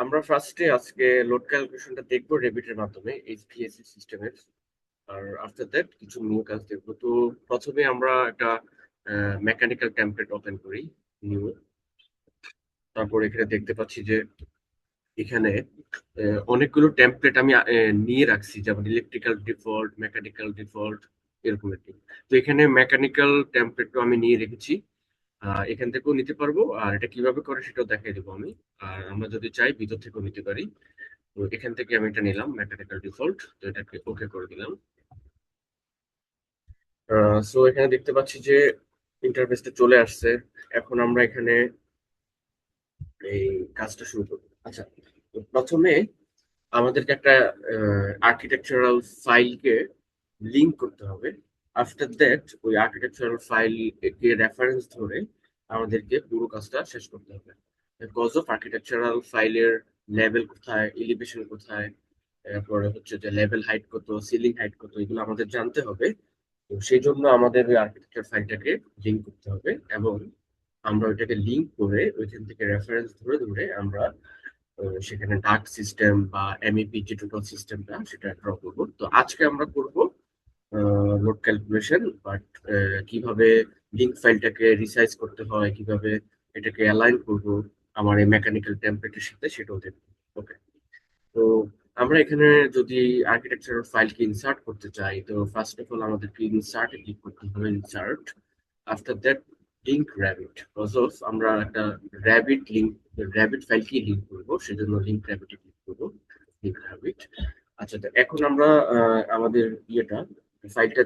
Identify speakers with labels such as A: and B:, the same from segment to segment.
A: আমরা ফার্স্টে আজকে লোড ক্যালকুলেশনটা দেখবো রেবিটের মাধ্যমে এইচভিএসি সিস্টেমের। আর আফটার দ্যাট কিছু নিউ কাজ দেখবো। তো প্রথমে আমরা একটা মেকানিক্যাল টেমপ্লেট ওপেন করি, নিউ। তারপর এখানে দেখতে পাচ্ছি যে এখানে অনেকগুলো টেমপ্লেট আমি নিয়ে রাখছি, যেমন ইলেকট্রিক্যাল ডিফল্ট, মেকানিক্যাল ডিফল্ট, এরকম আর কি। তো এখানে মেকানিক্যাল টেমপ্লেটও আমি নিয়ে রেখেছি, এখান থেকেও নিতে পারবো। আর এটা কিভাবে করে সেটাও দেখাই দেবো আমি। আর আমরা যদি চাই ভিতর থেকেও নিতে পারি। তো এখান থেকে আমি এটা নিলাম মেকানিক্যাল ডিফল্ট, তো এটাকে ওকে করে দিলাম। সো এখানে দেখতে পাচ্ছি যে ইন্টারফেসটা চলে আসছে। এখন আমরা এখানে এই কাজটা শুরু করবো। আচ্ছা, তো প্রথমে আমাদেরকে একটা আর্কিটেকচারাল ফাইলকে লিংক করতে হবে। আফটার দ্যাট ওই আর্কিটেকচারাল ফাইল কে রেফারেন্স ধরে আমাদেরকে পুরো কাজটা শেষ করতে হবে। কজ অফ আর্কিটেকচারাল ফাইলের লেভেল কোথায়, এলিভেশন কোথায়, তারপরে হচ্ছে যে লেভেল হাইট কত, সিলিং হাইট কত, এগুলো আমাদের জানতে হবে। তো সেই জন্য আমাদের ওই আর্কিটেকচার ফাইলটাকে লিংক করতে হবে, এবং আমরা ওইটাকে লিংক করে ওইখান থেকে রেফারেন্স ধরে ধরে আমরা সেখানে ডাক সিস্টেম বা এমইপি যে টোটাল সিস্টেমটা সেটা ড্র করব। তো আজকে আমরা করব লোড ক্যালকুলেশন, বাট কিভাবে লিঙ্ক ফাইলটাকে রিসাইজ করতে হয়, কিভাবে এটাকে অ্যালাইন করব আমার এই মেকানিক্যাল টেমপ্লেটের সাথে, সেটাও দেখব। ওকে। তো আমরা এখানে যদি আর্কিটেকচারাল ফাইলকে ইনসার্ট করতে চাই, তো ফার্স্ট অফ অল আমাদেরকে ইনসার্ট ক্লিক করতে হবে, insert. After that link rabbit, because আমরা একটা র্যাবিট ফাইলকে লিঙ্ক করবো, সেজন্য লিঙ্ক র্যাবিটে ক্লিক করবো, লিঙ্ক র্যাবিট। আচ্ছা, তো এখন আমরা আমাদের ইয়েটা, ফাইলটা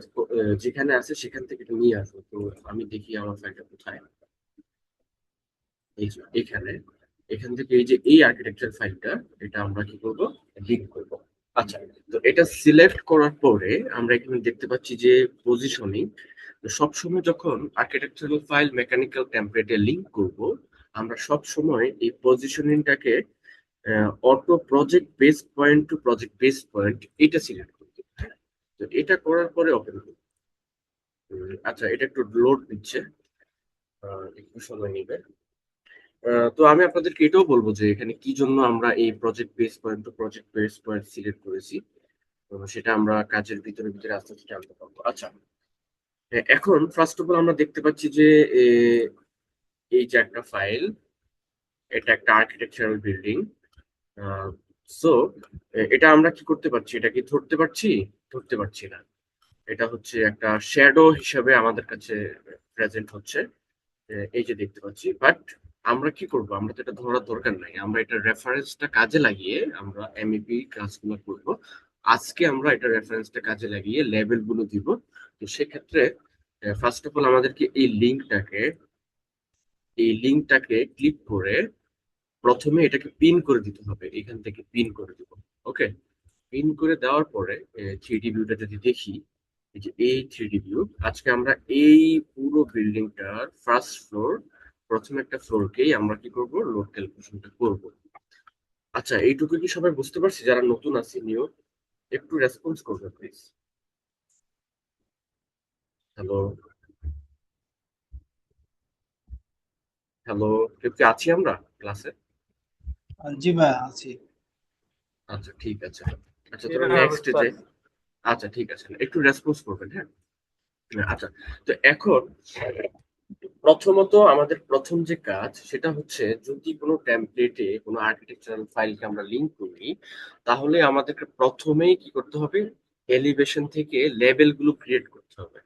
A: যেখানে আছে সেখান থেকে এটা নিয়ে আসবো। তো আমি দেখি আমার ফাইলটা কোথায়। এই যে এখানে, এখান থেকে এই যে এই আর্কিটেকচার ফাইলটা, এটা আমরা কি করব, লিঙ্ক করব। আচ্ছা, তো এটা সিলেক্ট করার পরে আমরা এখানে দেখতে পাচ্ছি যে পজিশনিং। সবসময় যখন আর্কিটেকচারাল ফাইল মেকানিক্যাল টেমপ্লেটে লিঙ্ক করব, আমরা সব সময় এই পজিশনিংটাকে auto project base point to project base point এটা সিলেক্ট করতে হবে। তো এটা করার পরে ওপেন করব। আচ্ছা, এটা একটু লোড নিচ্ছে, একটু সময় নেবে। তো আমি আপনাদেরকে এটাও বলবো যে এখানে কি জন্য আমরা এই project base point to project base point select করেছি। তো সেটা আমরা কাজের ভিতরে ভিতরে আস্তে আস্তে জানতে পারবো। আচ্ছা, এখন ফার্স্ট অফ অল আমরা দেখতে পাচ্ছি যে এ, এই যে একটা ফাইল, এটা একটা আর্কিটেকচারাল বিল্ডিং। সো এটা আমরা কি করতে পারছি, এটা কি ধরতে পারছি? ধরতে পারছি না। এটা হচ্ছে একটা শ্যাডো হিসাবে আমাদের কাছে প্রেজেন্ট হচ্ছে, এই যে দেখতে পাচ্ছি। বাট আমরা কি করব, আমরা তো এটা ধরার দরকার নাই, আমরা এটা রেফারেন্সটা কাজে লাগিয়ে আমরা এমইপি কাজগুলো করব। আজকে আমরা এটা রেফারেন্সটা কাজে লাগিয়ে লেভেল গুলো দিব। তো সেক্ষেত্রে ফার্স্ট অফ অল আমাদেরকে এই লিঙ্কটাকে ক্লিক করে প্রথমে এটাকে পিন করে দিতে হবে, এখান থেকে পিন করে দিব। ওকে। পিন করে দেওয়ার পরে থ্রিডি ভিউটা যদি দেখি, এই যে এই থ্রিডি ভিউ, আজকে আমরা এই পুরো বিল্ডিংটার ফার্স্ট ফ্লোর, প্রথম একটা ফ্লোরকেই আমরা কি করব, লোড ক্যালকুলেশনটা করব। আচ্ছা, এইটুকু কি সবাই বুঝতে পারছি? যারা নতুন আছে, নিউ, একটু রেসপন্স করবে প্লিজ। হ্যালো, হ্যালো, কেউ কি আছি আমরা ক্লাসে?
B: জি ভাই আছি।
A: আচ্ছা, ঠিক আছে। আচ্ছা,
B: জি
A: তো
B: ভাই, আমি
A: নেক্সট
B: বুঝতে
A: যে,
B: পারছি।
A: আচ্ছা ঠিক আছে, একটু রেসপন্স করবেন, হ্যাঁ। আচ্ছা, তো এখন প্রথমত আমাদের প্রথম যে কাজ সেটা হচ্ছে, যদি কোনো টেমপ্লেটে কোনো আর্কিটেকচারাল ফাইলকে আমরা লিংক করি, তাহলে আমাদেরকে প্রথমেই কি করতে হবে, এলিভেশন থেকে লেভেল গুলো ক্রিয়েট করতে হবে।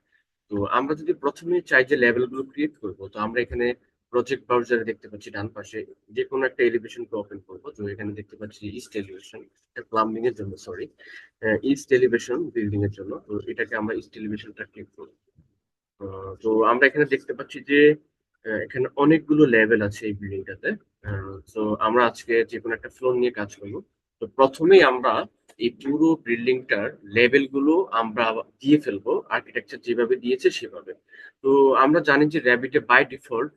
A: তো আমরা যদি প্রথমে চাই যে লেভেল গুলো ক্রিয়েট করবো, তো আমরা এখানে প্রজেক্ট ব্রাউজারে দেখতে পাচ্ছি ডান পাশে যে কোনো একটা এলিভেশন কে ওপেন করবো। তো এখানে দেখতে পাচ্ছি ইস্ট এলিভেশন, এটা প্লাম্বিং এর জন্য, সরি, ইস্ট এলিভেশন বিল্ডিং এর জন্য। তো এটাকে আমরা ইস্ট এলিভেশনটা ক্লিক করবো। তো আমরা এখানে দেখতে পাচ্ছি যে এখানে অনেকগুলো লেভেল আছে এই বিল্ডিংটাতে। তো আমরা আজকে যে কোনো একটা ফ্লোর নিয়ে কাজ করবো। তো প্রথমেই আমরা এই পুরো বিল্ডিংটার লেভেল গুলো আমরা দিয়ে ফেলবো, আর্কিটেকচার যেভাবে দিয়েছে সেভাবে। তো আমরা জানি যে র্যাবিটে বাই ডিফল্ট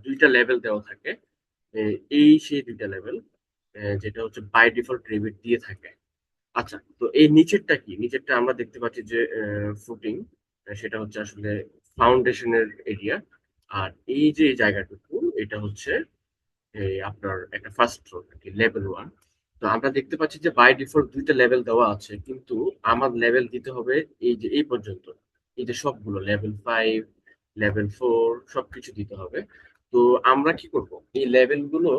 A: দুইটা লেভেল দেওয়া থাকে। এই সেই দুইটা লেভেল যেটা হচ্ছে বাই ডিফল্ট র্যাবিট দিয়ে থাকে। আচ্ছা, তো এই নিচেরটা কি, নিচেরটা আমরা দেখতে পাচ্ছি যে ফুটিং, সেটা হচ্ছে আসলে ফাউন্ডেশনের এরিয়া। আর এই যে এই জায়গাটুকু, এটা হচ্ছে এই আপনার একটা ফার্স্ট ফ্লোর লেভেল 1। তো আমরা দেখতে পাচ্ছি যে বাই ডিফল্ট দুইটা লেভেল দেওয়া আছে, কিন্তু আমার লেভেল দিতে হবে এই যে এই পর্যন্ত, এই যে সবগুলো লেভেল 5, লেভেল 4 সবকিছু দিতে হবে। তো আমরা কি করব, এই লেভেলগুলো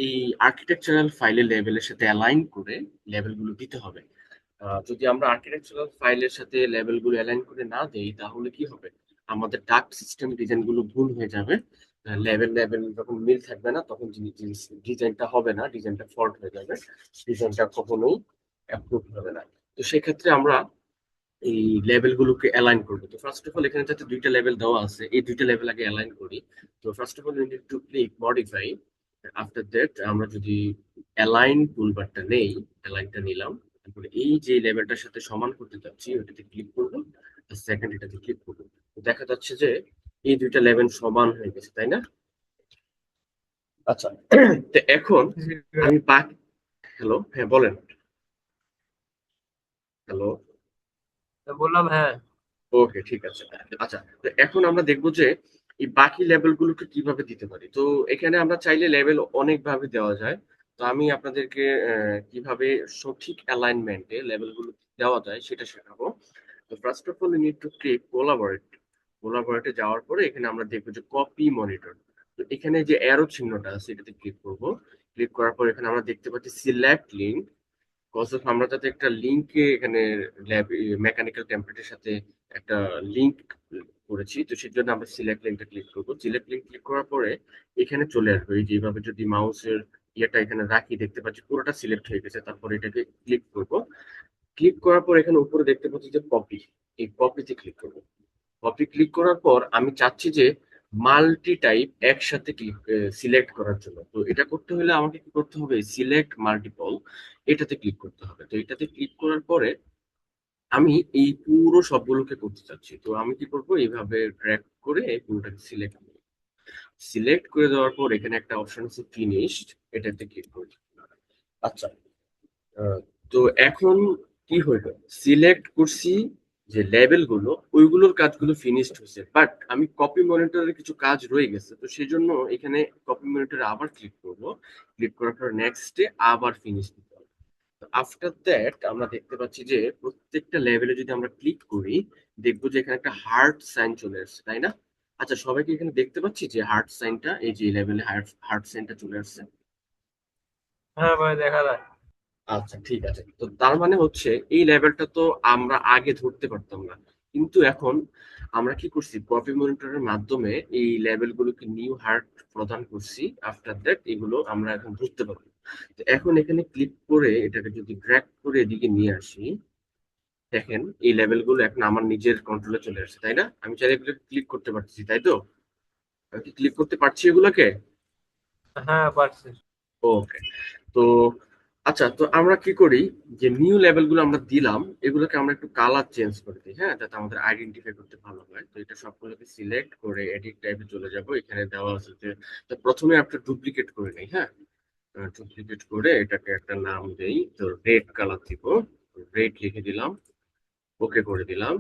A: এই আর্কিটেকচারাল ফাইলের লেভেলের সাথে অ্যালাইন করে লেভেলগুলো দিতে হবে। যদি আমরা আর্কিটেকচারাল ফাইলের সাথে লেভেলগুলো অ্যালাইন করে না দেই, তাহলে কি হবে, আমাদের ডাক্ট সিস্টেম ডিজাইনগুলো ভুল হয়ে যাবে। লেভেল লেভেল যখন মিল থাকবে না, তখন ডিজাইনটা হবে না, ডিজাইনটা ফল্ট হয়ে যাবে, ডিজাইনটা কখনোই অ্যাপ্রুভ হবে না। তো সেক্ষেত্রে আমরা এই লেভেল গুলোকে অ্যালাইন করবো। তো ফার্স্ট অফ অল এখানে যাতে দুইটা লেভেল দেওয়া আছে, এই দুইটা লেভেল আগে অ্যালাইন করি। তো first of all you need to click modify. After that আমরা যদি অ্যালাইন টুলবারটা নেই, অ্যালাইনটা নিলাম, তারপরে এই যে লেভেলটার সাথে সমান করতে চাচ্ছি ওটাতে ক্লিক করবো, সেকেন্ড এটাতে ক্লিক করবো। তো দেখা যাচ্ছে যে এই দুইটা লেভেল সমান হয়ে গেছে, তাই না? আচ্ছা, তো এখন
C: জি ভাই।
A: আমি বাকি, হ্যালো, হ্যাঁ বলেন, হ্যালো।
C: তো বললাম হ্যাঁ।
A: ওকে, ঠিক আছে। আচ্ছা, তো এখন আমরা দেখবো যে এই বাকি লেভেল গুলোকে কিভাবে দিতে পারি। তো এখানে আমরা চাইলে লেভেল অনেক ভাবে দেওয়া যায়। তো আমি আপনাদেরকে কিভাবে সঠিক অ্যালাইনমেন্টে লেভেল গুলো দেওয়া যায় সেটা শেখাবো। তো first of all you need to click collaborate. কোলাবরেটে যাওয়ার পরে এখানে আমরা দেখবো যে কপি মনিটর। তো এখানে যে অ্যারো চিহ্নটা আছে এটাতে ক্লিক করব। ক্লিক করার পর এখানে আমরা দেখতে পাচ্ছি সিলেক্ট লিঙ্ক। কজ অফ আমরা যাতে একটা লিঙ্কে এখানে ল্যাব মেকানিক্যাল টেমপ্লেটের সাথে একটা লিঙ্ক করেছি, তো সেই জন্য আমরা সিলেক্ট লিঙ্কটা ক্লিক করবো। সিলেক্ট লিঙ্ক ক্লিক করার পরে এখানে চলে আসবে, এই যেভাবে যদি মাউসের ইয়েটা এখানে রাখি দেখতে পাচ্ছি পুরোটা সিলেক্ট হয়ে গেছে। তারপর এটাকে ক্লিক করব। ক্লিক করার পর এখানে উপরে দেখতে পাচ্ছি যে কপি, এই কপিতে ক্লিক করব। কপি ক্লিক করার পর আমি চাচ্ছি যে মাল্টি টাইপ একসাথে ক্লিক সিলেক্ট করার জন্য। তো এটা করতে হলে আমাকে কি করতে হবে, সিলেক্ট মাল্টিপল, এটাতে ক্লিক করতে হবে। তো এটাতে ক্লিক করার পরে আমি এই পুরো সবগুলোকে করতে চাচ্ছি। তো আমি কি করব, এইভাবে ড্র্যাগ করে এই পুরোটাকে সিলেক্ট করব। সিলেক্ট করে দেওয়ার পর এখানে একটা অপশন আছে ফিনিশড, এটাতে ক্লিক করব। আচ্ছা, আহ, তো এখন কি হইলো, সিলেক্ট করছি যে লেভেল গুলো, ওইগুলোর কাজগুলো ফিনিশড হয়েছে, বাট আমি কপি মনিটরের কিছু কাজ রয়ে গেছে। তো সেই জন্য এখানে কপি মনিটরে আবার ক্লিক করব। ক্লিক করার পর নেক্সটে আবার ফিনিশ দিতে হবে। আফটার দ্যাট আমরা দেখতে পাচ্ছি যে প্রত্যেকটা লেভেলে যদি আমরা ক্লিক করি, দেখবো যে এখানে একটা হার্ট সাইন চলে আসছে, তাই না? আচ্ছা, সবাইকে এখানে দেখতে পাচ্ছি যে হার্ট সাইনটা, এই যে লেভেলে হার্ট সাইনটা চলে আসছে।
C: হ্যাঁ ভাই, দেখা যায়।
A: আচ্ছা, ঠিক আছে। তো তার মানে হচ্ছে এই লেভেলটা তো আমরা আগে ধরতে পারতাম না, কিন্তু এখন আমরা কি করছি, কপি মনিটরের মাধ্যমে এই লেভেলগুলোকে নিউ হার্ট প্রদান করছি। আফটার দ্যাট এগুলো আমরা এখন ধরতে পারবো। তো এখন এখানে ক্লিক করে এটাকে যদি ড্র্যাগ করে এদিকে নিয়ে আসি, দেখেন এই লেভেলগুলো এখন আমার নিজের কন্ট্রোলে চলে আসছে, তাই না? আমি চাইলে এগুলো ক্লিক করতে পারছি, তাই তো? আমি কি ক্লিক করতে পারছি এগুলোকে?
C: হ্যাঁ, পারছি।
A: ওকে। তো আচ্ছা, তো আমরা কি করি, যে নিউ লেভেল গুলো আমরা দিলাম, এগুলোকে আমরা একটু কালার চেঞ্জ করে দিই, হ্যাঁ, যাতে আমাদের আইডেন্টিফাই করতে ভালো হয়। তো এটা সবগুলোকে সিলেক্ট করে এডিট টাইপে চলে যাব। এখানে দেওয়া আছে যে, তো প্রথমে একটা ডুপ্লিকেট করে নেই, হ্যাঁ। ডুপ্লিকেট করে এটাকে একটা নাম দেই, তো রেড কালার দিব। রেড লিখে দিলাম, ওকে করে দিলাম।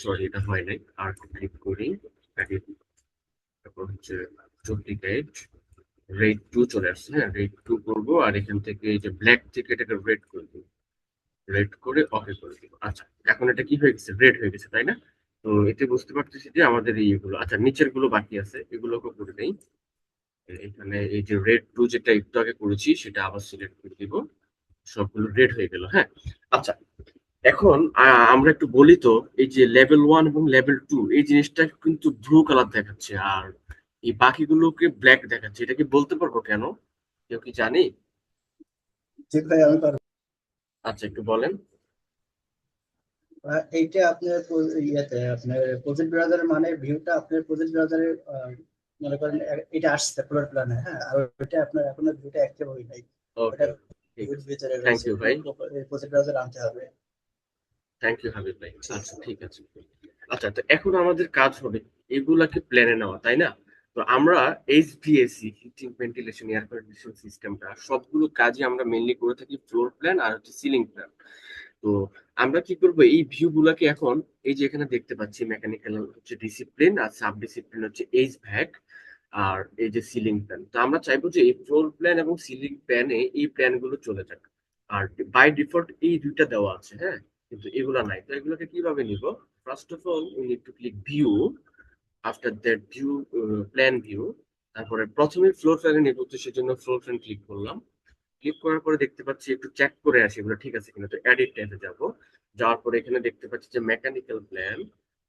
A: সরি, এটা হয় নাই, আর ক্লিক করি, edit, তারপর হচ্ছে ডুপ্লিকেট, রেড 2 চলে আসছে, হ্যাঁ, রেড 2 করবো। আর এখান থেকে এই যে ব্ল্যাক থেকে এটাকে রেড করে দিব, রেড করে ওকে করে দিব। আচ্ছা, এখন এটা কি হয়ে গেছে, রেড হয়ে গেছে, তাই না? তো এতে বুঝতে পারতেছি যে আমাদের এইগুলো, আচ্ছা নিচের গুলো বাকি আছে, এগুলোকে করে নেই। এখানে এই যে রেড 2 যেটা একটু আগে করেছি সেটা আবার সিলেক্ট করে দিব, সবগুলো রেড হয়ে গেল, হ্যাঁ। আচ্ছা, এখন আমরা একটু বলি তো, এই যে লেভেল 1 এবং লেভেল 2 এই জিনিসটা কিন্তু ব্লু কালার দেখাচ্ছে, আর এই বাকিগুলোকে ব্ল্যাক দেখাচ্ছে, এটা কি বলতে পারবো কেন? কেউ কি জানি?
B: জি ভাই, আমি পারবো।
A: আচ্ছা, একটু বলেন।
B: এইটা আপনার ইয়েতে আপনার প্রজেক্ট ব্রাউজারের মানে ভিউটা আপনার প্রজেক্ট ব্রাউজারের মনে করেন এটা আসছে ফ্লোর প্ল্যানে, হ্যাঁ, আর ওইটা আপনার এখনো ভিউটা অ্যাক্টিভ হয় নাই। ওটা
A: ওকে, ঠিক
B: ভিউর
A: আছে।
B: ভিতরে
A: থ্যাংক
B: রয়েছে,
A: ইউ
B: ওটা
A: ভাই।
B: প্রজেক্ট ব্রাউজারে আনতে হবে।
A: থ্যাংক ইউ হাবিব ভাই।
B: ঠিক
A: আচ্ছা, ঠিক আছে। আচ্ছা, তো এখন আমাদের কাজ হবে এগুলাকে প্ল্যানে নেওয়া, তাই না? তো আমরা HVAC, heating ventilation air condition সিস্টেমটা সবগুলো কাজই আমরা মেইনলি করে থাকি ফ্লোর প্ল্যান আর হচ্ছে সিলিং প্ল্যান। তো আমরা কি করব, এই ভিউ গুলাকে এখন, এই যে এখানে দেখতে পাচ্ছি মেকানিক্যাল হচ্ছে ডিসিপ্লিন আর সাব ডিসিপ্লিন হচ্ছে এইচ ভ্যাক, আর এই যে সিলিং প্ল্যান, তো আমরা চাইবো যে এই ফ্লোর প্ল্যান এবং সিলিং প্ল্যানে এই প্ল্যান গুলো চলে যাক। আর বাই ডিফল্ট এই দুইটা দেওয়া আছে, হ্যাঁ, কিন্তু এগুলা নাই। তো এগুলোকে কিভাবে নিব? First of all we need to click view, after that view plan view. তারপরে প্রথমে ফ্লোর প্ল্যানে নিব, তো সেজন্য ফ্লোর প্ল্যান ক্লিক করলাম। ক্লিক করার পরে দেখতে পাচ্ছি, একটু চেক করে আসি এগুলো ঠিক আছে কিনা, তো এডিট ট্যাবে যাব। যাওয়ার পরে এখানে দেখতে পাচ্ছি যে মেকানিক্যাল প্ল্যান,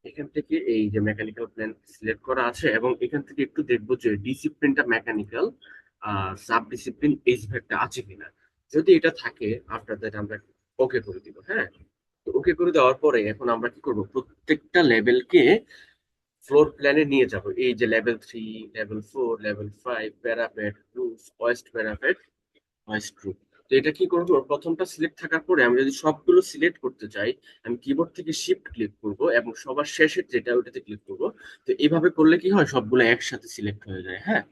A: এখান থেকে এই যে মেকানিক্যাল প্ল্যান সিলেক্ট করা আছে, এবং এখান থেকে একটু দেখবো যে ডিসিপ্লিনটা মেকানিক্যাল আর সাব ডিসিপ্লিন এইচভ্যাকটা আছে কিনা। যদি এটা থাকে, আফটার দ্যাট আমরা ওকে করে দিব। হ্যাঁ, তো ওকে করে দেওয়ার পরে এখন আমরা কি করব, প্রত্যেকটা লেভেলকে ফ্লোর প্ল্যানে নিয়ে যাব। এই যে level 3, level 4, level 5, parapet, roof, west parapet, west roof. তো এটা কি করবো, প্রথমটা সিলেক্ট থাকার পরে আমি যদি সবগুলো সিলেক্ট করতে চাই, আমি কিবোর্ড থেকে শিফট ক্লিক করব এবং সবার শেষের যেটা ওটাতে ক্লিক করব। তো এইভাবে করলে কি হয়, সবগুলো একসাথে সিলেক্ট হয়ে যায়। হ্যাঁ,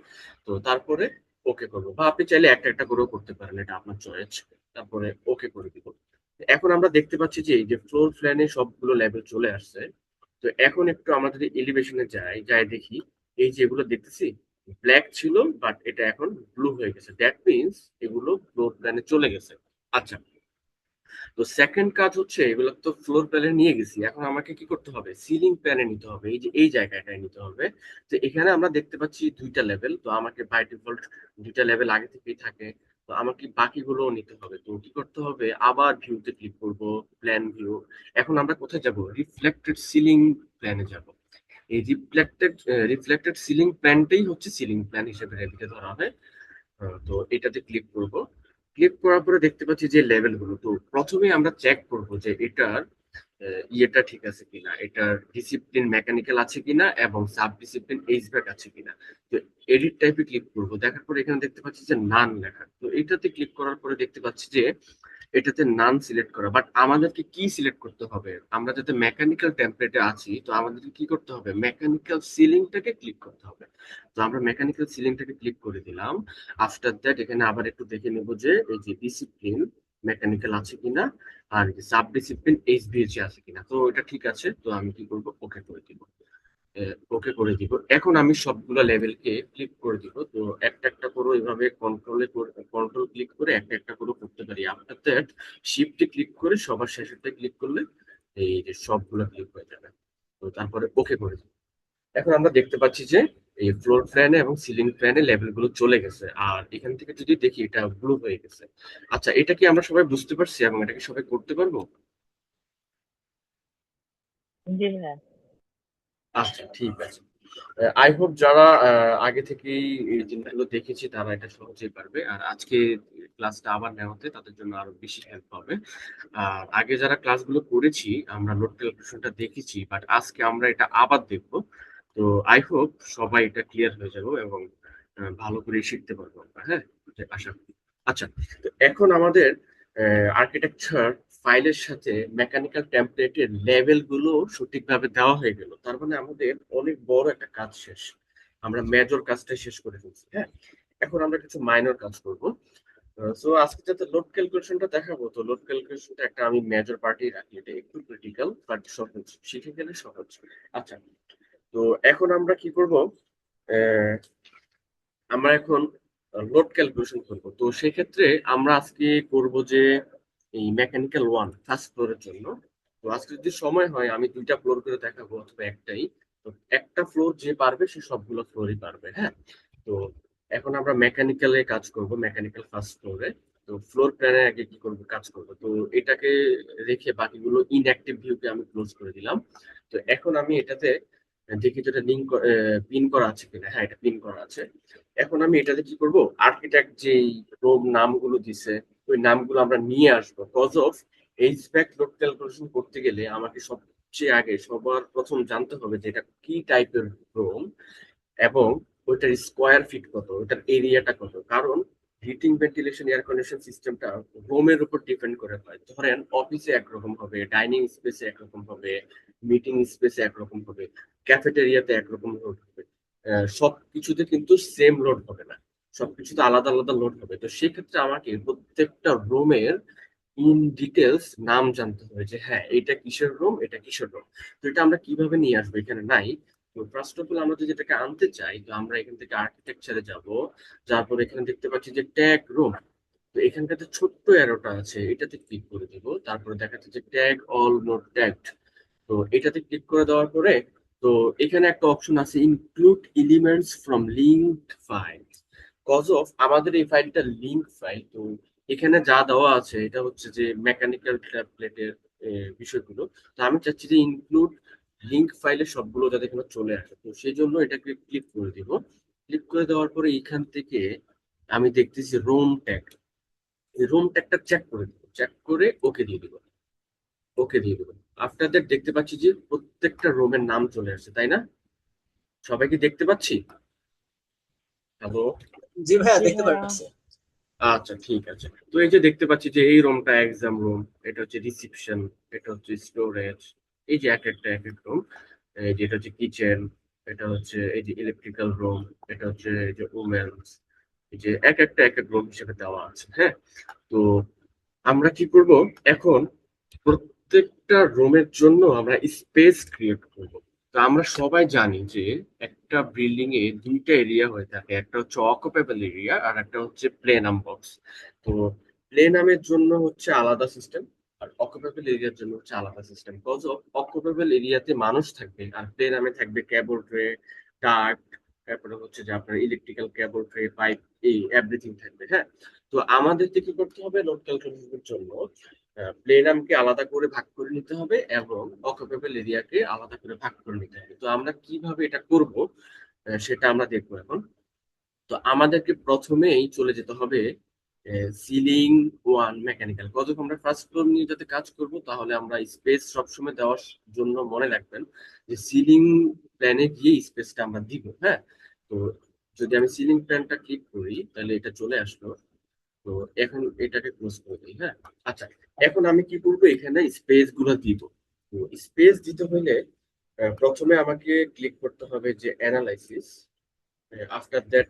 A: তো তারপরে ওকে করবো, বা আপনি চাইলে একটা একটা করেও করতে পারেন, এটা আপনার চয়েস। তারপরে ওকে করে দিব। এখন আমরা দেখতে পাচ্ছি যে এই যে ফ্লোর প্ল্যানে সবগুলো লেভেল চলে আসছে। তো এখন একটু আমরা যদি এলিভেশনে যাই দেখি, এই যে এগুলো দেখতেছি ব্ল্যাক ছিল, বাট এটা এখন ব্লু হয়ে গেছে, দ্যাট মিনস এগুলো ফ্লোর প্ল্যানে চলে গেছে। আচ্ছা, তো সেকেন্ড কাজ হচ্ছে, এগুলো তো ফ্লোর প্ল্যানে নিয়ে গেছি, এখন আমাকে কি করতে হবে, সিলিং প্ল্যানে নিতে হবে, এই যে এই জায়গাটায় নিতে হবে। তো এখানে আমরা দেখতে পাচ্ছি দুইটা লেভেল, তো আমাকে বাই ডিফল্ট দুইটা লেভেল আগে থেকেই থাকে। তো আমাকে বাকিগুলো নিতে হবে, তো কি করতে হবে, আবার ভিউতে ক্লিক করব, প্ল্যান ভিউ। এখন আমরা কোথায় যাব, রিফ্লেক্টেড সিলিং প্ল্যানে যাব। এই রিফ্লেক্টেড সিলিং প্ল্যানটাই হচ্ছে সিলিং প্ল্যান হিসেবে রেভিতে ধরা হয়। তো এটাতে ক্লিক করব। ক্লিক করার পরে দেখতে পাচ্ছি যে লেভেল গুলো, তো প্রথমে আমরা চেক করব যে এটার ইয়েটা ঠিক আছে কিনা, এটার ডিসিপ্লিন মেকানিক্যাল আছে কিনা এবং সাব ডিসিপ্লিন এইচভ্যাক আছে কিনা। তো এডিট টাইপে ক্লিক করব, দেখার পরে এখানে দেখতে পাচ্ছি যে নান লেখা, তো এটাতে ক্লিক করার পরে দেখতে পাচ্ছি যে এটাতে নান সিলেক্ট করা। বাট আমাদেরকে কি সিলেক্ট করতে হবে, আমরা যাতে মেকানিক্যাল টেমপ্লেটে আছি, তো আমাদেরকে কি করতে হবে, মেকানিক্যাল সিলিংটাকে ক্লিক করতে হবে। তো আমরা মেকানিক্যাল সিলিংটাকে ক্লিক করে দিলাম। আফটার দ্যাট এখানে আবার একটু দেখে নেব যে এই যে ডিসিপ্লিন মেকানিক্যাল আছে কিনা, আর সাব ডিসিপ্লিন এইচভিএচি আছে কিনা। তো এটা ঠিক আছে, তো আমি কি করব, ওকে করে দিব। ওকে করে দিব। এখন আমি সবগুলো লেভেলকে ক্লিক করে দিব, তো একটা একটা করে এইভাবে কন্ট্রোল ক্লিক করে একটা একটা করে করতে পারি। আফটার দ্যাট শিফটে ক্লিক করে সবার শেষেরটা ক্লিক করলে এই যে সবগুলো ক্লিক হয়ে যাবে। তো তারপরে ওকে করে দিব। এখন আমরা দেখতে পাচ্ছি যে এই ফ্লোর প্ল্যানে এবং সিলিং প্ল্যানে লেভেল গুলো চলে গেছে, আর এখান থেকে যদি দেখি এটা ব্লু হয়ে গেছে। আচ্ছা, এটা কি আমরা সবাই বুঝতে পারছি এবং এটা কি সবাই করতে পারবো?
D: জি ভাইয়া।
A: আচ্ছা, ঠিক আছে। আই হোপ যারা আগে থেকেই এই জিনিসগুলো দেখেছি তারা এটা সহজেই পারবে, আর আজকে ক্লাসটা আবার নেওয়াতে তাদের জন্য আরো বেশি হেল্প হবে। আর আগে যারা ক্লাসগুলো করেছি আমরা নোট ক্যালকুলেশনটা দেখেছি, বাট আজকে আমরা এটা আবার দেখবো। তো আই হোপ সবাই এটা ক্লিয়ার হয়ে যাবে এবং ভালো করে শিখতে পারবো আমরা। হ্যাঁ, এটা আশা করি। আচ্ছা, তো এখন আমাদের আর্কিটেকচার ফাইলের সাথে মেকানিক্যাল টেমপ্লেটের লেভেল গুলো সঠিকভাবে দেওয়া হয়ে গেল, তার মানে আমাদের অনেক বড় একটা কাজ শেষ। আমরা মেজর কাজটা শেষ করে ফেলছি। হ্যাঁ, এখন আমরা কিছু মাইনর কাজ করব। সো আজকে যাতে লোড ক্যালকুলেশনটা দেখাবো, তো লোড ক্যালকুলেশনটা একটা আমি মেজর পার্টি রাখি, এটা একটু ক্রিটিক্যাল বাট সহজ, শিখে গেলে সহজ। আচ্ছা, তো এখন আমরা কি করব, আমরা এখন লোড ক্যালকুলেশন করব। তো সেক্ষেত্রে আমরা আজকে করব যে এই মেকানিক্যাল 1 ফার্স্ট ফ্লোরের জন্য। তো আজকে যদি সময় হয় আমি দুইটা ফ্লোর করে দেখাবো অথবা একটাই। তো একটা ফ্লোর যে পারবে সে সবগুলো ফ্লোরই পারবে। হ্যাঁ, তো এখন আমরা মেকানিক্যালে কাজ করব, মেকানিক্যাল ফার্স্ট ফ্লোরে। তো ফ্লোর প্ল্যানে আগে কি করব, কাজ করব। তো এটাকে রেখে বাকিগুলো ইনঅ্যাক্টিভ ভিউকে আমি ক্লোজ করে দিলাম। তো এখন আমি এটাতে দেখি যেটা লিঙ্ক পিন করা আছে কিনা। হ্যাঁ, এটা পিন করা আছে। এখন আমি এটাতে কি করব, আর্কিটেক্ট যেই রোম নামগুলো দিছে ওই নামগুলো আমরা নিয়ে আসবো। Cause of HVAC load calculation করতে গেলে আমাকে সবচেয়ে আগে সবার প্রথম জানতে হবে যে এটা কি টাইপের রোম, এবং ওইটার স্কোয়ার ফিট কত, ওটার এরিয়াটা কত। কারণ হিটিং ভেন্টিলেশন এয়ার কন্ডিশন সিস্টেমটা রুমের উপর ডিপেন্ড করে হয়। ধরেন অফিসে একরকম হবে, ডাইনিং স্পেসে একরকম হবে, মিটিং স্পেসে একরকম হবে, ক্যাফেটেরিয়াতে একরকম লোড হবে। সবকিছুতে কিন্তু সেম লোড হবে না, সবকিছুতে আলাদা আলাদা লোড হবে। তো সেক্ষেত্রে আমাকে প্রত্যেকটা রুমের ইন ডিটেলস নাম জানতে হবে যে হ্যাঁ এটা কিসের রুম, এটা কিসের রুম। তো এটা আমরা কিভাবে নিয়ে আসবো, এখানে নাই। তো ফার্স্ট অফ অল আমরা যদি এটাকে আনতে চাই, তো আমরা এখান থেকে আর্কিটেকচারে যাব, যারপর এখানে দেখতে পাচ্ছি যে ট্যাগ রুম। তো এখানটাতে ছোট্ট অ্যারোটা আছে, এটাতে ক্লিক করে দিব। তারপরে দেখা যাচ্ছে যে ট্যাগ অল নোট ট্যাগড। তো এটাতে ক্লিক করে দেওয়ার পরে, তো এখানে একটা অপশন আছে include elements from linked file. Cause of আমাদের এই ফাইলটা লিঙ্ক ফাইল, তো এখানে যা দেওয়া আছে এটা হচ্ছে যে মেকানিক্যাল ট্যাবলেটের বিষয়গুলো। তো আমি চাচ্ছি যে ইনক্লুড লিঙ্ক ফাইলে সবগুলো যাতে এখানে চলে আসে, তো সেই জন্য এটাকে ক্লিক করে দিব। ক্লিক করে দেওয়ার পরে এখান থেকে আমি দেখতেছি রোম ট্যাগ। এই রোম ট্যাগটা চেক করে দিব, চেক করে ওকে দিয়ে দিব, ওকে দিয়ে দিব। আফটার দ্যাট দেখতে পাচ্ছি যে প্রত্যেকটা রোমের নাম চলে আসছে, তাই না? সবাই কি দেখতে পাচ্ছি? হ্যালো?
B: জি ভাইয়া
D: জি
B: দেখতে
D: ভাইয়া।
B: পাচ্ছি।
A: আচ্ছা, ঠিক আছে। তো এই যে দেখতে পাচ্ছি যে এই রুমটা এক্সাম রুম, এটা হচ্ছে রিসিপশন, এটা হচ্ছে স্টোরেজ, এই যে এক একটা এক এক রুম, এই যে এটা হচ্ছে কিচেন, এটা হচ্ছে এই যে ইলেকট্রিক্যাল রুম, এটা হচ্ছে এই যে উমেন্স, এই যে এক একটা এক এক রুম হিসেবে দেওয়া আছে। হ্যাঁ, তো আমরা কি করব এখন, প্রত্যেকটা রুমের জন্য আমরা স্পেস ক্রিয়েট করব। তো আমরা সবাই জানি যে একটা বিল্ডিং এ দুইটা এরিয়া হয়ে থাকে, একটা হচ্ছে অকুপেবল এরিয়া আর একটা হচ্ছে প্লেনাম বক্স। তো প্লেনামের জন্য হচ্ছে আলাদা সিস্টেম, আর অকুপেবল এরিয়ার জন্য হচ্ছে আলাদা সিস্টেম। কজ অকুপেবল এরিয়াতে মানুষ থাকবে, আর প্লেনামে থাকবে কেবল ট্রে, ডার্ট, তারপরে হচ্ছে যে আপনার ইলেকট্রিক্যাল কেবল ট্রে, পাইপ, এই এভরিথিং থাকবে। হ্যাঁ, তো আমাদেরকে কি করতে হবে, লোড ক্যালকুলেশনের জন্য প্লেনামকে আলাদা করে ভাগ করে নিতে হবে এবং অকুপেবল এরিয়াকে আলাদা করে ভাগ করে নিতে হবে। তো আমরা কিভাবে এটা করব সেটা আমরা দেখবো এখন। তো আমাদেরকে প্রথমেই চলে যেতে হবে সিলিং ওয়ান মেকানিক্যাল। যখন আমরা ফার্স্ট ফ্লোর নিয়ে যাতে কাজ করব, তাহলে আমরা স্পেস সবসময় দেওয়ার জন্য মনে রাখবেন যে সিলিং প্ল্যানে গিয়ে স্পেসটা আমরা দিব। হ্যাঁ, তো যদি আমি সিলিং প্ল্যানটা ক্লিক করি তাহলে এটা চলে আসলো। তো এখন এটাকে ক্লোজ করে দিই। হ্যাঁ, আচ্ছা, এখন আমি কি করবো, এখানে স্পেস গুলো দিব। তো স্পেস দিতে হলে প্রথমে আমাকে ক্লিক করতে হবে যে অ্যানালাইসিস, আফটার দ্যাট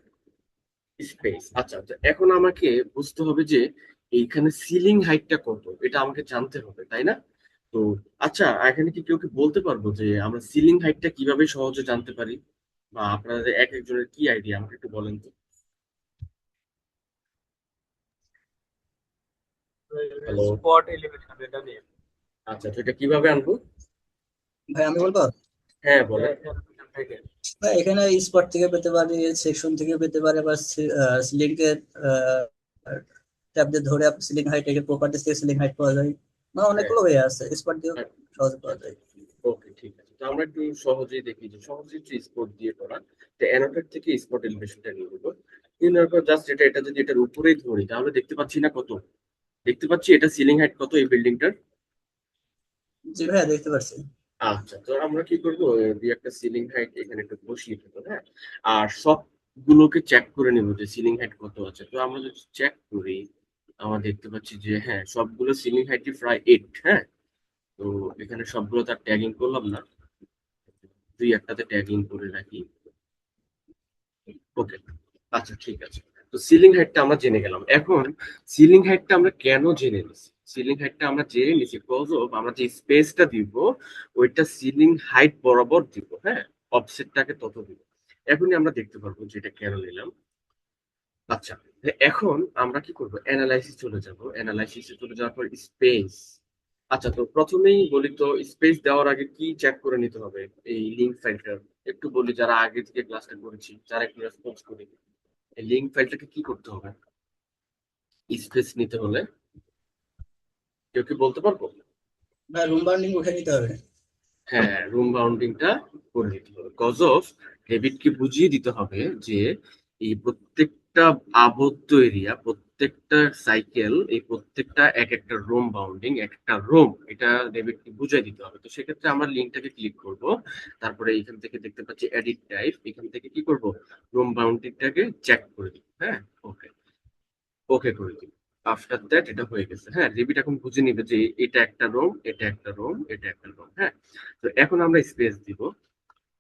A: স্পেস। আচ্ছা, তো এখন আমাকে বুঝতে হবে যে এইখানে সিলিং হাইটটা কত, এটা আমাকে জানতে হবে, তাই না? তো আচ্ছা, এখানে কি কেউ কি বলতে পারবো যে আমরা সিলিং হাইটটা কিভাবে সহজে জানতে পারি, বা আপনাদের এক একজনের কি আইডিয়া আমাকে একটু বলেন তো। হ্যালো?
C: স্পট এলিভেশন এটা নিয়ে।
A: আচ্ছা, তো এটা কিভাবে আনবো?
B: ভাই আমি বলবো,
A: হ্যাঁ, বলেন।
C: এলিভেশন থেকে।
B: ভাই এখানে স্পট থেকে পেতে পারি, সেকশন থেকে পেতে পারে, বা সিলিংকে ট্যাব দিয়ে ধরে সিলিং হাইট, এর প্রপার্টিস থেকে সিলিং হাইট পাওয়া যায়। মানে
A: হ্যাঁ,
B: অনেকগুলো ওয়ে আছে, স্পট দিয়েও
A: হ্যাঁ,
B: সহজে পাওয়া যায়।
A: ওকে, ঠিক আছে। তো আমরা একটু সহজেই দেখি যে সহজে একটু স্পট দিয়ে করা। তো অ্যানোটেট থেকে স্পট এলিভেশনটা নিয়ে নেবো। নিয়ে নেওয়ার পর জাস্ট এটা যদি এটার উপরেই ধরি, তাহলে দেখতে পাচ্ছি না কত, দেখতে পাচ্ছি এটা সিলিং হাইট কত এই বিল্ডিংটার।
B: জি ভাইয়া দেখতে পাচ্ছি।
A: আচ্ছা, তো আমরা কি করবো, দুই একটা সিলিং হাইট এখানে একটু বসিয়ে দেবো। হ্যাঁ, আর সবগুলোকে চেক করে নেবো যে সিলিং হাইট কত আছে। তো আমরা যদি চেক করি, আমরা দেখতে পাচ্ছি যে হ্যাঁ, সবগুলো সিলিং হাইটই প্রায় 8। হ্যাঁ, তো এখানে সবগুলো তার ট্যাগিং করলাম না, দুই একটাতে ট্যাগিং করে রাখি। ওকে, আচ্ছা, ঠিক আছে। তো সিলিং হাইটটা আমরা জেনে গেলাম। এখন সিলিং হাইটটা আমরা কেন জেনে নিছি, সিলিং হাইটটা আমরা জেনে নিছি বিকজ অফ আমরা যে স্পেসটা দিব ওইটা সিলিং হাইট বরাবর দিব। হ্যাঁ, অফসেটটাকে তত দিব। এখনই আমরা দেখতে পারবো যে এটা কেন নিলাম। আচ্ছা, এখন আমরা কি করব, অ্যানালাইসিস চলে যাব। অ্যানালাইসিসে চলে যাওয়ার পর স্পেস। আচ্ছা, তো প্রথমেই বলি, তো স্পেস দেওয়ার আগে কি চেক করে নিতে হবে এই লিঙ্ক ফাইলটা? একটু বলি, যারা আগে থেকে ক্লাসটা করেছি, যারা একটু রেসপন্স করি, এই লিঙ্ক ফাইলটাকে কি করতে হবে স্পেস নিতে হলে? কেউ কি বলতে পারবো?
B: ভাই রুম বাউন্ডিং উঠে নিতে হবে।
A: হ্যাঁ, রুম বাউন্ডিংটা করে দিতে হবে। কজ অফ ডেভিডকে বুঝিয়ে দিতে হবে যে এই প্রত্যেকটা আবদ্ধ এরিয়া, প্রত্যেকটা সাইকেল, এই প্রত্যেকটা এক একটা রুম বাউন্ডিং, একটা রুম, এটা ডেভিডকে বুঝিয়ে দিতে হবে। তো সেক্ষেত্রে আমরা লিঙ্কটাকে ক্লিক করব। তারপরে এখান থেকে দেখতে পাচ্ছি এডিট টাইপ, এখান থেকে কি করব, রুম বাউন্ডিংটাকে চেক করে দিব। হ্যাঁ, ওকে, ওকে করে দিই। আফটার দ্যাট এটা হয়ে গেছে। হ্যাঁ, রিবিট এখন বুঝে নিবে যে এটা একটা রোম, এটা একটা রোম, এটা একটা রোম। হ্যাঁ, তো এখন আমরা স্পেস দিব।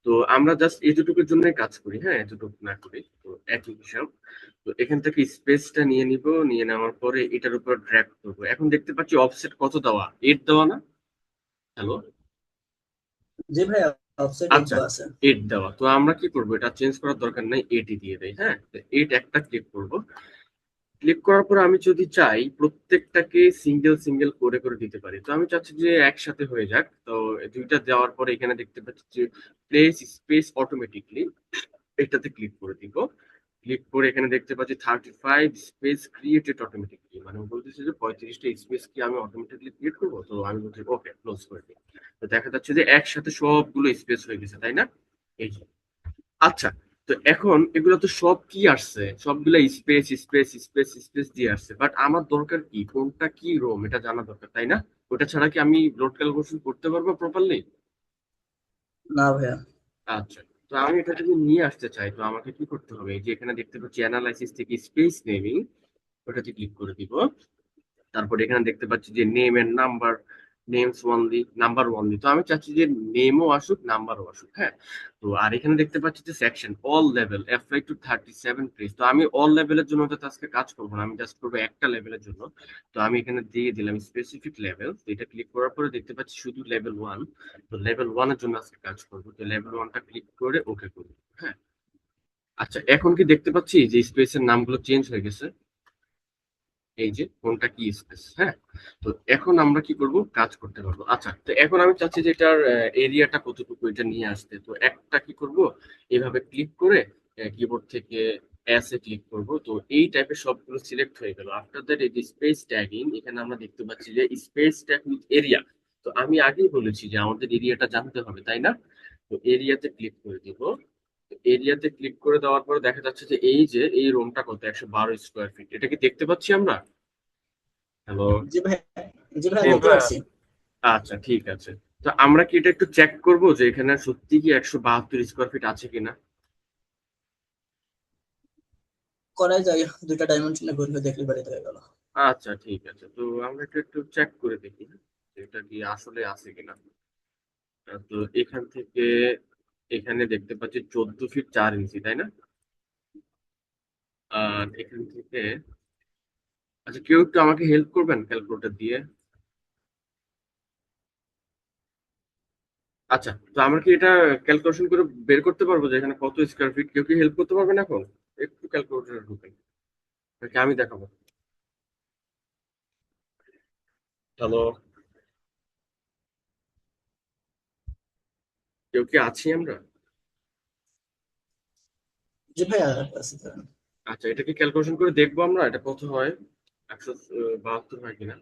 A: তো আমরা জাস্ট এতটুকুর জন্যই কাজ করি, হ্যাঁ, এতটুকু না করি তো একই হিসাব। তো এখান থেকে স্পেসটা নিয়ে নিব, নিয়ে নেওয়ার পরে এটার উপর ড্র্যাগ করবো। এখন দেখতে পাচ্ছি অফসেট কত দেওয়া, 8 দেওয়া না? হ্যালো?
B: জি ভাইয়া অফসেট
A: আচ্ছা,
B: 8 আছে।
A: 8 দেওয়া। তো আমরা কি করবো, এটা চেঞ্জ করার দরকার নাই, 8 দিয়ে দেই। হ্যাঁ, 8 একটা ক্লিক করব। ক্লিক করার পর আমি যদি চাই প্রত্যেকটাকে সিঙ্গেল সিঙ্গেল করে করে দিতে পারি, তো আমি চাচ্ছি যে একসাথে হয়ে যাক। তো দুইটা দেওয়ার পরে এখানে দেখতে পাচ্ছি যে প্লেস স্পেস অটোমেটিকলি, এটাতে ক্লিক করে দিব। ক্লিক করে এখানে দেখতে পাচ্ছি 35 স্পেস ক্রিয়েটেড অটোমেটিকলি, মানে ও বলতেছে যে 35টা স্পেস কি আমি অটোমেটিকলি ক্রিয়েট করবো। তো আমি বলছি ওকে, ক্লোজ করে দিই। তো দেখা যাচ্ছে যে একসাথে সবগুলো স্পেস হয়ে গেছে, তাই না? এই যে। আচ্ছা, তো এখন এগুলো তো সব কি আসছে, সবগুলা স্পেস স্পেস স্পেস স্পেস দিয়ে আসছে, বাট আমার দরকার কি, কোনটা কি রোম, এটা জানা দরকার, তাই না? ওটা ছাড়া কি আমি লোড ক্যালকুলেশন করতে পারবো প্রপারলি?
B: না ভাইয়া।
A: আচ্ছা, তো আমি এটা যদি নিয়ে আসতে চাই, তো আমাকে কি করতে হবে? এই যে এখানে দেখতে পাচ্ছি অ্যানালাইসিস থেকে স্পেস নেমিং, ওটাতে ক্লিক করে দিব। তারপর এখানে দেখতে পাচ্ছি যে name and number, names only, number only. তো আমি চাচ্ছি যে নেমও আসুক, নাম্বারও আসুক। হ্যাঁ, তো আর এখানে দেখতে পাচ্ছি যে section all level apply to 37 page. তো আমি অল লেভেলের জন্য তো আজকে কাজ করবো না, আমি জাস্ট করবো একটা লেভেলের জন্য। তো আমি এখানে দিয়ে দিলাম স্পেসিফিক লেভেল। এটা ক্লিক করার পরে দেখতে পাচ্ছি শুধু লেভেল 1। তো লেভেল 1 এর জন্য আজকে কাজ করবো। তো লেভেল 1টা ক্লিক করে ওকে করবো। হ্যাঁ, আচ্ছা, এখন কি দেখতে পাচ্ছি যে স্পেসের নামগুলো চেঞ্জ হয়ে গেছে? এই যে কোনটা কি স্পেস। হ্যাঁ, তো এখন আমরা কি করব, কাজ করতে পারবো। আচ্ছা, তো এখন আমি চাচ্ছি যে এটার এরিয়াটা কতটুকু, এটা নিয়ে আসতে। তো একটা কি করব, এভাবে ক্লিক করে কিবোর্ড থেকে এস এ ক্লিক করব। তো এই টাইপের সবগুলো সিলেক্ট হয়ে গেল। আফটার দ্যাট এই যে স্পেস ট্যাগিং, এখানে আমরা দেখতে পাচ্ছি যে স্পেস ট্যাগ উইথ এরিয়া। তো আমি আগেই বলেছি যে আমাদের এরিয়াটা জানতে হবে, তাই না? তো এরিয়াতে ক্লিক করে দিব। এরিয়াতে ক্লিক করে দেওয়ার পরে দেখা যাচ্ছে যে এই যে এই রুমটা কত, 112 স্কোয়ার ফিট। এটা কি দেখতে পাচ্ছি আমরা? হ্যালো।
B: জি ভাইয়া, জি ভাইয়া
A: নেম।
B: দেখতে পাচ্ছি।
A: আচ্ছা, ঠিক আছে। তো আমরা কি এটা একটু চেক করবো যে এখানে সত্যি কি 172 স্কোয়ার ফিট আছে কিনা?
B: করাই যায়, দুইটা ডাইমেনশনে ঘুরলে দেখলে বাড়িতে হয়ে গেল।
A: আচ্ছা, ঠিক আছে। তো আমরা একটু একটু চেক করে দেখি যে এটা কি আসলে আছে কিনা। তো এখান থেকে এখানে দেখতে পাচ্ছি 14 ফিট 4 ইঞ্চি, তাই না? আর এখান থেকে, আচ্ছা, কেউ একটু আমাকে হেল্প করবেন ক্যালকুলেটর দিয়ে? আচ্ছা, তো আমরা কি এটা ক্যালকুলেশন করে বের করতে পারবো যে এখানে কত স্কোয়ার ফিট? কেউ কি হেল্প করতে পারবেন এখন? একটু ক্যালকুলেটর ঢুকেন, নাকি আমি দেখাবো? হ্যালো, কেউ কি আছি আমরা?
B: জি ভাইয়া আছে তো।
A: আচ্ছা, এটা কি ক্যালকুলেশন করে দেখবো আমরা, এটা কত হয়, 172 হয় কিনা।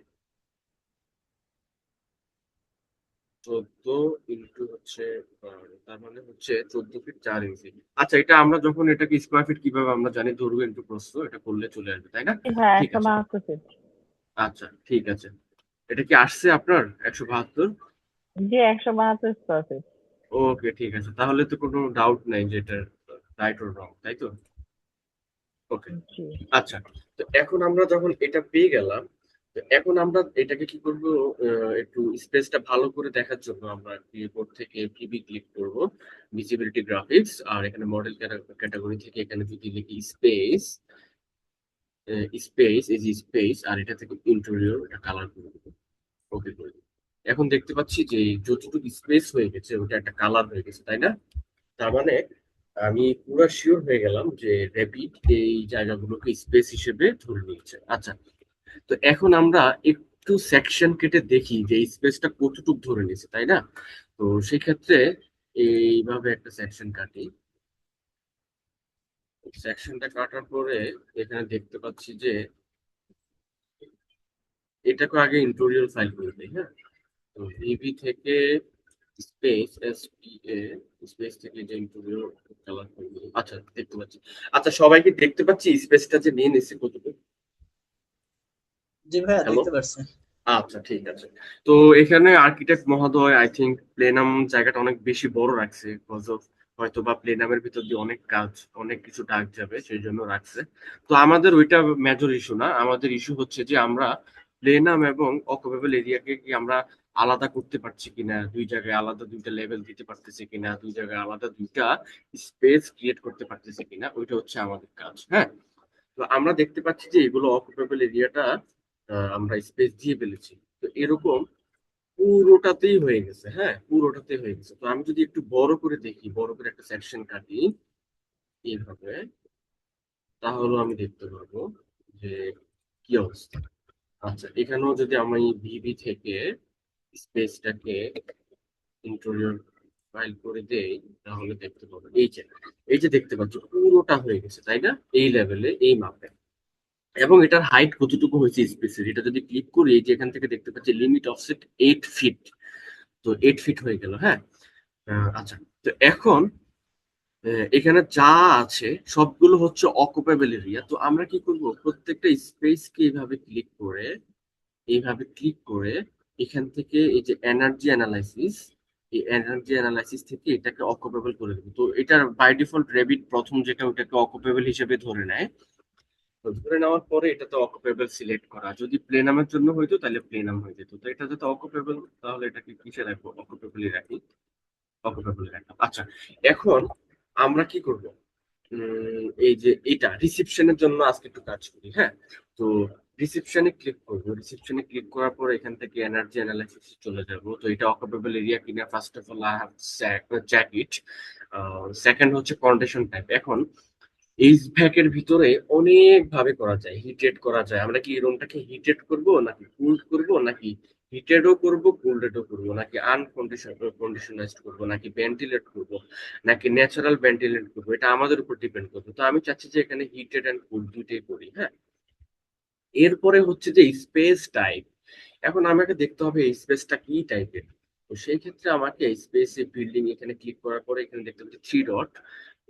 A: 14 ইন্টু হচ্ছে 12, তার মানে হচ্ছে 14 ফিট 4 ইঞ্চি। আচ্ছা, এটা আমরা যখন এটাকে স্কোয়ার ফিট কিভাবে আমরা জানি, দৈর্ঘ্য ইন্টু প্রস্থ, এটা করলে চলে আসবে, তাই না?
D: হ্যাঁ,
A: ঠিক আছে।
D: 172 ফিট।
A: আচ্ছা, ঠিক আছে। এটা কি আসছে আপনার 172?
D: জি, 172 স্কোয়ার ফিট।
A: ওকে, ঠিক আছে, তাহলে তো কোনো ডাউট নাই যে এটা রাইট অর রং, তাই তো? ওকে।
D: জি।
A: আচ্ছা, তো এখন আমরা যখন এটা পেয়ে গেলাম, তো এখন আমরা এটাকে কি করব, একটু স্পেসটা ভালো করে দেখার জন্য আমরা কিবোর্ড থেকে ভিবি ক্লিক করব, ভিজিবিলিটি গ্রাফিক্স, আর এখানে মডেল ক্যাটাগরি থেকে এখানে যদি লিখি স্পেস, স্পেস এই যে স্পেস, আর এটা থেকে ইন্টেরিয়র, এটা কালার করে দেবো। ওকে করে দেবো। এখন দেখতে পাচ্ছি যে যতটুকু স্পেস হয়ে গেছে ওটা একটা কালার হয়ে গেছে, তাই না? তার মানে আমি পুরো শিওর হয়ে গেলাম যে র্যাপিড এই জায়গাগুলোকে স্পেস হিসেবে ধরে নিয়েছে। আচ্ছা, তো এখন আমরা একটু সেকশন কেটে দেখি যে স্পেসটা কতটুকু ধরে নিয়েছে, তাই না? তো সেক্ষেত্রে এইভাবে একটা সেকশন কাটি। সেকশনটা কাটার পরে এখানে দেখতে পাচ্ছি যে এটাকে আগে ইন্টোরিয়াল ফাইল করে দিই। হ্যাঁ, তো ভিবি থেকে স্পেস এসপিএ, স্পেস থেকে যে ইন্টোরিয়াল কালার করে দিই। আচ্ছা, দেখতে পাচ্ছি। আচ্ছা, সবাইকে দেখতে পাচ্ছি স্পেসটা যে নিয়ে নিচ্ছে কতটুকু?
B: জি ভাইয়া
A: হ্যালো।
B: দেখতে পাচ্ছি।
A: আচ্ছা, ঠিক আছে। তো এখানে আর্কিটেক্ট মহোদয় আই থিংক প্লেনাম জায়গাটা অনেক বেশি বড় রাখছে, বিকজ অফ হয়তো বা প্লেনামের ভিতর দিয়ে অনেক কাজ, অনেক কিছু ডাক যাবে, সেই জন্য রাখছে। তো আমাদের ওইটা মেজর ইস্যু না, আমাদের ইস্যু হচ্ছে যে আমরা প্লেনাম এবং অকুপেবল এরিয়াকে কি আমরা আলাদা করতে পারছি কিনা, দুই জায়গায় আলাদা দুইটা লেভেল দিতে পারতেছি কিনা, দুই জায়গায় আলাদা দুইটা স্পেস ক্রিয়েট করতে পারতেছি কিনা, ওইটা হচ্ছে আমাদের কাজ। হ্যাঁ, তো আমরা দেখতে পাচ্ছি যে এগুলো অকুপেবল এরিয়াটা আমরা স্পেস দিয়ে ফেলেছি। তো এরকম পুরোটাতেই হয়ে গেছে, হ্যাঁ পুরোটাতেই হয়ে গেছে। তো আমি যদি একটু বড় করে দেখি, বড় করে একটা সেকশন কাটি এইভাবে, তাহলে আমি দেখতে পারবো যে কি অবস্থা। আচ্ছা, এখানেও যদি আমি ভিবি থেকে স্পেসটাকে ইন্টেরিয়র ফাইল করে দেই, তাহলে দেখতে পাবো এই যে দেখতে পাচ্ছ পুরোটা হয়ে গেছে, তাই না? এই লেভেলে, এই মাপে। এবং এটার হাইট কতটুকু হয়েছে স্পেসের, এটা যদি ক্লিক করি, এই যে এখান থেকে দেখতে পাচ্ছি লিমিট অফসেট 8 ফিট। তো 8 ফিট হয়ে গেল, হ্যাঁ। আচ্ছা, তো এখন এখানে যা আছে সবগুলো হচ্ছে অকুপেবল এরিয়া। তো আমরা কি করব, প্রত্যেকটা স্পেসকে এইভাবে ক্লিক করে এখান থেকে এই যে এনার্জি অ্যানালাইসিস, এই এনার্জি অ্যানালাইসিস থেকে এটাকে অকুপেবল করে দেবো। তো এটার বাই ডিফল্ট রেবিট প্রথম যেটা ওটাকে অকুপেবল হিসেবে ধরে নেয়। তো ধরে নেওয়ার পরে এটাতে অকুপেবল সিলেক্ট করা, যদি প্লেনামের জন্য হইতো তাহলে প্লেনাম হয়ে যেত। তো এটা যাতে অকুপেবল, তাহলে এটাকে কিসে রাখবো, অকুপেবলই রাখি, অকুপেবলই রাখলাম। আচ্ছা, এখন আমরা কি করব, এই যে এটা রিসিপশনের জন্য আজকে একটু কাজ করি, হ্যাঁ। তো রিসিপশনে ক্লিক করব, রিসিপশনে ক্লিক করার পর এখান থেকে এনার্জি অ্যানালাইসিস চলে যাব। তো এটা অকুপেবল এরিয়া কিনা, first of all I have check it. Second হচ্ছে কন্ডিশন টাইপ। এখন এইচভ্যাক এর ভিতরে অনেক ভাবে করা যায়, হিটেড করা যায়। আমরা কি রুমটাকে হিটেড করব নাকি কুলড করব, নাকি হিটেডও করব কুলডেডও করব, নাকি কন্ডিশনাইজড করব, নাকি ভেন্টিলেট করব, নাকি ন্যাচারাল ভেন্টিলেট করব, এটা আমাদের উপর ডিপেন্ড করবে। তো আমি চাচ্ছি যে এখানে হিটেড এন্ড কুল দুইটাই করি, হ্যাঁ। এরপরে হচ্ছে যে স্পেস টাইপ। এখন আমাকে দেখতে হবে এই স্পেসটা কি টাইপের। তো সেই ক্ষেত্রে আমাকে স্পেস বিল্ডিং এখানে ক্লিক করার পরে এখানে দেখতে পাচ্ছি 3 ডট,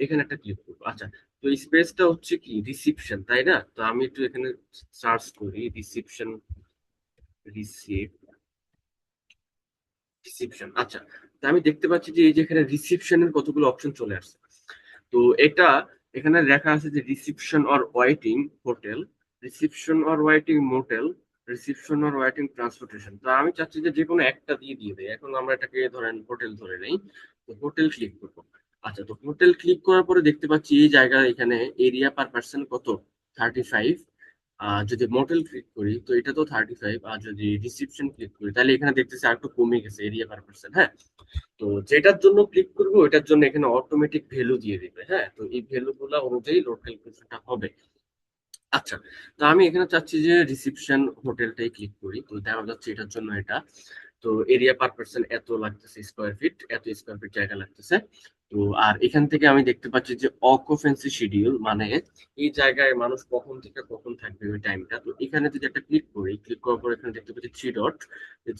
A: এখানে একটা ক্লিক করবো। আচ্ছা, তো এই স্পেসটা হচ্ছে কি রিসিপশন, তাই না? তো আমি একটু এখানে সার্চ করি রিসিপশন, রিসিপ রিসিপশন। আচ্ছা, তো আমি দেখতে পাচ্ছি যে এই যে এখানে রিসিপশনের কতগুলো অপশন চলে আসছে। তো এটা এখানে লেখা আছে যে reception or waiting hotel, reception or waiting motel, reception or waiting transportation. তো আমি চাচ্ছি যে যে কোনো একটা দিয়ে দেয়। এখন আমরা এটাকে ধরেন হোটেল ধরে নেই। তো হোটেল ক্লিক করবো। আচ্ছা, তো হোটেল ক্লিক করার পরে দেখতে পাচ্ছি এই জায়গায় এখানে এরিয়া পার পার্সন কত, 35। যদি মোটেল ক্লিক করি তো এটা তো 35, আর যদি রিসিপশন ক্লিক করি তাহলে এখানে দেখতেছি আর একটু কমে গেছে এরিয়া পার পার্সন, হ্যাঁ। তো যেটার জন্য ক্লিক করবো ওইটার জন্য এখানে অটোমেটিক ভ্যালু দিয়ে দিবে, হ্যাঁ। তো এই ভ্যালু গুলা অনুযায়ী লোড ক্যালকুলেশনটা হবে। আচ্ছা, তো আমি এখানে চাচ্ছি যে রিসিপশন হোটেলটাই ক্লিক করি। তো দেখা যাচ্ছে এটার জন্য এটা, তো এরিয়া পার পার্সন এত লাগতেছে স্কোয়ার ফিট, এত স্কোয়ার ফিট জায়গা লাগতেছে। তো আর এখান থেকে আমি দেখতে পাচ্ছি যে অকুপেন্সি শিডিউল, মানে এই জায়গায় মানুষ কখন থেকে কখন থাকবে ওই টাইমটা। তো এখানে যদি একটা ক্লিক করি, ক্লিক করার পর এখানে দেখতে পাচ্ছি 3 ডট,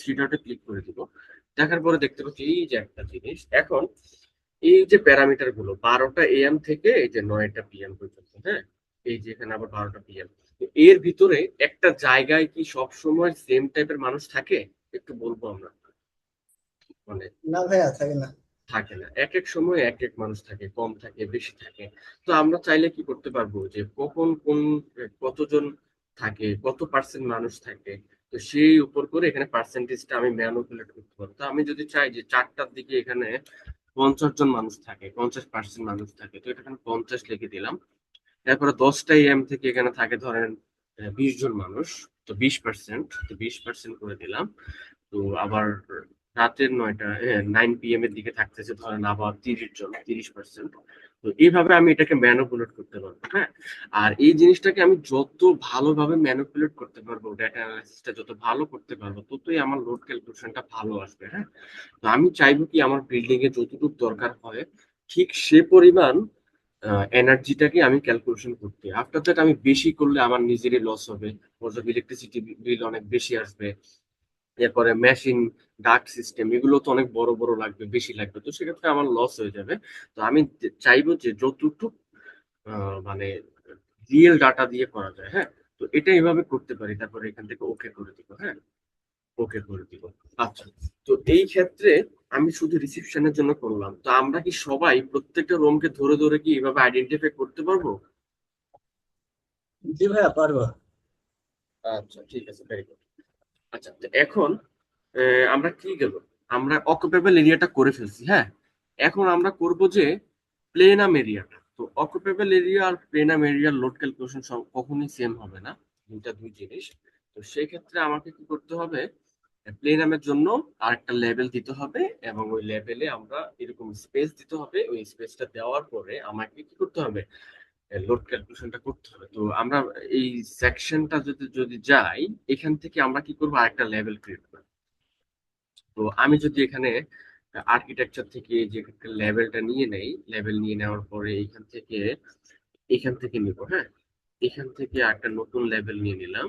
A: 3 ডটে ক্লিক করে দিব। দেখার পরে দেখতে পাচ্ছি এই যে একটা জিনিস, এখন এই যে প্যারামিটার গুলো 12টা AM থেকে এই যে 9টা PM পর্যন্ত, হ্যাঁ। এই যে এখানে আবার 12টা PM, এর ভিতরে একটা জায়গায় কি সব সময় সেম টাইপের মানুষ থাকে? একটু বলবো আমরা, মানে
B: না ভাইয়া, থাকে না।
A: থাকে না, এক এক সময় এক এক মানুষ থাকে, কম থাকে বেশি থাকে। তো আমরা চাইলে কি করতে পারবো যে কখন কোন কতজন থাকে, কত পার্সেন্ট মানুষ থাকে। তো সেই উপর করে এখানে পার্সেন্টেজটা আমি ম্যানুপুলেট করতে পারবো। তো আমি যদি চাই যে 4টার দিকে এখানে 50 জন মানুষ থাকে, 50% মানুষ থাকে, তো এটা এখানে 50 লিখে দিলাম। তারপরে 10টা AM থেকে এখানে থাকে ধরেন 20 জন মানুষ, তো 20%, তো 20% করে দিলাম। তো আবার রাতের 9 PM এর দিকে থাকতেছে ধরেন আবার 30 জন, 30%। তো এইভাবে আমি এটাকে ম্যানুপুলেট করতে পারবো, হ্যাঁ। আর এই জিনিসটাকে আমি যত ভালোভাবে ম্যানুপুলেট করতে পারবো, ডেটা অ্যানালাইসিসটা যত ভালো করতে পারবো, ততই আমার লোড ক্যালকুলেশনটা ভালো আসবে, হ্যাঁ। তো আমি চাইবো কি আমার বিল্ডিং এ যতটুকু দরকার হয় ঠিক সে পরিমাণ এনার্জিটাকে আমি ক্যালকুলেশন করতে। আফটার দ্যাট আমি বেশি করলে আমার নিজেরই লস হবে, ইলেকট্রিসিটি বিল অনেক বেশি আসবে। এরপরে মেশিন, ডাক্ট সিস্টেম, এগুলো তো অনেক বড় বড় লাগবে, বেশি লাগবে, তো সেক্ষেত্রে আমার লস হয়ে যাবে। তো আমি চাইবো যে যতটুকু মানে রিয়েল ডাটা দিয়ে করা যায়, হ্যাঁ। তো এটা এইভাবে করতে পারি, তারপরে এখান থেকে ওকে করে দিব, হ্যাঁ। ওকে করে দিব। আচ্ছা, তো এই ক্ষেত্রে আমি শুধু রিসিপশনের জন্য করলাম। তো আমরা কি সবাই প্রত্যেকটা রুমকে ধরে ধরে কি এভাবে আইডেন্টিফাই করতে পারবো?
B: জি ভাইয়া, পারবো।
A: আচ্ছা, ঠিক আছে, ভেরি গুড। আচ্ছা, তো এখন আমরা কি গেল, আমরা অকুপেবল এরিয়াটা করে ফেলছি, হ্যাঁ। এখন আমরা করব যে প্লেনাম এরিয়াটা। তো অকুপেবল এরিয়া আর প্লেনাম এরিয়ার লোড ক্যালকুলেশন কখনোই সেম হবে না, দুইটা দুই জিনিস। তো সেই ক্ষেত্রে আমাকে কি করতে হবে, প্লেনামের জন্য আরেকটা লেভেল দিতে হবে এবং ওই লেভেলে আমরা এরকম স্পেস দিতে হবে। ওই স্পেসটা দেওয়ার পরে আমাকে কি করতে হবে, লোড ক্যালকুলেশনটা করতে হবে। তো আমরা এই সেকশনটা যদি যদি যাই, এখান থেকে আমরা কি করবো, আরেকটা লেভেল ক্রিয়েট করবো। তো আমি যদি এখানে আর্কিটেকচার থেকে যে লেভেলটা নিয়ে নেই, লেভেল নিয়ে নেওয়ার পরে এখান থেকে নিব, হ্যাঁ, এখান থেকে একটা নতুন লেভেল নিয়ে নিলাম।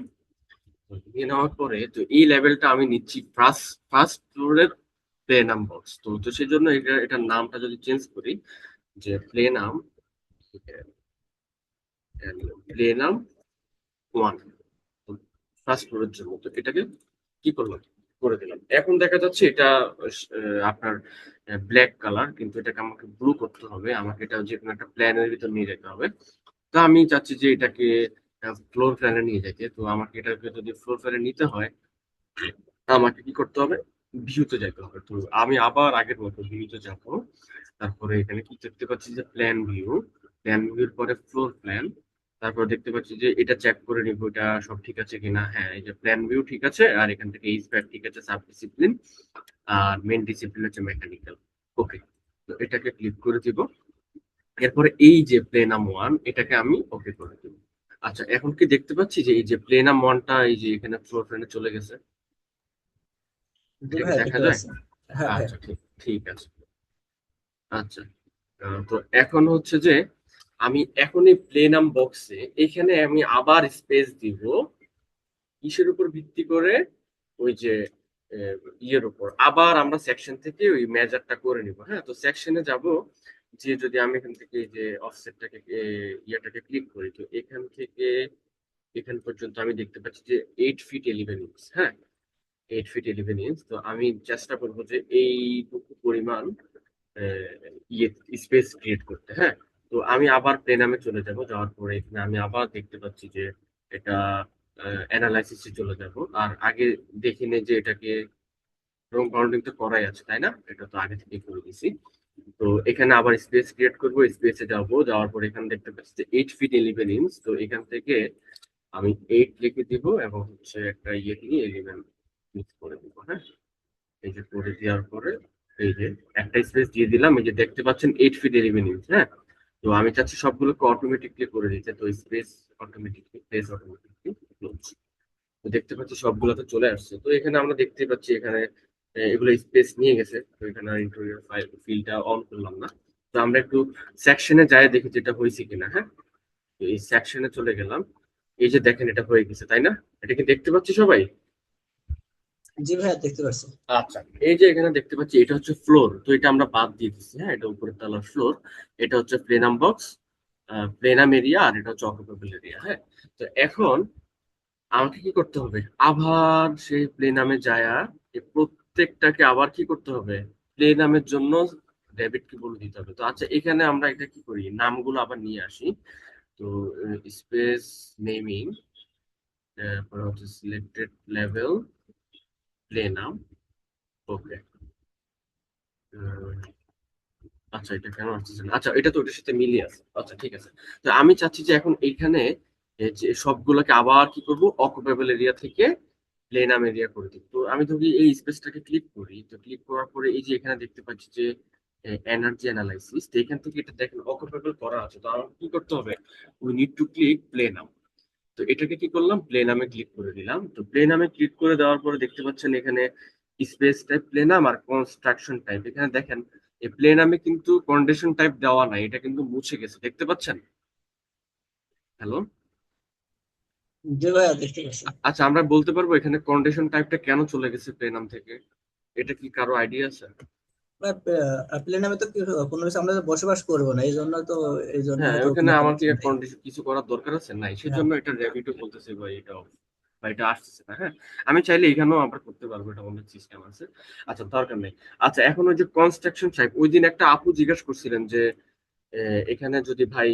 A: নিয়ে নেওয়ার পরে তো এই লেভেলটা আমি নিচ্ছি ফার্স্ট ফ্লোরের প্লেনাম বক্স। তো তো সেই জন্য এটার নামটা যদি চেঞ্জ করি, যে প্লেনাম প্লেনাম 1, ফার্স্ট ফ্লোরের জন্য। তো এটাকে কি করলাম, করে দিলাম। এখন দেখা যাচ্ছে এটা আপনার ব্ল্যাক কালার, কিন্তু এটাকে আমাকে ব্লু করতে হবে। আমাকে এটা যে কোনো একটা প্ল্যানের ভিতর নিয়ে যেতে হবে। তো আমি চাচ্ছি যে এটাকে ফ্লোর প্ল্যানে নিয়ে যেতে। তো আমাকে এটাকে যদি ফ্লোর প্ল্যানে নিতে হয়, আমাকে কি করতে হবে, ভিউতে যেতে হবে। তো আমি আবার আগের মতো ভিউতে যাব। তারপরে এখানে কি দেখতে পাচ্ছি যে প্ল্যান ভিউর পরে ফ্লোর প্ল্যান। তারপর দেখতে পাচ্ছি যে এটা চেক করে নিব এটা সব ঠিক আছে কিনা। হ্যাঁ, এই যে প্ল্যান ভিউ ঠিক আছে, আর এখান থেকে এইচভ্যাক ঠিক আছে, সাব ডিসিপ্লিন আর মেন ডিসিপ্লিন হচ্ছে মেকানিক্যাল। ওকে, তো এটাকে ক্লিক করে দিব। এরপরে এই যে প্লেনাম 1, এটাকে আমি ওকে করে দিব। আচ্ছা, এখন কি দেখতে পাচ্ছি যে এই যে প্লেনাম 1টা এই যে এখানে ফ্লোর প্ল্যানে চলে গেছে,
B: জি
A: এটা কি
B: ভাইয়া
A: দেখা
B: দেখতে
A: যায়?
B: পাচ্ছি। হ্যাঁ ভাইয়া।
A: আচ্ছা, ঠিক ঠিক আছে। আচ্ছা, তো এখন হচ্ছে যে আমি এখন এই প্লেনাম বক্সে এখানে আমি আবার স্পেস দিব। কিসের উপর ভিত্তি করে, ওই যে আহ, ইয়ের উপর আবার আমরা সেকশন থেকে ওই মেজারটা করে নিব। হ্যাঁ, তো সেকশনে যাব, যে যদি আমি এখান থেকে এই যে অফসেটটাকে ইয়েটাকে ক্লিক করি, তো এখান থেকে এখান পর্যন্ত আমি দেখতে পাচ্ছি যে 8 ফিট 11 ইঞ্চ। হ্যাঁ, 8 ফিট 11 ইঞ্চ। তো আমি চেষ্টা করবো যে এইটুকু পরিমাণ ইয়ে স্পেস ক্রিয়েট করতে। হ্যাঁ, তো আমি আবার প্লেনামে চলে যাব। যাওয়ার পরে এখানে আমি আবার দেখতে পাচ্ছি যে এটা অ্যানালাইসিসে চলে যাব। আর আগে দেখি নে যে এটাকে রং বাউন্ডিং তো করাই আছে, তাই না? এটা তো আগে থেকে করে দিছি। তো এখানে আবার স্পেস ক্রিয়েট করবো, স্পেসে যাবো। যাওয়ার পর এখানে দেখতে পাচ্ছি যে 8 ফিট 11 ইঞ্চ। তো এখান থেকে আমি 8 লিখে দিব এবং হচ্ছে একটা ইয়ে দিয়ে 11 মিক্স করে দিব। হ্যাঁ, এই যে করে দেওয়ার পরে এই যে একটা স্পেস দিয়ে দিলাম। এই যে দেখতে পাচ্ছেন 8 ফিট 11 ইঞ্চ। হ্যাঁ, তো আমি চাচ্ছি সবগুলোকে অটোমেটিকলি করে দিতে। তো space automatically, place automatically close. তো দেখতে পাচ্ছি সবগুলোতে চলে আসছে। তো এখানে আমরা দেখতে পাচ্ছি এখানে এগুলো স্পেস নিয়ে গেছে। তো এখানে ইন্টেরিয়র ফিলটা অন করলাম না। তো আমরা একটু সেকশনে যাই, দেখি যেটা হয়েছে কিনা। হ্যাঁ, তো এই সেকশনে চলে গেলাম। এই যে দেখেন এটা হয়ে গেছে, তাই না? এটা কি দেখতে পাচ্ছি সবাই?
B: জি ভাইয়া দেখতে পাচ্ছি।
A: আচ্ছা, এই যে এখানে দেখতে পাচ্ছি এটা হচ্ছে ফ্লোর। তো এটা আমরা বাদ দিয়ে দিচ্ছি। হ্যাঁ, এটা উপরের তলার ফ্লোর। এটা হচ্ছে প্লেনাম বক্স, প্লেনাম এরিয়া, আর এটা হচ্ছে অকুপেবল এরিয়া। হ্যাঁ, তো এখন আমাকে কি করতে হবে, আবার সেই প্লেনামে যায়া এই প্রত্যেকটাকে আবার কি করতে হবে, প্লেনামের জন্য ডেবিট কি বলে দিতে হবে। তো আচ্ছা, এখানে আমরা এটা কি করি, নামগুলো আবার নিয়ে আসি। তো স্পেস নেমিং, তারপর হচ্ছে সিলেক্টেড লেভেল প্লেনাম। ওকে, আচ্ছা, এটা কেন আসতেছে না? আচ্ছা, এটা তো ওটার সাথে মিলিয়ে আছে। আচ্ছা, ঠিক আছে। তো আমি চাচ্ছি যে এখন এইখানে যে সবগুলোকে আবার কি করব, অকুপেবল এরিয়া থেকে প্লেনাম এরিয়া করে দিব। তো আমি যদি এই স্পেসটাকে ক্লিক করি, তো ক্লিক করার পরে এই যে এখানে দেখতে পাচ্ছি যে এনার্জি অ্যানালাইসিস। তো এখান থেকে এটা দেখেন অকুপেবল করা আছে। তো আমার কি করতে হবে, উই নিড টু ক্লিক প্লেনাম। তো এটাকে কি করলাম, প্লেনামে ক্লিক করে দিলাম। তো প্লেনামে ক্লিক করে দেওয়ার পরে দেখতে পাচ্ছেন এখানে স্পেস টাইপ প্লেনাম আর কনস্ট্রাকশন টাইপ। এখানে দেখেন এই প্লেনামে কিন্তু কন্ডিশন টাইপ দেওয়া নাই, এটা কিন্তু মুছে গেছে, দেখতে পাচ্ছেন? হ্যালো?
B: জি ভাইয়া দেখতে পাচ্ছি।
A: আচ্ছা, আমরা বলতে পারবো এখানে কন্ডিশন টাইপটা কেন চলে গেছে প্লেনাম থেকে? এটা কি কারো আইডিয়া আছে?
B: প্লেনামে তো কোনো কিছু আমরা তো বসবাস করবো না, এই জন্য তো, এই জন্য
A: হ্যাঁ,
B: হয়তো
A: ওখানে
B: ওখানে
A: আমার
B: করা
A: কি
B: যায় নাই।
A: কন্ডিশন কিছু করার দরকার আছে? নাই,
B: হ্যাঁ।
A: সেজন্য এটা র্যাপিডো বলতেছে ভাই এটা off, বা এটা আসতেছে না। হ্যাঁ, আমি চাইলে এখানেও আমরা করতে পারবো, এটা আমাদের সিস্টেম আছে। আচ্ছা, দরকার নেই। আচ্ছা, এখন ওই যে কনস্ট্রাকশন টাইপ, ওই দিন একটা আপু জিজ্ঞাসা করছিলেন যে এখানে যদি ভাই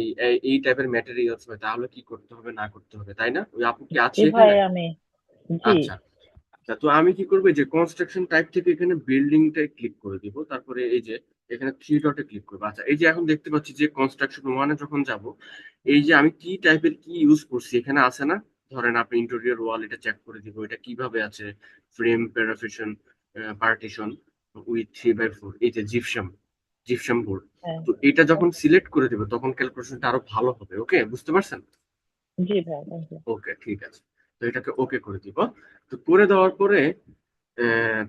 A: এই টাইপের ম্যাটেরিয়ালস হয় তাহলে কি করতে হবে না করতে হবে, তাই না? ওই আপু কি আছে
D: জি ভাই
A: এখানে?
D: জি।
A: আচ্ছা, আচ্ছা, তো আমি কি করবো, যে কনস্ট্রাকশন টাইপ থেকে এখানে বিল্ডিংটাই ক্লিক করে দিব। তারপরে এই যে এখানে 3 ডটে ক্লিক করবো। আচ্ছা, এই যে এখন দেখতে পাচ্ছি যে কনস্ট্রাকশন 1-এ যখন যাব, এই যে আমি কি টাইপের কি ইউজ করছি এখানে আছে না, ধরেন আপনি ইন্টেরিয়র ওয়াল এটা চেক করে দিব, এটা কিভাবে আছে, ফ্রেম প্যারাফিশন পার্টিশন উইথ 3/4, এই যে জিপসাম বোর্ড।
D: হ্যাঁ,
A: তো এটা যখন সিলেক্ট করে দিব তখন ক্যালকুলেশনটা আরো ভালো হবে। ওকে, বুঝতে পারছেন?
D: জি ভাই, থ্যাংক ইউ।
A: ওকে, ঠিক আছে। তো এটাকে ওকে করে দিব। তো করে দেওয়ার পরে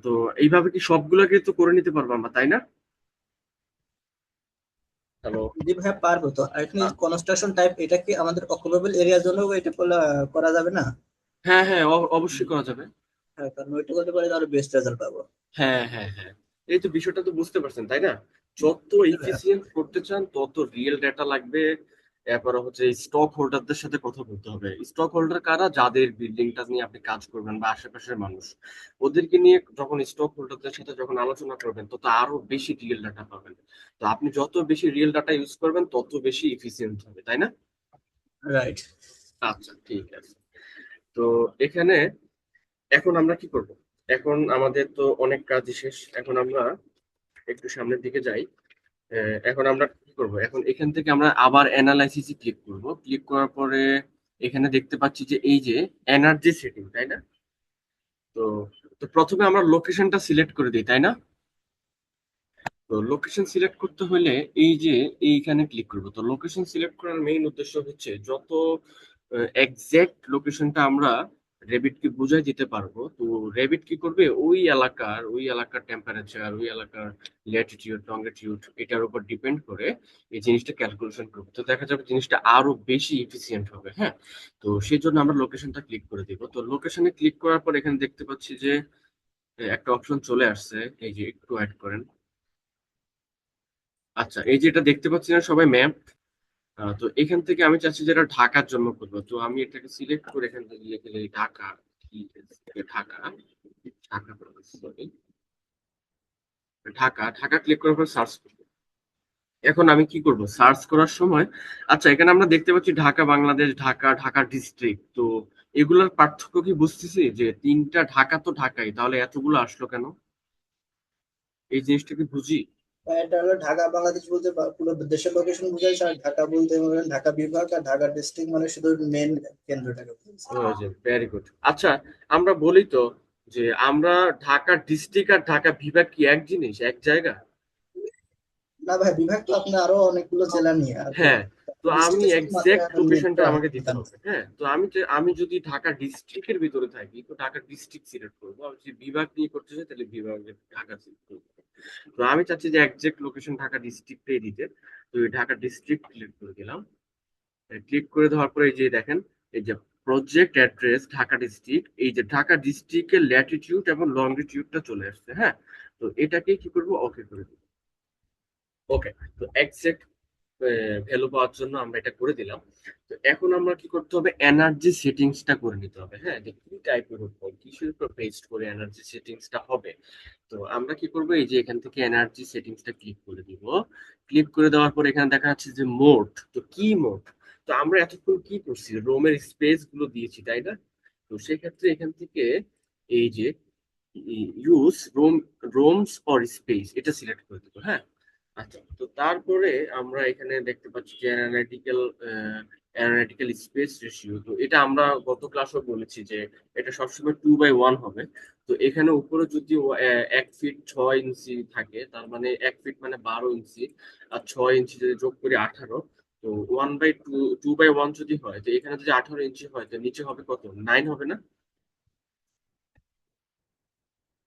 A: তো এইভাবে কি সবগুলোকে তো করে নিতে পারবো আমরা, তাই না? হ্যালো।
B: জি ভাইয়া পারবো তো। আর এখানে কনস্ট্রাকশন টাইপ, এটা কি আমাদের অকুপেবল এরিয়ার জন্য এটা করা যাবে না?
A: হ্যাঁ হ্যাঁ, অবশ্যই করা যাবে।
B: হ্যাঁ, কারণ ওইটা করতে পারলে আরো বেস্ট রেজাল্ট পাবো।
A: হ্যাঁ হ্যাঁ হ্যাঁ, এই তো বিষয়টা তো বুঝতে পারছেন তাই না? যত
B: হ্যাঁ,
A: এফিসিয়েন্ট করতে চান তত রিয়েল ডেটা লাগবে। এরপরে হচ্ছে স্টক হোল্ডারদের সাথে কথা বলতে হবে। স্টক হোল্ডার কারা? যাদের বিল্ডিংটা নিয়ে আপনি কাজ করবেন বা আশেপাশের মানুষ, ওদেরকে নিয়ে যখন স্টক হোল্ডারদের সাথে যখন আলোচনা করবেন তত আরো বেশি রিয়েল ডাটা পাবেন। তো আপনি যত বেশি রিয়েল ডাটা ইউজ করবেন তত বেশি এফিসিয়েন্ট হবে, তাই না?
B: রাইট।
A: আচ্ছা, ঠিক আছে। তো এখানে এখন আমরা কি করব? এখন আমাদের তো অনেক কাজই শেষ, এখন আমরা একটু সামনের দিকে যাই। এখন আমরা কি করব? এখন এখান থেকে আমরা আবার অ্যানালাইসিসে ক্লিক করব। ক্লিক করার পরে এখানে দেখতে পাচ্ছি যে এই যে এনার্জি সেটিং, তাই না? তো তো প্রথমে আমরা লোকেশনটা সিলেক্ট করে দিই, তাই না? তো লোকেশন সিলেক্ট করতে হলে এই যে এইখানে ক্লিক করব। তো লোকেশন সিলেক্ট করার মেইন উদ্দেশ্য হচ্ছে যত এক্সাক্ট লোকেশনটা আমরা রেবিটকে বুঝাই দিতে পারবো। তো রেবিট কি করবে, ওই এলাকার টেম্পারেচার, ওই এলাকার ল্যাটিটিউড লঙ্গিটিউড এটার উপর ডিপেন্ড করে এই জিনিসটা ক্যালকুলেশন করবে। তো দেখা যাবে জিনিসটা আরো বেশি এফিসিয়েন্ট হবে। হ্যাঁ, তো সেই জন্য আমরা লোকেশনটা ক্লিক করে দিব। তো লোকেশনে ক্লিক করার পর এখানে দেখতে পাচ্ছি যে একটা অপশন চলে আসছে, এই যে একটু অ্যাড করেন। আচ্ছা, এই যে এটা দেখতে পাচ্ছি না সবাই, ম্যাপ। তো এখান থেকে আমি চাচ্ছি যেটা ঢাকার জন্য করবো, তো আমি এটাকে সিলেক্ট করে এখান থেকে লিখে দিই ঢাকা। ঠিক আছে, ঢাকা। ঢাকা, সরি, ঢাকা। ঢাকা ক্লিক করার পর সার্চ করবো। এখন আমি কি করব সার্চ করার সময়? আচ্ছা, এখানে আমরা দেখতে পাচ্ছি ঢাকা বাংলাদেশ, ঢাকা, ঢাকা ডিস্ট্রিক্ট। তো এগুলোর পার্থক্য কি বুঝতেছি যে তিনটা ঢাকা তো ঢাকাই, তাহলে এতগুলো আসলো কেন? এই জিনিসটা কি বুঝি?
B: এটা হলো ঢাকা বাংলাদেশ বলতে পুরো দেশের লোকেশন বোঝায়, আর ঢাকা বলতে ধরেন ঢাকা বিভাগ, আর ঢাকা ডিস্ট্রিক্ট মানে শুধু মেন কেন্দ্রটাকে বোঝায়।
A: Very good. আচ্ছা, আমরা বলি তো যে আমরা ঢাকা ডিস্ট্রিক্ট আর ঢাকা বিভাগ কি এক জিনিস, এক জায়গা?
B: না ভাই, বিভাগ তো আপনার আরো অনেকগুলো জেলা নিয়ে, আর
A: হ্যাঁ, তো আমি
B: ডিস্ট্রিক্টে শুধু মাত্র
A: এক্সাক্ট লোকেশনটা আমাকে দিতে
B: প্রধান।
A: হবে। হ্যাঁ, তো আমি যদি ঢাকা ডিস্ট্রিক্টের ভিতরে থাকি তো ঢাকা ডিস্ট্রিক্ট সিলেক্ট করবো। আমি যদি বিভাগ নিয়ে করতে চাই তাহলে বিভাগের ঢাকা সিলেক্ট করবো। তো আমি চাচ্ছি যে এক্সাক্ট লোকেশন ঢাকা ডিস্ট্রিক্টে দিতে। তো এই ঢাকা ডিস্ট্রিক্ট ক্লিক করে দিলাম। ক্লিক করে দেওয়ার পরে এই যে দেখেন, এই যে প্রজেক্ট অ্যাড্রেস ঢাকা ডিস্ট্রিক্ট, এই যে ঢাকা ডিস্ট্রিক্টের ল্যাটিটিউড এবং লঙ্গিটিউডটা চলে আসছে। হ্যাঁ, তো এটাকে কি করবো, ওকে করে দিব। ওকে, তো এক্সাক্ট ভ্যালু পাওয়ার জন্য আমরা এটা করে দিলাম। তো এখন আমরা কি করতে হবে, এনার্জি সেটিংসটা করে নিতে হবে। হ্যাঁ, যে কি টাইপের উপর কিসের উপর বেসড করে এনার্জি সেটিংসটা হবে। তো আমরা কি করবো, এই যে এখান থেকে এনার্জি সেটিংসটা ক্লিক করে দিব। ক্লিক করে দেওয়ার পর এখানে দেখা যাচ্ছে যে মোড। তো কি মোড? তো আমরা এতক্ষণ কি করছি, রোমের স্পেস গুলো দিয়েছি, তাই না? তো সেক্ষেত্রে এখান থেকে এই যে ইউজ রোমস অর স্পেস এটা সিলেক্ট করে দেবো। হ্যাঁ, আচ্ছা, তো তারপরে আমরা এখানে দেখতে পাচ্ছি যে অ্যানালিটিক্যাল স্পেস রেশিও। তো এটা আমরা গত ক্লাসও বলেছি যে এটা সবসময় 2/1 হবে। তো এখানে উপরে যদি 1 ফিট 6 ইঞ্চি থাকে, তার মানে 1 ফিট মানে 12 ইঞ্চি, আর 6 ইঞ্চি যদি যোগ করি 18। তো 2/1 যদি হয়, তো এখানে যদি 18 ইঞ্চি হয় তো নিচে হবে কত, 9 হবে না?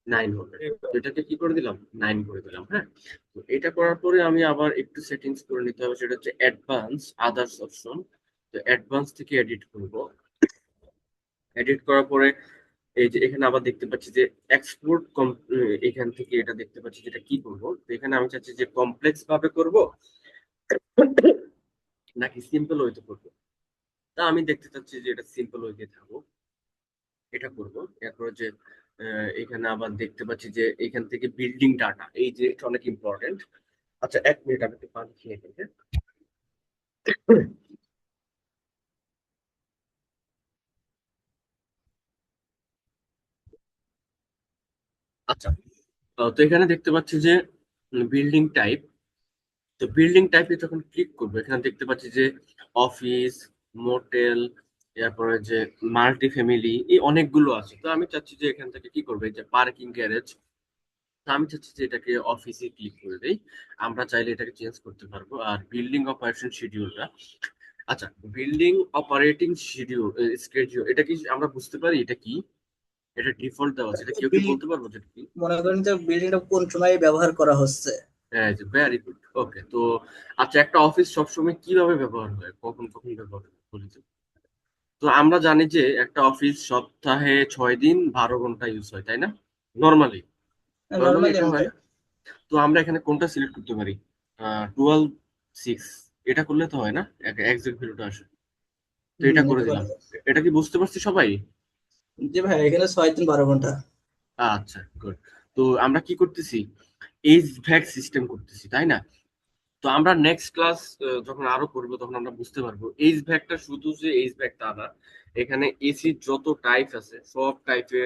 A: 9 হবে। তো এটাকে কি করে দিলাম, 9 করে দিলাম। হ্যাঁ, তো এটা করার পরে আমি আবার একটু সেটিংস করে নিতে হবে, সেটা হচ্ছে অ্যাডভান্স আদার্স অপশন। তো অ্যাডভান্স থেকে এডিট করব। এডিট করার পরে এই যে এখানে আবার দেখতে পাচ্ছি যে এক্সপোর্ট, এখান থেকে এটা দেখতে পাচ্ছি যেটা কি করব। তো এখানে আমি চাচ্ছি যে কমপ্লেক্স ভাবে করব নাকি সিম্পল ওয়েতে করব। তা আমি দেখতে চাচ্ছি যে এটা সিম্পল ওয়েতে থাকবো, এটা করব। এরপর যে এখানে আবার দেখতে পাচ্ছি যে এখান থেকে বিল্ডিং ডাটা, এই যে এটা অনেক ইম্পর্টেন্ট। আচ্ছা, 1 মিনিট, আমি একটু পানি খেয়ে নিই, হ্যাঁ? আচ্ছা, তো এখানে দেখতে পাচ্ছি যে বিল্ডিং টাইপ। তো বিল্ডিং টাইপে যখন ক্লিক করবো এখানে দেখতে পাচ্ছি যে অফিস, মোটেল, এরপরে যে মাল্টি ফ্যামিলি, এই অনেকগুলো আছে। তো আমি চাচ্ছি যে এখান থেকে কি করবে, যে পার্কিং গ্যারেজ, তো আমি চাচ্ছি যে এটাকে অফিসে ক্লিক করে দেই। আমরা চাইলে এটাকে চেঞ্জ করতে পারবো। আর বিল্ডিং অপারেশন শিডিউলটা, আচ্ছা, বিল্ডিং অপারেটিং শিডিউল স্কেডিউল, এটা কি আমরা বুঝতে পারি এটা কি? এটা ডিফল্ট দেওয়া আছে, এটা কেউ কি
B: বিল্ডিং
A: বলতে পারবো যেটা কি?
B: মনে করেন যে বিল্ডিংটা কোন সময় ব্যবহার করা হচ্ছে।
A: হ্যাঁ, ভেরি গুড। ওকে, তো আচ্ছা, একটা অফিস সবসময় কিভাবে ব্যবহার হয়, কখন কখন ব্যবহার হয় বলি তো? তো আমরা জানি যে একটা অফিস সপ্তাহে 6 দিন 12 ঘন্টা ইউজ হয়, তাই না? নর্মালি নর্মালি
B: নর্মালি
A: এটা হয়।
B: হয়।
A: তো আমরা এখানে কোনটা সিলেক্ট করতে পারি? 12/6, এটা করলে তো হয় না, এক্সাক্ট ভ্যালুটা আসে। তো এটা করে
B: এটা
A: দিলাম।
B: করে।
A: এটা কি বুঝতে পারছি সবাই?
B: জি ভাই, এখানে 6 দিন 12 ঘন্টা।
A: আচ্ছা, গুড। তো আমরা কি করতেছি, এইচ ভ্যাক সিস্টেম করতেছি, তাই না? তো আমরা নেক্সট ক্লাস যখন আরো করবো তখন আমরা বুঝতে পারবো এইচ ভ্যাকটা শুধু যে এইচ ভ্যাক তা না, এখানে এসির যত টাইপ আছে সব টাইপে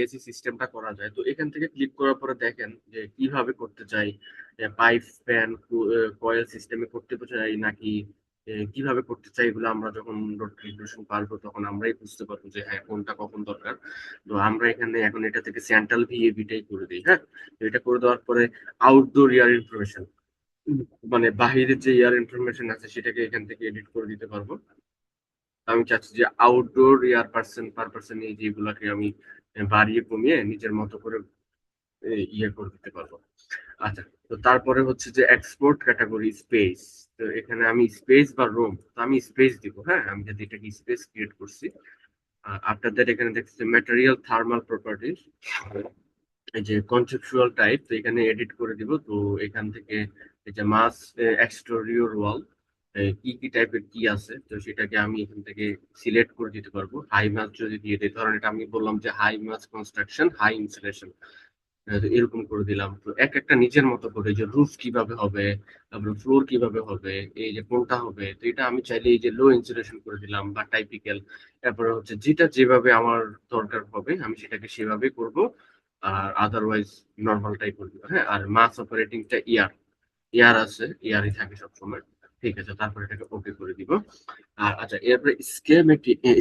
A: এসি সিস্টেমটা করা যায়। তো এখান থেকে ক্লিক করার পরে দেখেন যে কিভাবে করতে চাই, পাইপ ফ্যান কয়েল সিস্টেমে করতে চাই নাকি কিভাবে করতে চাই, এগুলো আমরা যখন লোড ক্যালিব্রেশন পারবো তখন আমরাই বুঝতে পারবো যে হ্যাঁ কোনটা কখন দরকার। তো আমরা এখানে এখন এটা থেকে সেন্ট্রাল ভিএবিটাই করে দিই। হ্যাঁ, তো এটা করে দেওয়ার পরে আউটডোর এয়ার ইনফরমেশন, মানে বাহিরের যে এয়ার ইনফরমেশন আছে সেটাকে এখান থেকে এডিট করে দিতে পারবো। আমি চাচ্ছি যে আউটডোর এয়ার পার পার্সন, এই যেগুলাকে আমি বাড়িয়ে কমিয়ে নিজের মতো করে ইয়ে করে দিতে পারবো। আচ্ছা, তো তারপরে হচ্ছে যে এক্সপোর্ট ক্যাটাগরি স্পেস, তো এখানে আমি স্পেস বা রুম, তো আমি স্পেস দিব। হ্যাঁ, আমি যদি এটাকে স্পেস ক্রিয়েট করছি। আফটার দ্যাট এখানে দেখছি ম্যাটেরিয়াল থার্মাল প্রপার্টিজ, এই যে কনসেপচুয়াল টাইপ, তো এখানে এডিট করে দিব। তো এখান থেকে এই যে মাস এক্সটেরিয়র ওয়াল, কি কি টাইপের কি আছে, তো সেটাকে আমি এখান থেকে সিলেক্ট করে দিতে পারবো। হাই মাস যদি দিয়ে দিই, ধরেন এটা আমি বললাম যে হাই মাস কনস্ট্রাকশন হাই ইনসুলেশন, এরকম করে দিলাম। তো এক একটা নিজের মতো করে, যে রুফ কিভাবে হবে, তারপরে ফ্লোর কিভাবে হবে, এই যে কোনটা হবে, তো এটা আমি চাইলে এই যে লো ইনসুলেশন করে দিলাম বা টাইপিক্যাল। তারপরে হচ্ছে যেটা যেভাবে আমার দরকার হবে আমি সেটাকে সেভাবে করব। আর আদারওয়াইজ নর্মালটাই করে দিব। হ্যাঁ, আর মাস অপারেটিংটা ইয়ার আছে, ইয়ারই থাকে সবসময়। ঠিক আছে, তারপরে এটাকে ওকে করে দিব। আর আচ্ছা, এরপরে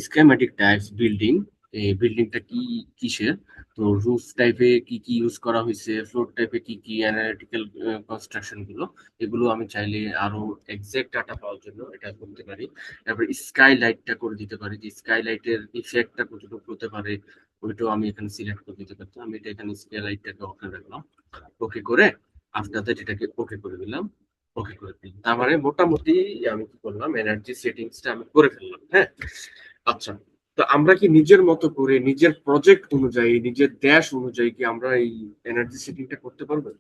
A: স্কেমেটিক টাইপস বিল্ডিং, এই বিল্ডিংটা কি কিসের, তো রুফ টাইপে কি কি ইউজ করা হয়েছে, ফ্লোর টাইপে কি কি অ্যানালিটিক্যাল কনস্ট্রাকশন গুলো, এগুলো আমি চাইলে আরো এক্সাক্ট ডাটা পাওয়ার জন্য এটা করতে পারি। তারপরে স্কাই লাইটটা করে দিতে পারি, যে স্কাই লাইটের ইফেক্টটা কতটুকু হতে পারে ওইটাও আমি এখানে সিলেক্ট করে দিতে পারতাম। আমি এটা এখানে স্কাই লাইটটাকে ওকে রাখলাম। ওকে করে আফটার দ্যাট এটাকে ওকে করে দিলাম। ওকে করে দিলাম, তার মানে মোটামুটি আমি কি করলাম, এনার্জি সেটিংসটা আমি করে ফেললাম। হ্যাঁ, আচ্ছা, তো আমরা কি নিজের মতো করে নিজের প্রজেক্ট অনুযায়ী নিজের দেশ অনুযায়ী কি আমরা এই এনার্জি সেটিংটা করতে পারবো?